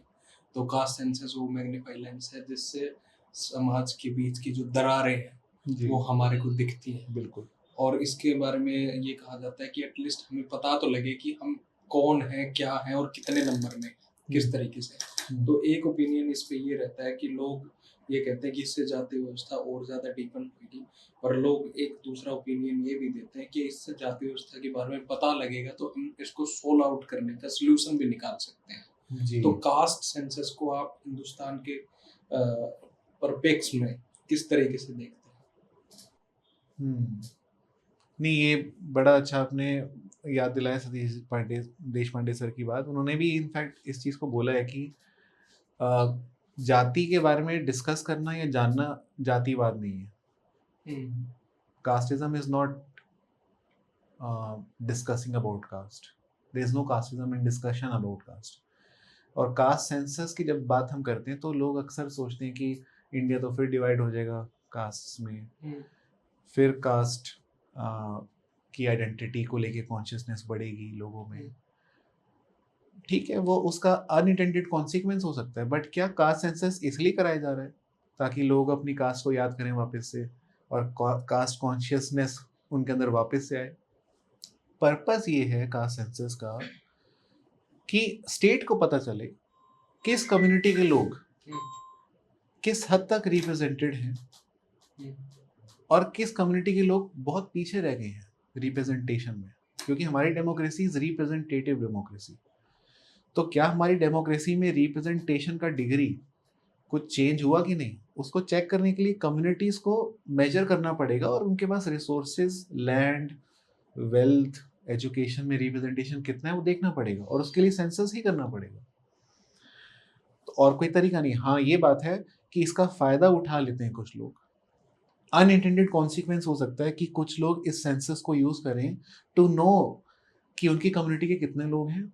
C: तो कास्ट सेंसस वो मैग्नीफाई लेंस है जिससे समाज के बीच की जो दरारें हैं वो हमारे को दिखती हैं।
A: बिल्कुल।
C: और इसके बारे में ये कहा जाता है कि एटलीस्ट हमें पता तो लगे कि हम कौन है, क्या है और कितने नंबर में, किस तरीके से। तो एक ओपिनियन इस पे ये रहता है कि लोग ये कहते हैं कि इससे जाति व्यवस्था और ज़्यादा डीपन होगी, पर लोग एक दूसरा ओपिनियन ये भी देते हैं कि इससे जाति व्यवस्था के बारे में पता लगेगा तो हम इसको सोल्व आउट करने का सलूशन भी निकाल सकते हैं। तो कास्ट सेंसस को आप हिंदुस्तान के परिप्रेक्ष्य में किस तरीके से देखते हैं?
A: नहीं, ये बड़ा अच्छा आपने याद दिलाया सतीश पांडे, देश पांडे सर की बात। उन्होंने भी इनफैक्ट इस चीज़ को बोला है कि अ, जाति के बारे में डिस्कस करना या जानना जातिवाद नहीं है। Casteism is not discussing about caste, there is no casteism in discussion about caste. और कास्ट सेंसस की जब बात हम करते हैं तो लोग अक्सर सोचते हैं कि इंडिया तो फिर डिवाइड हो जाएगा कास्ट में, फिर कास्ट की आइडेंटिटी को लेके कॉन्शियसनेस बढ़ेगी लोगों में। ठीक है, वो उसका अनइंटेंडेड कॉन्सिक्वेंस हो सकता है, बट क्या कास्ट सेंसस इसलिए कराया जा रहा है ताकि लोग अपनी कास्ट को याद करें वापस से और कास्ट कॉन्शियसनेस उनके अंदर वापस से आए? पर्पस ये है कास्ट सेंसस का कि स्टेट को पता चले किस कम्युनिटी के लोग किस हद तक रिप्रेजेंटेड हैं और किस कम्युनिटी के लोग बहुत पीछे रह गए हैं रिप्रेजेंटेशन में, क्योंकि हमारी डेमोक्रेसी इज रिप्रेजेंटेटिव डेमोक्रेसी। तो क्या हमारी डेमोक्रेसी में रिप्रेजेंटेशन का डिग्री कुछ चेंज हुआ कि नहीं, उसको चेक करने के लिए कम्युनिटीज को मेजर करना पड़ेगा और उनके पास रिसोर्सेज, लैंड, वेल्थ, एजुकेशन में रिप्रेजेंटेशन कितना है वो देखना पड़ेगा और उसके लिए सेंसस ही करना पड़ेगा। तो और कोई तरीका नहीं। हाँ, ये बात है कि इसका फायदा उठा लेते हैं कुछ लोग। अनइंटेंडेड कॉन्सिक्वेंस हो सकता है कि कुछ लोग इस सेंसस को यूज करें टू नो कि उनकी कम्युनिटी के कितने लोग हैं,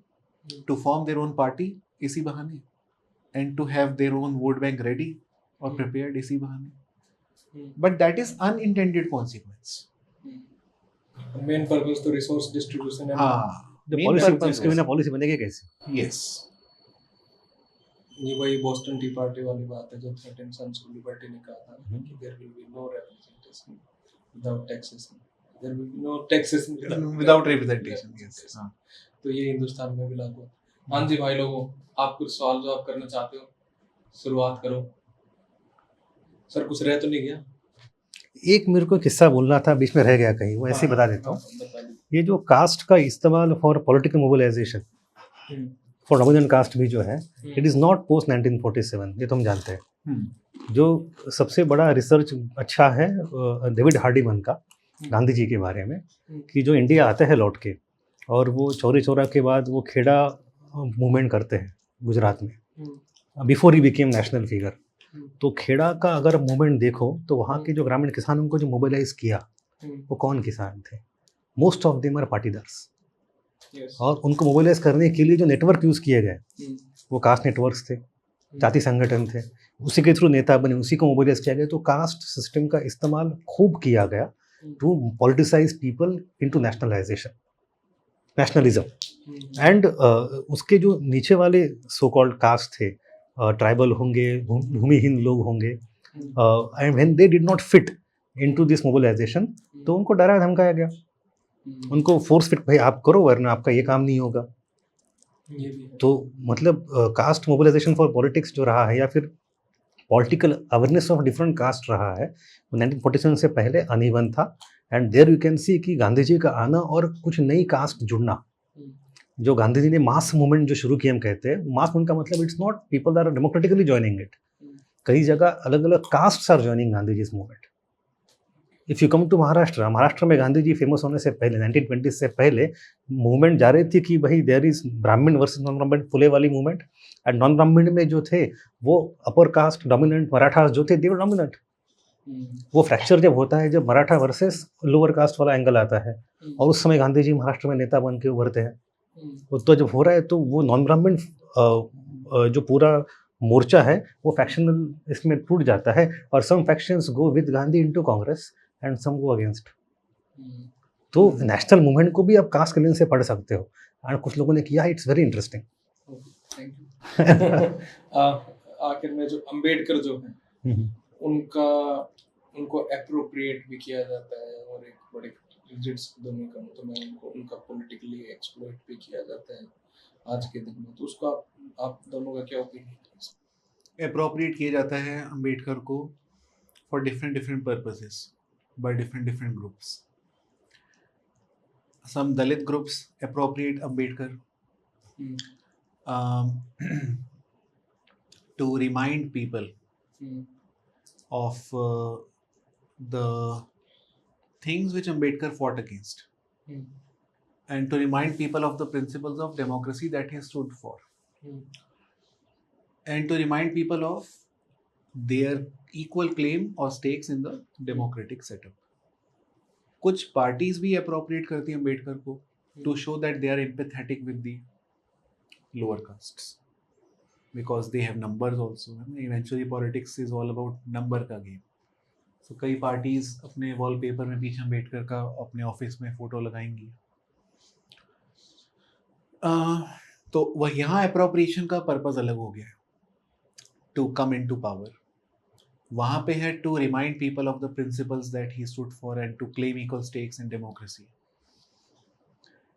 A: to form their own party इसी बहाने, and to have their own vote bank ready और प्रिपेयर्ड इसी बहाने। But that is unintended consequence.
C: Main purpose तो रिसोर्स डिस्ट्रीब्यूशन है।
A: हाँ,
B: तो
A: main
B: पॉलिसी,
A: purpose
B: इसके
A: is-
B: बिना पॉलिसी बनेगी कैसे?
A: yes,
C: ये वही बोस्टन टी पार्टी वाली बात है जो थर्टीन सन्स को लिबर्टी ने कहा था कि there will be no representation without taxation, there will be no taxation
A: without representation, yes, हाँ।
C: तो ये हिंदुस्तान में भी लागू है। हाँ जी भाई लोगों, आप कुछ सवाल जवाब करना चाहते हो, शुरुआत करो। सर कुछ रह तो नहीं गया?
B: एक मेरे को किस्सा बोलना था, बीच में रह गया कहीं, वो ऐसे ही बता देता हूँ।
C: बता दीजिए।
B: ये जो कास्ट का इस्तेमाल for political mobilization, for dominant caste भी जो है, इट इज़ नॉट पोस्ट 1947, ये तो हम जानते हैं। जो सबसे बड़ा रिसर्च अच्छा है डेविड हार्डिमन का गांधी जी के बारे में, कि जो इंडिया आते हैं लौट के और वो चौरी चौरा के बाद वो खेड़ा मूवमेंट करते हैं गुजरात में, before he became national figure. तो खेड़ा का अगर मूवमेंट देखो तो वहाँ के जो ग्रामीण किसानों को जो मोबिलाइज किया वो कौन किसान थे? Most of them are Patidars. और उनको मोबिलाइज करने के लिए जो नेटवर्क यूज़ किए गए वो कास्ट नेटवर्क्स थे, जाति संगठन थे, उसी के थ्रू नेता बने, उसी को मोबिलाइज किया गया। तो कास्ट सिस्टम का इस्तेमाल खूब किया गया to politicize people into nationalization, nationalism. And उसके जो नीचे वाले सो कॉल्ड कास्ट थे, ट्राइबल होंगे, भूमिहीन लोग होंगे, and when they did not fit into this mobilization, तो उनको डरा धमकाया गया, उनको फोर्स फिट, भाई आप करो वरना आपका ये काम नहीं होगा।
C: ये भी है।
B: तो मतलब कास्ट मोबिलाइजेशन फॉर पॉलिटिक्स जो रहा है, या फिर political awareness of different caste रहा है, 1947 से पहले अनइवन था। And there you can see कि गांधी जी का आना और कुछ नई कास्ट जुड़ना, जो गांधी जी ने मास मूवमेंट जो शुरू किया, हम कहते हैं मास मूवमेंट का मतलब it's not people are democratically joining it, कई जगह अलग अलग caste are joining Gandhi ji movement. If you come to Maharashtra, Maharashtra में गांधी जी फेमस होने से पहले 1920 से पहले मूवमेंट जा रही थी कि भाई देयर इज ब्राह्मण वर्सेस नॉन ब्राह्मण, फुले वाली मूवमेंट। एंड नॉन ब्राह्मण में जो थे वो अपर कास्ट डोमिनेंट मराठा जो थे, दे वर डोमिनेंट। वो फ्रैक्चर जब होता है, जब मराठा वर्सेस लोअर कास्ट वाला एंगल आता है, और उस समय गांधी जी महाराष्ट्र में नेता बन के उभरते हैं। तो जब हो रहा है तो वो नॉन ब्राह्मण जो पूरा मोर्चा है वो फैक्शनल इसमें टूट जाता है, और some factions go with Gandhi into Congress and some go against. तो नेशनल मूवमेंट को भी आप कास्ट के लेंस से पढ़ सकते हो, और कुछ लोगों ने किया, it's very interesting.
C: Thank you. आखिर में जो अंबेडकर जो है उनका, उनको एप्रोप्रिएट भी किया जाता है और एक बड़े रिजिड शब्दों में कहूँ तो मैं उनको, उनका पॉलिटिकली एक्सप्लॉइट भी किया जाता है आज के दिन में। तो उसका आप दोनों का क्या ओपिनियन है?
A: अप्रोप्रिएट किया जाता है अंबेडकर को for different different purposes by different groups. Some Dalit groups appropriate Ambedkar to remind people of the things which Ambedkar fought against, and to remind people of the principles of democracy that he stood for, and to remind people of their equal claim or stakes in the democratic setup. कुछ parties भी appropriate करती हैं अम्बेडकर को to show that they are empathetic with the lower castes, because they have numbers also. Eventually politics is all about number का game. So कई parties अपने wallpaper में पीछे अम्बेडकर का अपने ऑफिस में फोटो लगाएंगी. तो वह यहाँ appropriation का पर्पस अलग हो गया है, to come into power. वहाँ पे है to remind people of the principles that he stood for and to claim equal stakes in democracy.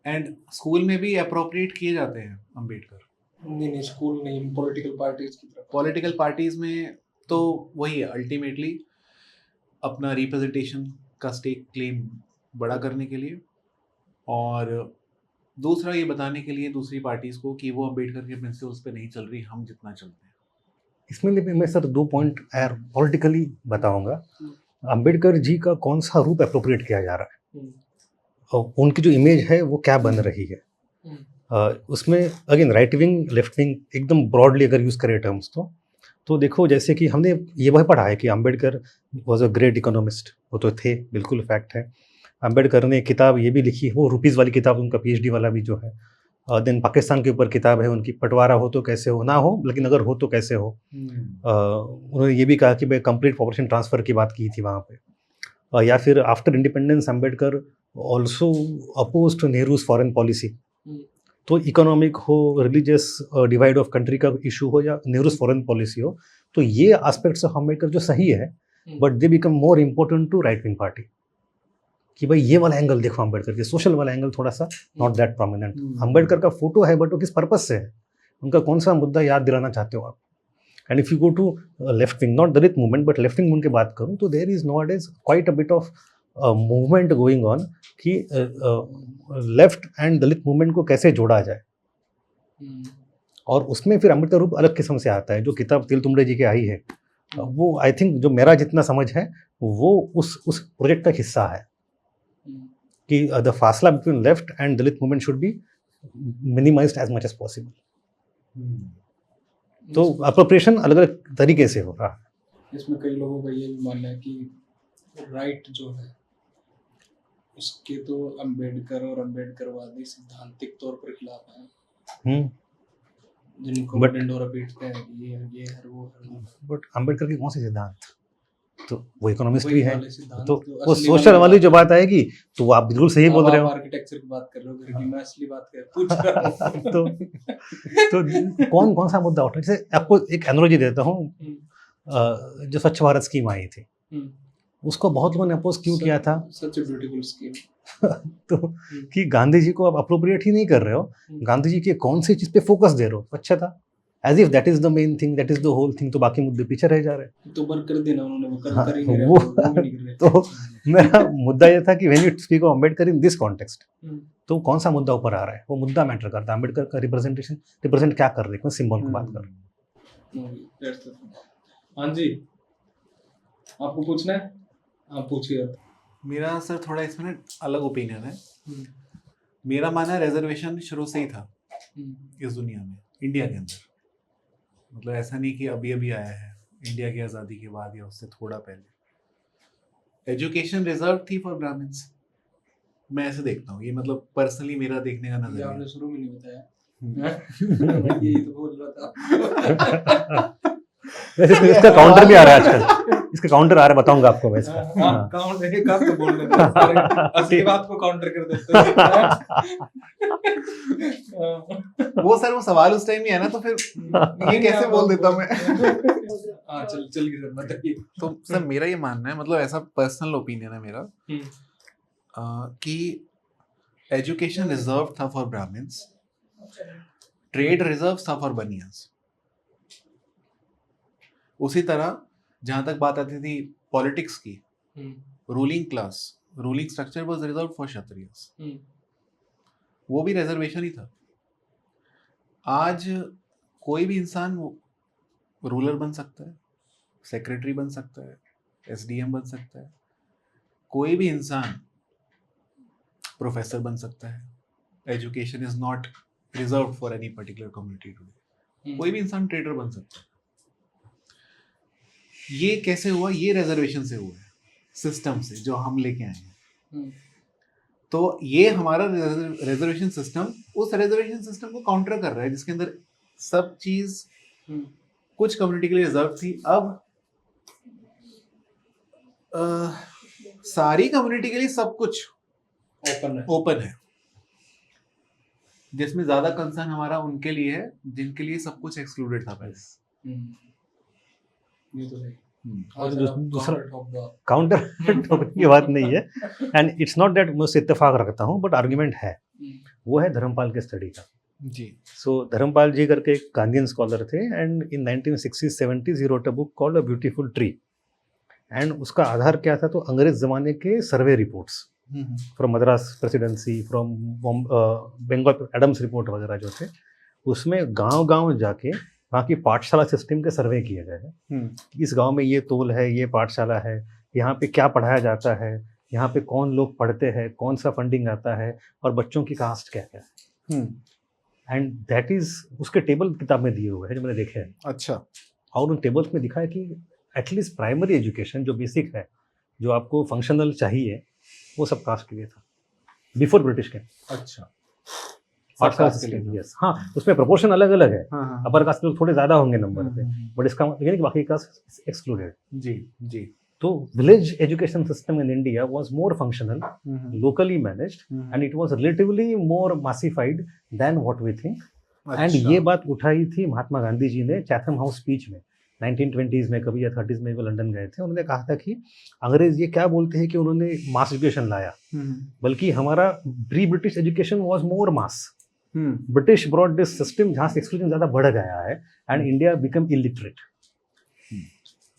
A: And school में भी appropriate किए जाते हैं अम्बेडकर.
C: नहीं स्कूल नहीं, पॉलिटिकल पार्टीज की तरफ.
A: पॉलिटिकल पार्टीज में तो वही है, अल्टीमेटली अपना रिप्रेजेंटेशन का स्टेक क्लेम बड़ा करने के लिए, और दूसरा ये बताने के लिए दूसरी पार्टीज को कि वो अम्बेडकर के प्रिंसिपल्स पे नहीं चल रही, हम जितना चलते हैं.
B: इसमें मैं सर 2 पॉइंट पॉलिटिकली बताऊंगा. अंबेडकर जी का कौन सा रूप अप्रोप्रिएट किया जा रहा है और उनकी जो इमेज है वो क्या बन रही है. उसमें again right wing left wing एकदम ब्रॉडली अगर यूज़ करें टर्म्स तो देखो, जैसे कि हमने ये वह पढ़ा है कि Ambedkar was a great economist, वो तो थे, बिल्कुल फैक्ट है. अंबेडकर ने किताब ये भी लिखी, वो रुपीज़ वाली किताब उनका PhD वाला भी जो है. देन पाकिस्तान के ऊपर किताब है उनकी, बंटवारा हो तो कैसे हो, ना हो लेकिन अगर हो तो कैसे हो. उन्होंने ये भी कहा कि भाई कंप्लीट पॉपुलेशन ट्रांसफ़र की बात की थी वहाँ पे. या फिर after independence Ambedkar also oppose to Nehru's foreign policy. तो इकोनॉमिक हो, रिलीजियस डिवाइड ऑफ कंट्री का इशू हो, या नेहरूज फॉरेन पॉलिसी हो, तो ये एस्पेक्ट्स ऑफ अंबेडकर जो सही है, but they become more important to right wing party. कि भाई ये वाला एंगल देखो अंबेडकर के, सोशल वाला एंगल थोड़ा सा नॉट दैट प्रोमिनेंट. अंबेडकर का फोटो है बट वो किस पर्पज से है, उनका कौन सा मुद्दा याद दिलाना चाहते हो आप. And if you go to left wing, not Dalit movement but left wing movement की बात करूँ, तो there is nowadays quite a bit of movement going on कि लेफ्ट एंड दलित मूवमेंट को कैसे जोड़ा जाए. और उसमें फिर अम्बेडकर रूप अलग किस्म से आता है. जो किताब तिल तुमड़े जी की आई है, वो आई थिंक जो मेरा जितना समझ है वो उस प्रोजेक्ट का हिस्सा है कि द फासला between left and Dalit movement should be minimized as much as possible. तो अप्रोप्रिएशन अलग अलग तरीके से हो रहा है.
C: इसमें कई लोगों का ये भी मानना है कि राइट जो है उसके तो अंबेडकर और अंबेडकरवादी सिद्धांतिक तौर पर खिलाफ है, जिनको डंडोरा पीटते हैं ये है वो है.
B: बट अंबेडकर के कौन से सिद्धांत, तो वो इकोनॉमिस्ट भी है, तो वो
C: असली
B: सोशल वाली जो बात आएगी तो वो आप बिल्कुल सही बोल रहे हो.
C: आर्किटेक्चर की बात कर रहे हो, घर की, मैं असली बात पूछ रहा हूं.
B: तो कौन सा मुद्दा उठा. जैसे आपको एक एनालॉजी देता हूँ, जो स्वच्छ भारत स्कीम आई थी, उसको बहुत लोगों ने अपोज क्यों किया था.
C: सच अ ब्यूटीफुल स्कीम.
B: तो कि गांधी जी को आप अप्रोप्रिएट ही नहीं कर रहे हो, गांधी जी की कौन सी चीज पे फोकस दे रहे हो, स्वच्छता, as if that is the main thing, that is the whole thing. तो बाकी मुद्दे पीछे रह जा रहे हैं.
C: तो बर कर देना उन्होंने, वो
B: हाँ,
C: कर ही नहीं रहे,
B: वो
C: वो भी नहीं कर रहे.
B: तो मेरा मुद्दा ये था कि when you speak of Ambedkar in this context, तो कौन सा मुद्दा ऊपर आ रहा है, वो मुद्दा मैटर करता है. अंबेडकर का रिप्रेजेंट क्या कर रहे हैं, कौन सिंबल की बात कर रहे हैं.
C: हाँ जी, आपको पूछना है, आप पूछिए.
A: मेरा सर थोड़ा इसमें ना अलग ओपिनियन है. मेरा मानना है रिजर्वेशन शुरू से ही था इस दुनिया में, इंडिया के अंदर. मतलब ऐसा नहीं कि अभी अभी आया है, इंडिया की आज़ादी के बाद या उससे थोड़ा पहले. एजुकेशन रिजर्व थी फॉर ब्राह्मण्स, मैं ऐसे देखता हूँ. ये मतलब पर्सनली मेरा देखने का नजरिया.
C: आपने शुरू में नहीं बताया. मैं यही तो बोल रहा था.
B: वैसे इसका काउंटर भी आ रहा है आजकल, इसका काउंटर आ रहा है, बताऊंगा आपको. वैसे
C: काउंटर एक आप तो बोल रहे थे, असली बात को काउंटर कर देते हैं.
A: वो सर वो सवाल उस टाइम ही है ना, तो फिर ये कैसे बोल देता मैं.
C: हाँ चल सर बताइए.
A: तो सर मेरा ये मानना है, मतलब ऐसा पर्सनल ओपिनियन है मेरा, कि एजुकेशन रिजर्व था फॉर ब्राह्मण्स, ट्रेड रिजर्व था फॉर बनियास. उसी तरह जहां तक बात आती थी पॉलिटिक्स की, ruling class, ruling structure was reserve for Kshatriyas, वो भी रिजर्वेशन ही था. आज कोई भी इंसान रूलर बन सकता है, सेक्रेटरी बन सकता है, SDM बन सकता है, कोई भी इंसान प्रोफेसर बन सकता है. Education is not reserve for any particular community today. कोई भी इंसान ट्रेडर बन सकता है. ये कैसे हुआ? ये रिजर्वेशन से हुआ है, सिस्टम से जो हम लेके आए हैं. तो ये हमारा रिजर्वेशन सिस्टम उस रिजर्वेशन सिस्टम को काउंटर कर रहा है जिसके अंदर सब चीज कुछ कम्युनिटी के लिए रिजर्व थी. अब सारी कम्युनिटी के लिए सब कुछ ओपन है. जिसमें ज्यादा कंसर्न हमारा उनके लिए है जिनके लिए सब कुछ एक्सक्लूडेड था पहले.
C: ये तो है.
B: और दूसरा काउंटर टॉपिक की बात नहीं है, एंड इट्स नॉट दैट मैं उससे इत्तेफाक रखता हूँ, बट आर्गुमेंट है. वो है धर्मपाल के स्टडी का.
A: जी.
B: सो धर्मपाल जी करके एक गांधीयन स्कॉलर थे, and in 1960s 70s he wrote a book called a beautiful tree. And उसका आधार क्या था? तो अंग्रेज ज़माने के survey reports from Madras presidency, from Bengal Adam's report वगैरह जो थे, उसमें गांव-गांव जाके वहाँ की पाठशाला सिस्टम के सर्वे किए गए हैं. इस गांव में ये तोल है, ये पाठशाला है, यहाँ पे क्या पढ़ाया जाता है, यहाँ पे कौन लोग पढ़ते हैं, कौन सा फंडिंग आता है, और बच्चों की कास्ट क्या क्या है. एंड दैट इज़ उसके टेबल किताब में दिए हुए हैं जो मैंने देखे हैं.
A: अच्छा.
B: और उन टेबल्स में दिखा है कि एटलीस्ट प्राइमरी एजुकेशन जो बेसिक है, जो आपको फंक्शनल चाहिए, वो सब कास्ट के लिए था बिफोर ब्रिटिश के.
A: अच्छा.
B: यस. हाँ, उसमें प्रोपोर्शन अलग अलग है.
A: हाँ.
B: अपर कास्ट लोग थोड़े ज्यादा होंगे नंबर पे, बट इसका मतलब ये नहीं कि बाकी कास्ट एक्सक्लूडेड.
A: जी जी.
B: तो village education system in India was more functional, locally managed, and it was relatively more massified than what we think. And ये बात उठाई थी महात्मा गांधी जी ने चैथम हाउस स्पीच में 1920s में, कभी या 30s में वो लंदन गए थे. उन्होंने कहा था कि अंग्रेज ये क्या बोलते हैं कि उन्होंने मास एजुकेशन लाया, बल्कि हमारा pre British education was more mass. British brought this system जहाँ से एक्सक्लूजन ज़्यादा बढ़ गया है, and India become illiterate.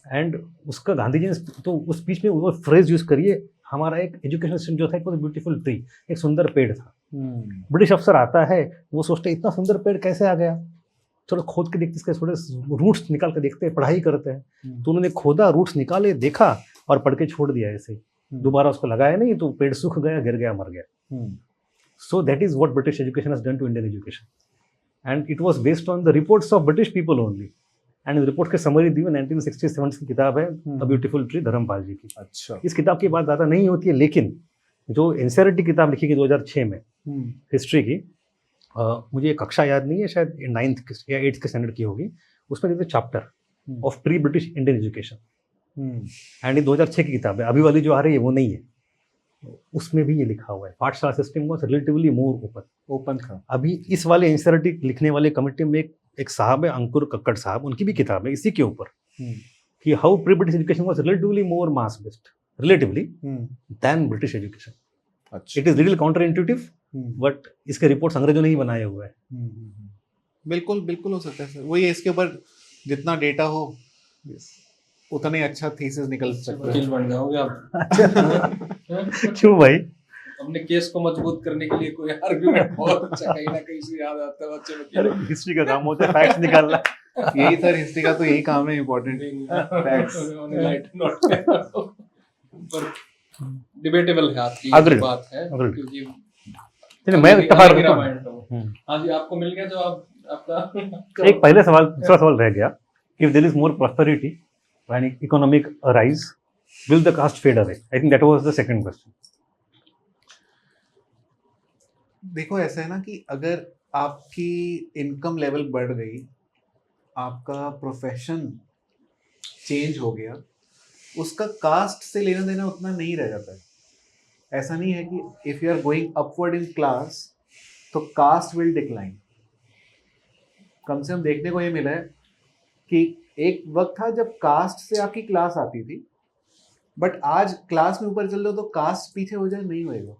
B: And उसका गांधी जी ने तो उस स्पीच में वो फ्रेज यूज करिए, हमारा एक एजुकेशन सिस्टम जो था, एक ब्यूटीफुल ट्री, एक सुंदर पेड़ था. ब्रिटिश अफसर आता है, वो सोचते इतना सुंदर पेड़ कैसे आ गया, थोड़ा खोद के देखते, इसके थोड़े रूट्स निकाल के देखते हैं, पढ़ाई करते हैं. तो उन्होंने खोदा, रूट्स निकाले, देखा और पढ़ के छोड़ दिया ऐसे ही. दोबारा उसको लगाया नहीं, तो पेड़ सूख गया, गिर गया, मर गया. So that is what British education has done to Indian education, and it was based on the reports of British people only. And report के समरी दी हुई 1960-70 की किताब है अ ब्यूटीफुल ट्री, धर्मपाल जी की. अच्छा. इस किताब की बात ज़्यादा नहीं होती है, लेकिन जो एनसीईआरटी किताब लिखी गई 2006 में हिस्ट्री की, मुझे कक्षा याद नहीं है, शायद 9th या 8th के स्टैंडर्ड की होगी. उसमें देते chapter of pre British Indian education, and ये 2006 की किताब है. अभी वाली जो आ रही है वो नहीं है. उसमें भी ये लिखा हुआ है पाठशाला system was relatively more open था. अभी इस वाले एनसीईआरटी लिखने वाले कमेटी में एक साहब है, अंकुर कक्कड़ साहब, उनकी भी किताब है इसी के ऊपर कि how pre British education was relatively more mass based relatively than British education. It is little counter intuitive, but इसके रिपोर्ट्स अंग्रेजों ने ही बनाए हुए हैं.
A: बिल्कुल बिल्कुल हो सकता है सर. वही इसके ऊपर जितना डेटा हो उतना ही अच्छा थीसिस निकल सकता है.
C: बन जाओगे आप.
B: क्यों भाई?
C: अपने केस को मजबूत करने के लिए कोई आर्गुमेंट बहुत अच्छा कहीं ना कहीं से याद आता है बच्चे में.
B: अरे हिस्ट्री का काम होता है फैक्ट्स निकालना.
A: यही सर हिस्ट्री का तो यही काम है, इंपॉर्टेंट फैक्ट्स.
C: लाइट नोट पर डिबेटेबल है आपकी बात है, क्योंकि
B: मैं इत्तेफाक रखता हूं.
C: हां जी, आपको मिल गया जवाब आपका.
B: एक पहले सवाल, दूसरा सवाल रह गया. If there is more prosperity and economic rise, will the caste fade away? I think that was the second question.
A: देखो ऐसा है ना कि अगर आपकी इनकम लेवल बढ़ गई, आपका प्रोफेशन चेंज हो गया, उसका कास्ट से लेना देना उतना नहीं रह जाता है. ऐसा नहीं है कि if you are going upward in class तो कास्ट विल डिक्लाइन. कम से कम देखने को ये मिला है कि एक वक्त था जब कास्ट से आपकी क्लास आती थी, बट आज क्लास में ऊपर चल रहे हो तो कास्ट पीछे हो जाए नहीं होएगा.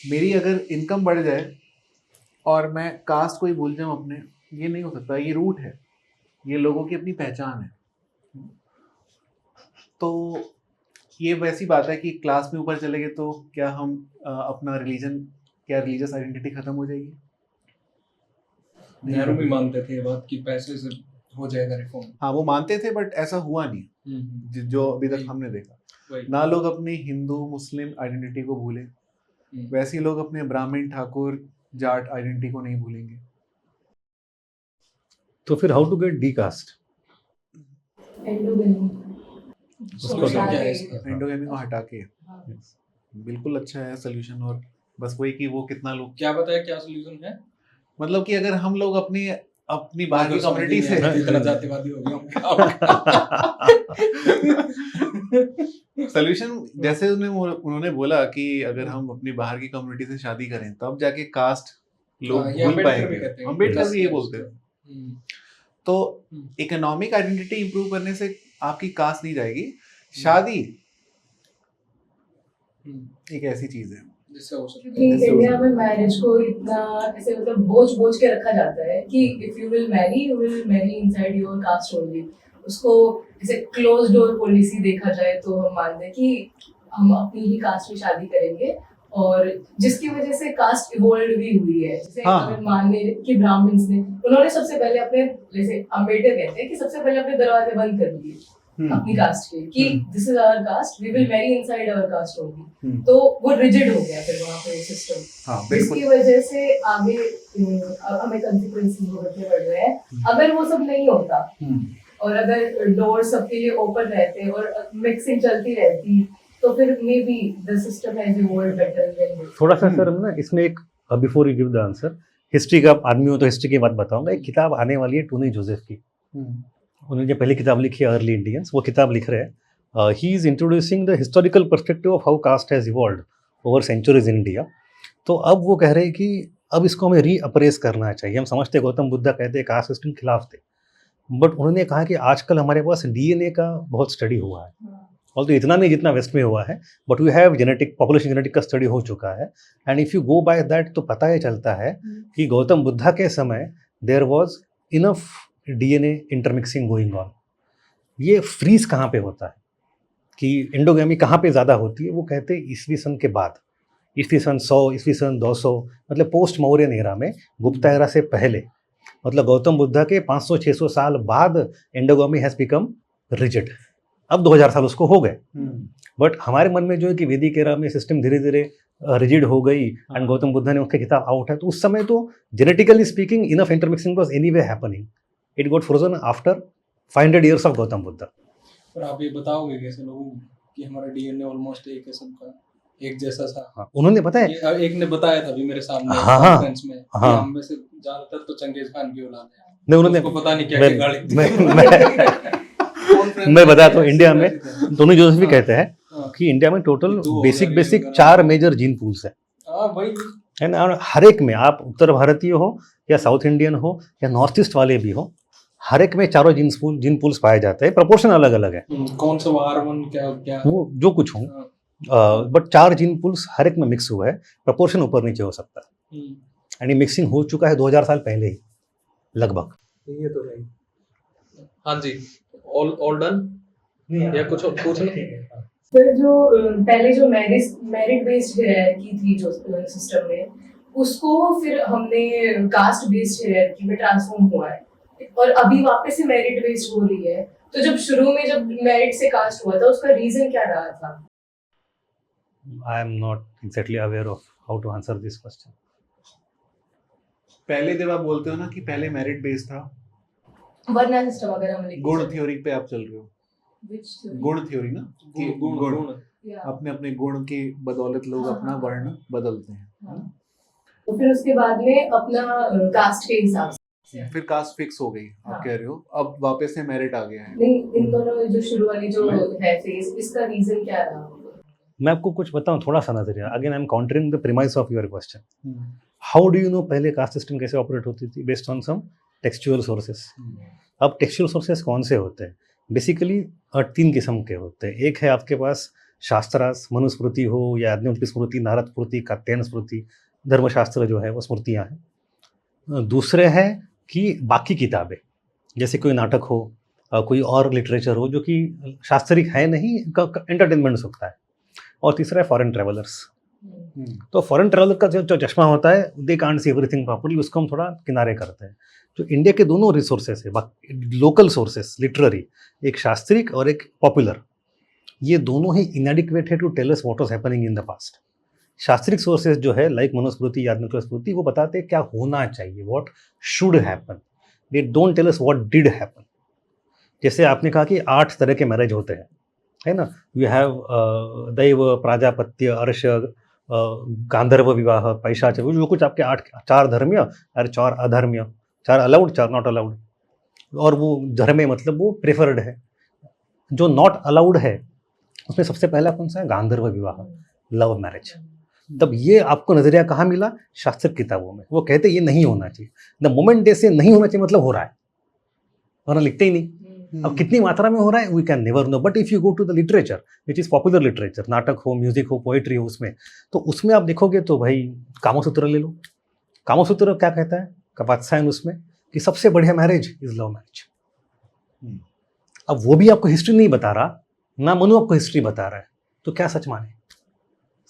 A: मेरी अगर इनकम बढ़ जाए और मैं कास्ट को ही भूल जाऊं अपने, ये नहीं हो सकता. ये रूट है, ये लोगों की अपनी पहचान है. तो ये वैसी बात है कि क्लास में ऊपर चले गए तो क्या हम अपना रिलीजियस आइडेंटिटी खत्म हो जाएगी?
C: नेहरू भी मानते थे ये बात कि पैसे से हो जाएगा रिफॉर्म.
A: हाँ, वो मानते थे, बट ऐसा हुआ नहीं जो अभी तक हमने देखा.
C: वही।
A: ना लोग अपनी हिंदू मुस्लिम आइडेंटिटी को भूलें, वैसे ही लोग अपने ब्राह्मण ठाकुर जाट आइडेंटिटी को नहीं भूलेंगे।
B: तो फिर how to get the caste?
D: Endogamy
B: उसको
C: Solution क्या है इसका?
A: एंडोगेमी को हटा के बिल्कुल अच्छा है सोल्यूशन। और बस वही कि वो कितना लोग,
C: क्या बताया, क्या सोल्यूशन है?
A: मतलब कि अगर हम लोग अपनी अपनी बाहर की कम्युनिटी से
C: इतना जातिवादी हो गया
A: सोल्यूशन, जैसे उन्होंने बोला कि अगर हम अपनी बाहर की कम्युनिटी से शादी करें तब जाके कास्ट लोग
C: हाँ, ये
A: भूल
C: अम्बेडकर भी
A: पाएंगे।
C: कहते हैं।
A: अम्बेडकर भी ये
C: Caste
A: बोलते हैं।
C: हम्म,
A: तो
C: हम्म।
A: इकोनॉमिक आइडेंटिटी इंप्रूव करने से आपकी कास्ट नहीं जाएगी। शादी एक ऐसी चीज है
C: जिससे हो सकता
D: क्योंकि
A: जैसे
D: इंडिया में मैरिज को इतना ऐसे मतलब बोझ के रखा जाता है कि if you will marry inside your cast only. उसको जैसे क्लोज डोर पॉलिसी देखा जाए तो हम मानते हैं कि हम अपनी ही कास्ट में शादी करेंगे, और जिसकी वजह से कास्ट इवॉल्व भी हुई है। जैसे
A: हाँ।
D: अगर मान ले कि ब्राह्मण्स ने, उन्होंने सबसे पहले अपने, जैसे अम्बेडकर कहते हैं कि सबसे पहले अपने दरवाजे बंद कर दिए अपनी कास्ट के कि this is our caste, we will marry inside our caste only. तो वो रिजिड हो गया फिर वहाँ पे सिस्टम,
A: हाँ बिल्कुल।
D: जिसकी वजह से आगे हमें कंसिक्वेंसेस भुगतने पड़ रहे हैं। अगर वो सब नहीं होता और अगर डोर सबके लिए ओपन रहते और मिक्सिंग चलती रहती तो फिर may be the system has evolved better than.
B: थोड़ा सा सर ना इसमें एक, before you give the answer, history का आदमी हो तो हिस्ट्री की बात बताऊंगा। एक किताब आने वाली है टूनी जोसेफ की, उन्होंने जो पहली किताब लिखी है अर्ली इंडियंस, वो किताब लिख रहे हैं। He is introducing the historical perspective of how caste has evolved over centuries in India. तो अब वो कह रहे हैं कि अब इसको हमें रीअप्रेस करना चाहिए। हम समझते हैं गौतम बुद्धा कहते हैं कास्ट सिस्टम खिलाफ थे, बट उन्होंने कहा कि आजकल हमारे पास डीएनए का बहुत स्टडी हुआ है, और तो इतना नहीं जितना वेस्ट में हुआ है, but we have genetic, population genetic का स्टडी हो चुका है। And if you go by that तो पता ही चलता है कि गौतम बुद्धा के समय there was enough DNA intermixing going on. ये फ्रीज कहाँ पे होता है कि एंडोगेमी कहाँ पे ज़्यादा होती है? वो कहते हैं ईस्वी सन के बाद, ईस्वी सन 100, ईस्वी सन 200, मतलब पोस्ट मौर्यन एरा में, गुप्ता एरा से पहले, मतलब गौतम बुद्धा के 500-600 साल बाद एंडोगेमी हैज़ बिकम रिजिड। अब 2000 साल उसको हो गए, बट हमारे मन में जो है कि वैदिक एरा में सिस्टम धीरे धीरे रिजिड हो गई एंड गौतम बुद्धा ने उसकी किताब आउट है। तो उस समय तो genetically speaking enough intermixing was anyway happening, it got frozen after 500 years of Gautam Buddha.
C: पर आप ये बताओगे कैसे लोगों को कि हमारा डीएनए ऑलमोस्ट एक है, सबका एक जैसा सा?
B: हाँ, उन्होंने पता है,
C: ये एक ने बताया था अभी मेरे सामने
B: हाँ,
C: कॉन्फ्रेंस में कि
B: हाँ।
C: हम में से ज्यादातर तो चंगेज खान की औलाद है।
B: नहीं उन्होंने,
C: उसको पता नहीं क्या
B: मैं-
C: क्या गाली थी।
B: मैं बताता हूँ, इंडिया में टोनी जोसेफ भी
C: हाँ।
B: कहते हैं
C: हाँ।
B: कि इंडिया में टोटल
C: तो हो
B: बेसिक
C: गया,
B: बेसिक
C: ये हो गया।
B: 4 मेजर जीन पूल्स है।
C: हाँ वही।
B: एंड हर एक में, आप उत्तर भारतीय हो या साउथ इंडियन हो या नॉर्थ ईस्ट वाले भी हो, हर एक में चारों जीन पूल्स पाए जाते हैं। प्रपोर्शन अलग अलग है,
C: कौन सा हार्मोन क्या क्या?
B: वो जो कुछ हो,
C: हाँ।
B: बट 4 जीन पूल्स हर एक में मिक्स हुआ है। प्रपोर्शन ऊपर नीचे हो सकता है,
C: हम्म,
B: एंड ये मिक्सिंग हो चुका है 2000 साल पहले ही लगभग।
C: ये तो है। हाँ जी, ऑल डन या कुछ और पूछना?
D: फिर जो पहले जो मेरिट बेस्ड हायरार्की थी जो सिस्टम में, उसको फिर हमने कास्ट बेस्ड हायरार्की में ट्रांसफॉर्म हुआ है, और अभी वापस से मेरिट बेस्ड हो रही है। तो जब शुरू में जब मेरिट से कास्ट हुआ था उसका रीजन क्या रहा था?
B: I am not exactly aware of how to answer this question.
A: पहले जब आप बोलते हो ना कि पहले मेरिट बेस्ड था,
D: वर्ना सिस्टम अगर हम लेके
A: गुण
D: चलें।
A: थ्योरी पे आप चल रहे हो।
D: Which theory?
A: गुण थ्योरी ना, कि
C: गुण
D: Yeah.
A: अपने अपने गुण की बदौलत लोग
D: हाँ,
A: अपना
D: हाँ।
A: वर्ण बदलते हैं।
D: हाँ। तो फिर उसके बाद में अपना कास्ट के हिसाब से,
A: फिर कास्ट फिक्स हो गई, आप
D: हाँ।
A: कह रहे हो, अब वापस से मेरिट आ गया है।
D: नहीं इन दोनों जो शुरू वाली जो है फेज, इसका रीजन क्या रहा?
B: मैं आपको कुछ बताऊं, थोड़ा सा नजरिया। Again I am countering the premise of your question. How do you know पहले कास्ट सिस्टम कैसे ऑपरेट होती थी? Based on some textual sources. अब टेक्सचुअल सोर्सेस कौन से होते हैं? बेसिकली 3 किस्म के होते हैं। एक है आपके पास शास्त्रास, मनुस्मृति हो या आद्यनुष्टि स्मृति, नारद स्मृति, कात्यायन स्मृति, धर्मशास्त्र जो है वो स्मृतियाँ हैं। दूसरे हैं कि बाकी किताबें, जैसे कोई नाटक हो, कोई और लिटरेचर हो जो कि शास्त्रिक है नहीं, एंटरटेनमेंट सकता है। और तीसरा है फॉरेन ट्रेवलर्स। तो फॉरेन ट्रेवलर का जो चश्मा होता है, they can't see everything properly, उसको हम थोड़ा किनारे करते हैं। जो इंडिया के दोनों रिसोर्सेस है, लोकल सोर्सेस लिटरेरी, एक शास्त्रिक और एक पॉपुलर, ये दोनों ही इनएडिक्वेट है to tell us what was happening in the past. शास्त्रिक सोर्सेज जो है लाइक मनुस्मृति, याज्ञवल्क्य स्मृति, वो बताते हैं क्या होना चाहिए, what should happen, they don't tell us what did happen. जैसे आपने कहा कि 8 तरह के मैरिज होते हैं, है ना, यू हैव दैव, प्राजापत्य, अर्श, गांधर्व विवाह, पैशाच, जो कुछ आपके 4 धर्मीय और 4 अधर्मीय, 4 अलाउड 4 नॉट अलाउड। और वो धर्म मतलब वो प्रेफर्ड है। जो नॉट अलाउड है उसमें सबसे पहला कौन सा है, गांधर्व विवाह, लव मैरिज। तब ये आपको नजरिया कहाँ मिला, शास्त्र किताबों में। वो कहते ये नहीं होना चाहिए। द मोमेंट दे से नहीं होना चाहिए मतलब हो रहा है, वरना लिखते ही नहीं। अब कितनी मात्रा में हो रहा है we can never know, but if you go to the literature which is popular literature, नाटक हो, म्यूजिक हो, पोएट्री हो, उसमें तो उसमें आप देखोगे तो भाई कामसूत्र ले लो। कामसूत्र क्या कहता है, वात्सायन उसमें, कि सबसे बढ़िया मैरिज इज लव मैरिज। अब वो भी आपको हिस्ट्री नहीं बता रहा, ना मनु आपको हिस्ट्री बता रहा है, तो क्या सच माने।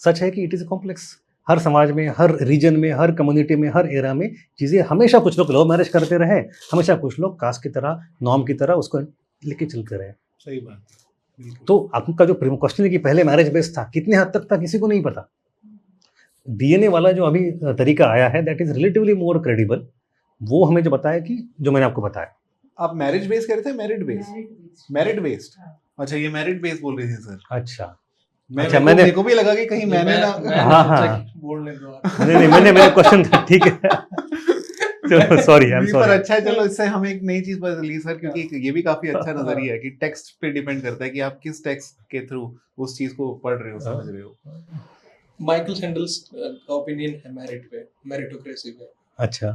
B: सच है कि इट इज कॉम्प्लेक्स। हर समाज में, हर रीजन में, हर कम्युनिटी में, हर एरा में चीज़ें, हमेशा कुछ लोग लव मैरिज करते रहे, हमेशा कुछ लोग कास्ट की तरह, नॉर्म की तरह उसको लेके चलते रहे।
A: सही बात, बिल्कुल।
B: तो आपका जो क्वेश्चन है कि पहले मैरिज बेस्ड था, कितने हद तक था किसी को नहीं पता। डीएनए वाला जो अभी तरीका आया है that is relatively more credible. वो हमें जो बताया कि जो मैंने आपको बताया।
A: आप मैरिज बेस्ड कह रहे थे, मेरिट बेस्ड? मेरिट बेस्ड, अच्छा ये मेरिट बेस्ड बोल रहे थे सर।
B: अच्छा
A: अच्छा, मेरे को भी लगा कि कहीं मैंने ना,
B: हाँ
C: बोलने दो।
B: नहीं मैंने क्वेश्चन था, ठीक है। चलो सॉरी, आई एम
A: पर
B: सॉरी।
A: अच्छा है, चलो इससे हमें एक नई चीज पता चली सर, क्योंकि ये भी काफी अच्छा नजरिया है कि टेक्स्ट पे डिपेंड करता है कि आप किस टेक्स्ट के थ्रू उस चीज को पढ़ रहे हो, समझ रहे हो।
C: माइकल सैंडल्स का ओपिनियन है मेरिट पे, मेरिटोक्रेसी पे।
B: अच्छा,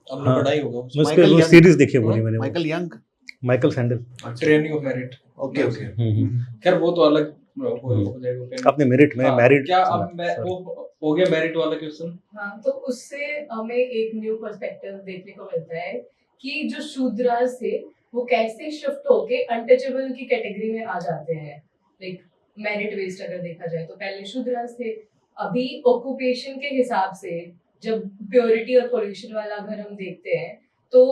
C: आपने
B: हाँ।
C: पढ़ा ही होगा उसमें।
B: उसके वो सीरीज देखी बोली मैंने,
A: Michael young,
B: Michael sandal.
C: Training of merit.
A: Okay okay.
C: खैर वो तो अलग हो जाएगा।
B: आपने मेरिट में मैरिड
C: क्या अब मैं वो हो गया मेरिट वाला क्वेश्चन।
D: हाँ, तो उससे हमें एक न्यू पर्सपेक्टिव देखने को मिलता है कि जो शूद्रास थे वो कैसे शिफ्ट होके अनटचेबल की कैटेगरी में आ जाते हैं। लाइक मेरिट बेस्ड अगर देखा जाए तो पहले शूद्रास थे, अभी ऑक्यूपेशन के हिसाब से जब प्योरिटी और पोल्यूशन वाला अगर हम देखते हैं तो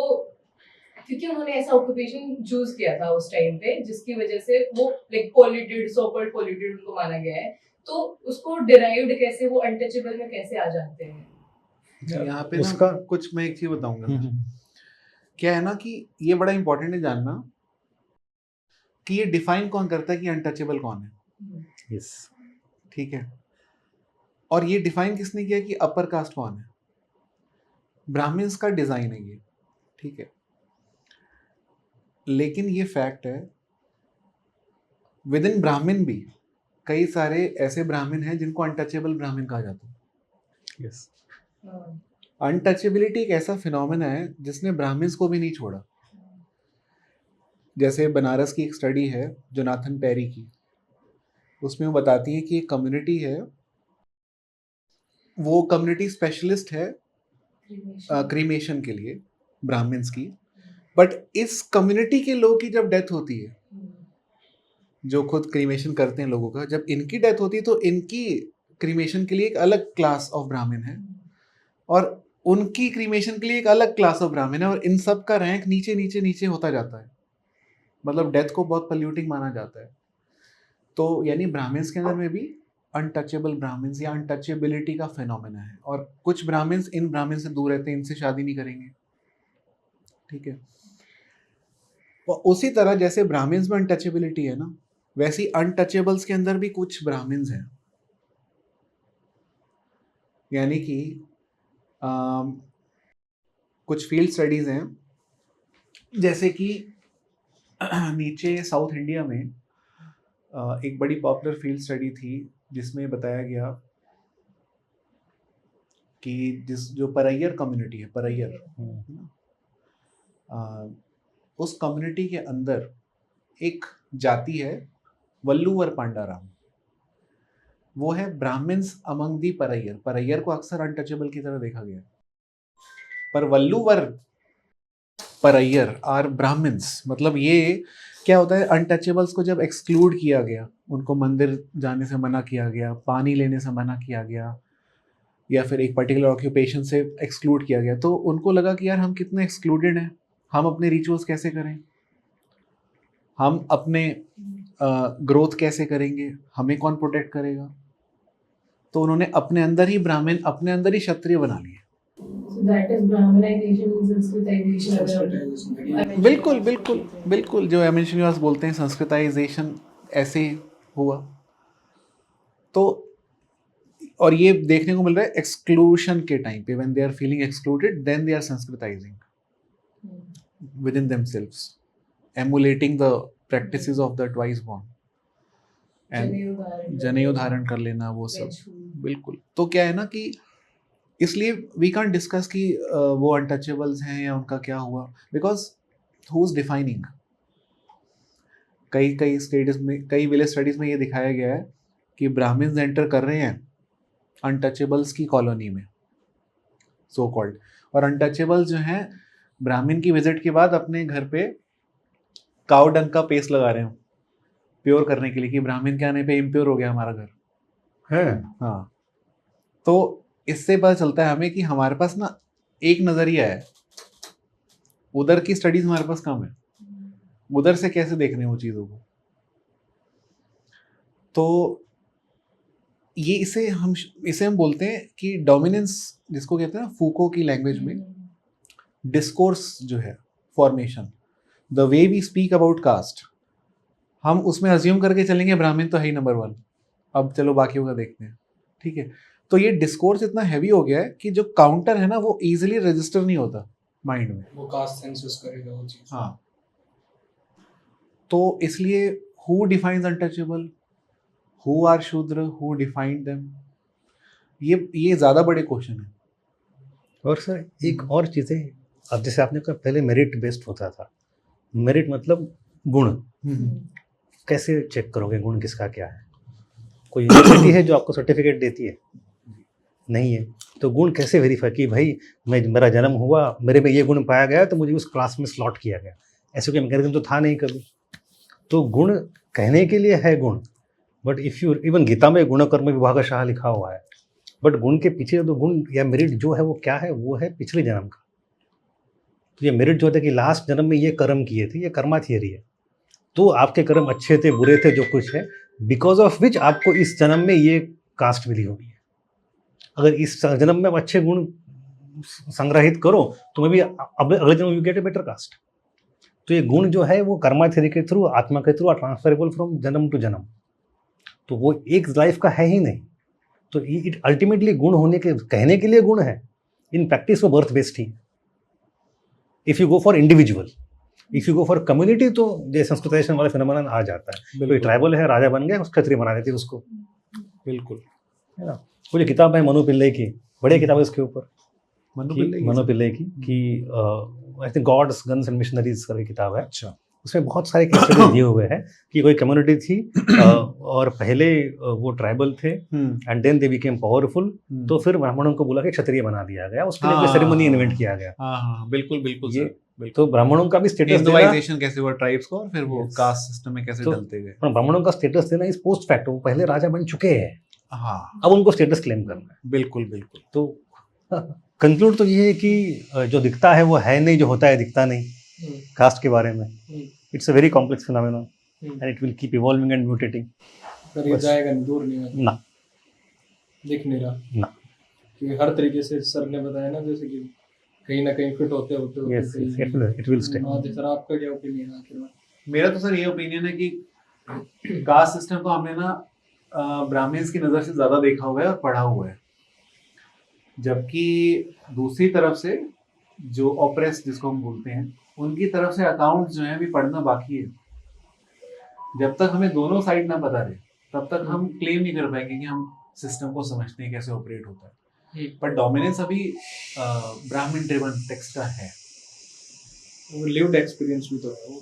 D: क्योंकि उन्होंने ऐसा ऑक्यूपेशन चूज किया था उस टाइम पे जिसकी वजह से वो like polluted, so called polluted उनको माना गया है, तो उसको डिराइव्ड कैसे वो अनटचेबल में कैसे आ जाते हैं।
A: यहाँ पे
B: उसका
A: ना कुछ मैं एक चीज बताऊंगा। क्या है ना कि ये बड़ा इंपॉर्टेंट है जानना कि ये डिफाइन कौन करता है कि अनटचेबल कौन है।
B: यस,
A: ठीक है, और ये डिफाइन किसने किया कि अपर कास्ट कौन है। ब्राह्मण्स का डिजाइन है ये, ठीक है, लेकिन ये फैक्ट है विद इन ब्राह्मण भी कई सारे ऐसे ब्राह्मण हैं जिनको अनटचेबल ब्राह्मण कहा जाता है।
B: यस,
A: अनटचेबिलिटी एक ऐसा फिनोमेना है जिसने ब्राह्मण्स को भी नहीं छोड़ा। जैसे बनारस की एक स्टडी है जोनाथन पेरी की, उसमें वो बताती है कि एक कम्युनिटी है, वो कम्युनिटी स्पेशलिस्ट है क्रीमेशन के लिए ब्राह्मण्स की, बट इस कम्युनिटी के लोग की जब डेथ होती है, जो खुद क्रीमेशन करते हैं लोगों का, जब इनकी डेथ होती है तो इनकी क्रीमेशन के लिए एक अलग क्लास ऑफ ब्राह्मण है और उनकी क्रीमेशन के लिए एक अलग क्लास ऑफ ब्राह्मण है, और इन सब का रैंक नीचे नीचे नीचे होता जाता है। मतलब डेथ को बहुत पल्यूटिंग माना जाता है। तो यानी ब्राह्मण्स के अंदर में भी अनटचेबल ब्राह्मण्स या अनटचेबिलिटी का फिनोमेना है, और कुछ ब्राह्मण्स इन ब्राह्मण से दूर रहते हैं, इनसे शादी नहीं करेंगे, ठीक है। और उसी तरह जैसे ब्राह्मण्स में अनटचेबिलिटी है ना, वैसी अनटचेबल्स के अंदर भी कुछ ब्राह्मण्स हैं। यानी कि कुछ फील्ड स्टडीज हैं, जैसे कि नीचे साउथ इंडिया में एक बड़ी पॉपुलर फील्ड स्टडी थी जिसमें बताया गया कि जो परैयर कम्युनिटी है, परैयर, उस कम्युनिटी के अंदर एक जाति है वल्लूवर पांडाराम। वो है ब्राह्मण्स अमंग दी परैयर। परैयर को अक्सर अनटचेबल की तरह देखा गया, पर वल्लूवर परैयर आर ब्राह्मण्स। मतलब ये क्या होता है, अनटचेबल्स को जब एक्सक्लूड किया गया, उनको मंदिर जाने से मना किया गया, पानी लेने से मना किया गया, या फिर एक पर्टिकुलर ऑक्यूपेशन से एक्सक्लूड किया गया, तो उनको लगा कि यार हम कितने एक्सक्लूडेड हैं, हम अपने रिचुअल्स कैसे करें, हम अपने ग्रोथ कैसे करेंगे, हमें कौन प्रोटेक्ट करेगा। तो उन्होंने अपने अंदर ही ब्राह्मण, अपने अंदर ही क्षत्रिय बना लिए।
D: So that is Brahmanization, Sanskritization.
C: Sanskritization,
A: बिल्कुल बिल्कुल बिल्कुल, जो एम एन श्रीनिवास बोलते हैं संस्कृताइजेशन, ऐसे ही हुआ। तो और ये देखने को मिल रहा है एक्सक्लूशन के टाइम पे, when they are feeling excluded then they are sanskritising within themselves, emulating the practices of the twice born and जनेऊ धारण कर लेना, वो सब। बिल्कुल। तो क्या है ना कि इसलिए वी कांट डिस्कस कि वो अनटचेबल्स हैं या उनका क्या हुआ, बिकॉज हु इज डिफाइनिंग। कई स्टेट्स में, कई विलेज स्टडीज में ये दिखाया गया है कि ब्राह्मण्स एंटर कर रहे हैं अनटचेबल्स की कॉलोनी में, सो कॉल्ड, और अनटचेबल्स जो हैं ब्राह्मण की विजिट के बाद अपने घर पे काउ डंग का पेस्ट लगा रहे हैं प्योर करने के लिए, कि ब्राह्मण के आने पे इम्प्योर हो गया हमारा घर
B: है।
A: हाँ। तो इससे पता चलता है हमें कि हमारे पास ना एक नज़रिया है, उधर की स्टडीज हमारे पास कम है, उधर से कैसे देखने वो चीज़ों को। तो ये इसे हम बोलते हैं कि डोमिनेंस, जिसको कहते हैं ना फूको की लैंग्वेज में, डिस्कोर्स जो है, formation, the way we speak about caste, हम उसमें अज्यूम करके चलेंगे ब्राह्मण तो है ही नंबर 1, अब चलो बाकियों का देखते हैं, ठीक है। तो ये डिस्कोर्स इतना हैवी हो गया है कि जो काउंटर है ना वो इजीली रजिस्टर नहीं होता माइंड में,
C: वो कास्ट सेंसस करेगा वो चीज।
A: हाँ। तो इसलिए who defines untouchable, who are Shudra, who defined them, ये ज़्यादा बड़े क्वेश्चन है।
B: और सर एक और चीज़ें, अब जैसे आपने कहा पहले मेरिट बेस्ड होता था, मेरिट मतलब गुण, कैसे चेक करोगे गुण किसका क्या है? कोई यूनिवर्सिटी है जो आपको सर्टिफिकेट देती है? नहीं है। तो गुण कैसे वेरीफाई कि भाई मेरा जन्म हुआ, मेरे में ये गुण पाया गया तो मुझे उस क्लास में स्लॉट किया गया, ऐसे कोई मैकेनिज्म तो था नहीं कभी। तो गुण कहने के लिए है गुण, but if you even Gita में गुण कर्म विभागशः लिखा हुआ है, बट गुण के पीछे जो गुण या मेरिट जो है वो क्या है, वो है पिछले जन्म का। तो ये मेरिट जो होता है कि लास्ट जन्म में ये कर्म किए थे, ये कर्मा थियरी है। तो आपके कर्म अच्छे थे, बुरे थे, जो कुछ है, बिकॉज ऑफ विच आपको इस जन्म में ये कास्ट मिली होगी। अगर इस जन्म में अच्छे गुण संग्रहित करो तो मैं भी अगले जन्म you get a better caste. तो ये गुण जो है वो कर्मा थ्योरी के थ्रू, आत्मा के थ्रू, ट्रांसफरेबल फ्रॉम जन्म टू जन्म। तो वो एक लाइफ का है ही नहीं। तो इट अल्टीमेटली गुण होने के, कहने के लिए गुण है, इन प्रैक्टिस वो birth based he. If you go for individual, if you go for community तो ये संस्कृताइजेशन वाला फिनोमेनन आ जाता है। कोई ट्राइबल है, राजा बन गया, क्षत्रिय बना देती है उसको,
A: बिल्कुल,
B: है ना। वो जो किताब है मनु पिल्लई की, बढ़िया किताब है उसके ऊपर,
A: मनु
B: पिल्लई की कि I think gods guns and missionaries करके किताब है।
A: अच्छा।
B: उसमें बहुत सारे केस स्टडी दिए हुए हैं कि कोई कम्युनिटी थी और पहले वो ट्राइबल थे and then they became powerful, तो फिर ब्राह्मणों को बुला के क्षत्रिय बना दिया गया, उसके लिए सेरेमनी इन्वेंट किया गया।
A: हाँ, बिल्कुल बिल्कुल
B: ये तो ब्राह्मणों का भी स्टेटस
A: हिंदुआइजेशन कैसे हुआ ट्राइब्स को, और फिर वो कास्ट सिस्टम में कैसे डलते गए।
B: पर ब्राह्मणों का स्टेटस देना इस पोस्ट फैक्ट, वो पहले राजा बन चुके हैं,
A: हाँ,
B: अब उनको स्टेटस क्लेम करना है।
A: बिल्कुल बिल्कुल।
B: तो कंक्लूड तो ये है कि जो दिखता है वो है नहीं, जो होता है दिखता नहीं। कास्ट के बारे में it's a very complex phenomenon and it will keep evolving and mutating.
C: पर ये जाएगा नहीं, दूर नहीं होगा
B: ना,
C: दिख नहीं रहा
B: ना,
C: क्योंकि हर तरीके से सर ने बताया ना, जैसे कि कहीं ना कहीं फिट होते होते
B: yes, it will stay।
C: हाँ, सर आपका क्या ओपिनियन है आखिर में?
A: मेरा तो सर ये ओपिनियन है कि कास्ट सिस्टम को हमने ना ब्राह्मण्स की नज़र से ज़्यादा देखा हुआ है और पढ़ा हुआ है, जबकि दूसरी तरफ से जो ऑप्रेस जिसको हम बोलते हैं, उनकी तरफ से अकाउंट जो है अभी पढ़ना बाकी है। जब तक हमें दोनों साइड ना पता रहे तब तक हम क्लेम नहीं कर पाएंगे कि हम सिस्टम को समझते हैं कैसे ऑपरेट होता है। पर डोमिनेंस अभी ब्राह्मण ड्रिवन टेक्स्ट का है,
C: वो लिव्ड एक्सपीरियंस भी तो है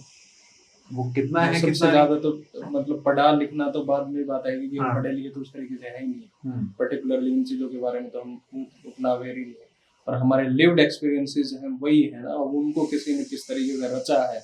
A: वो कितना है,
C: सबसे
A: कितना
C: ज्यादा तो मतलब पढ़ा लिखना तो बाद में बात आएगी कि हम
A: हाँ।
C: पढ़े लिखे तो उस तरीके से है ही नहीं, पर्टिकुलरली इन चीजों के बारे में तो हम उतना अवेयर ही नहीं है। और हमारे लिव्ड एक्सपीरियंसेस हैं वही है ना, उनको किसी ने किस तरीके से रचा है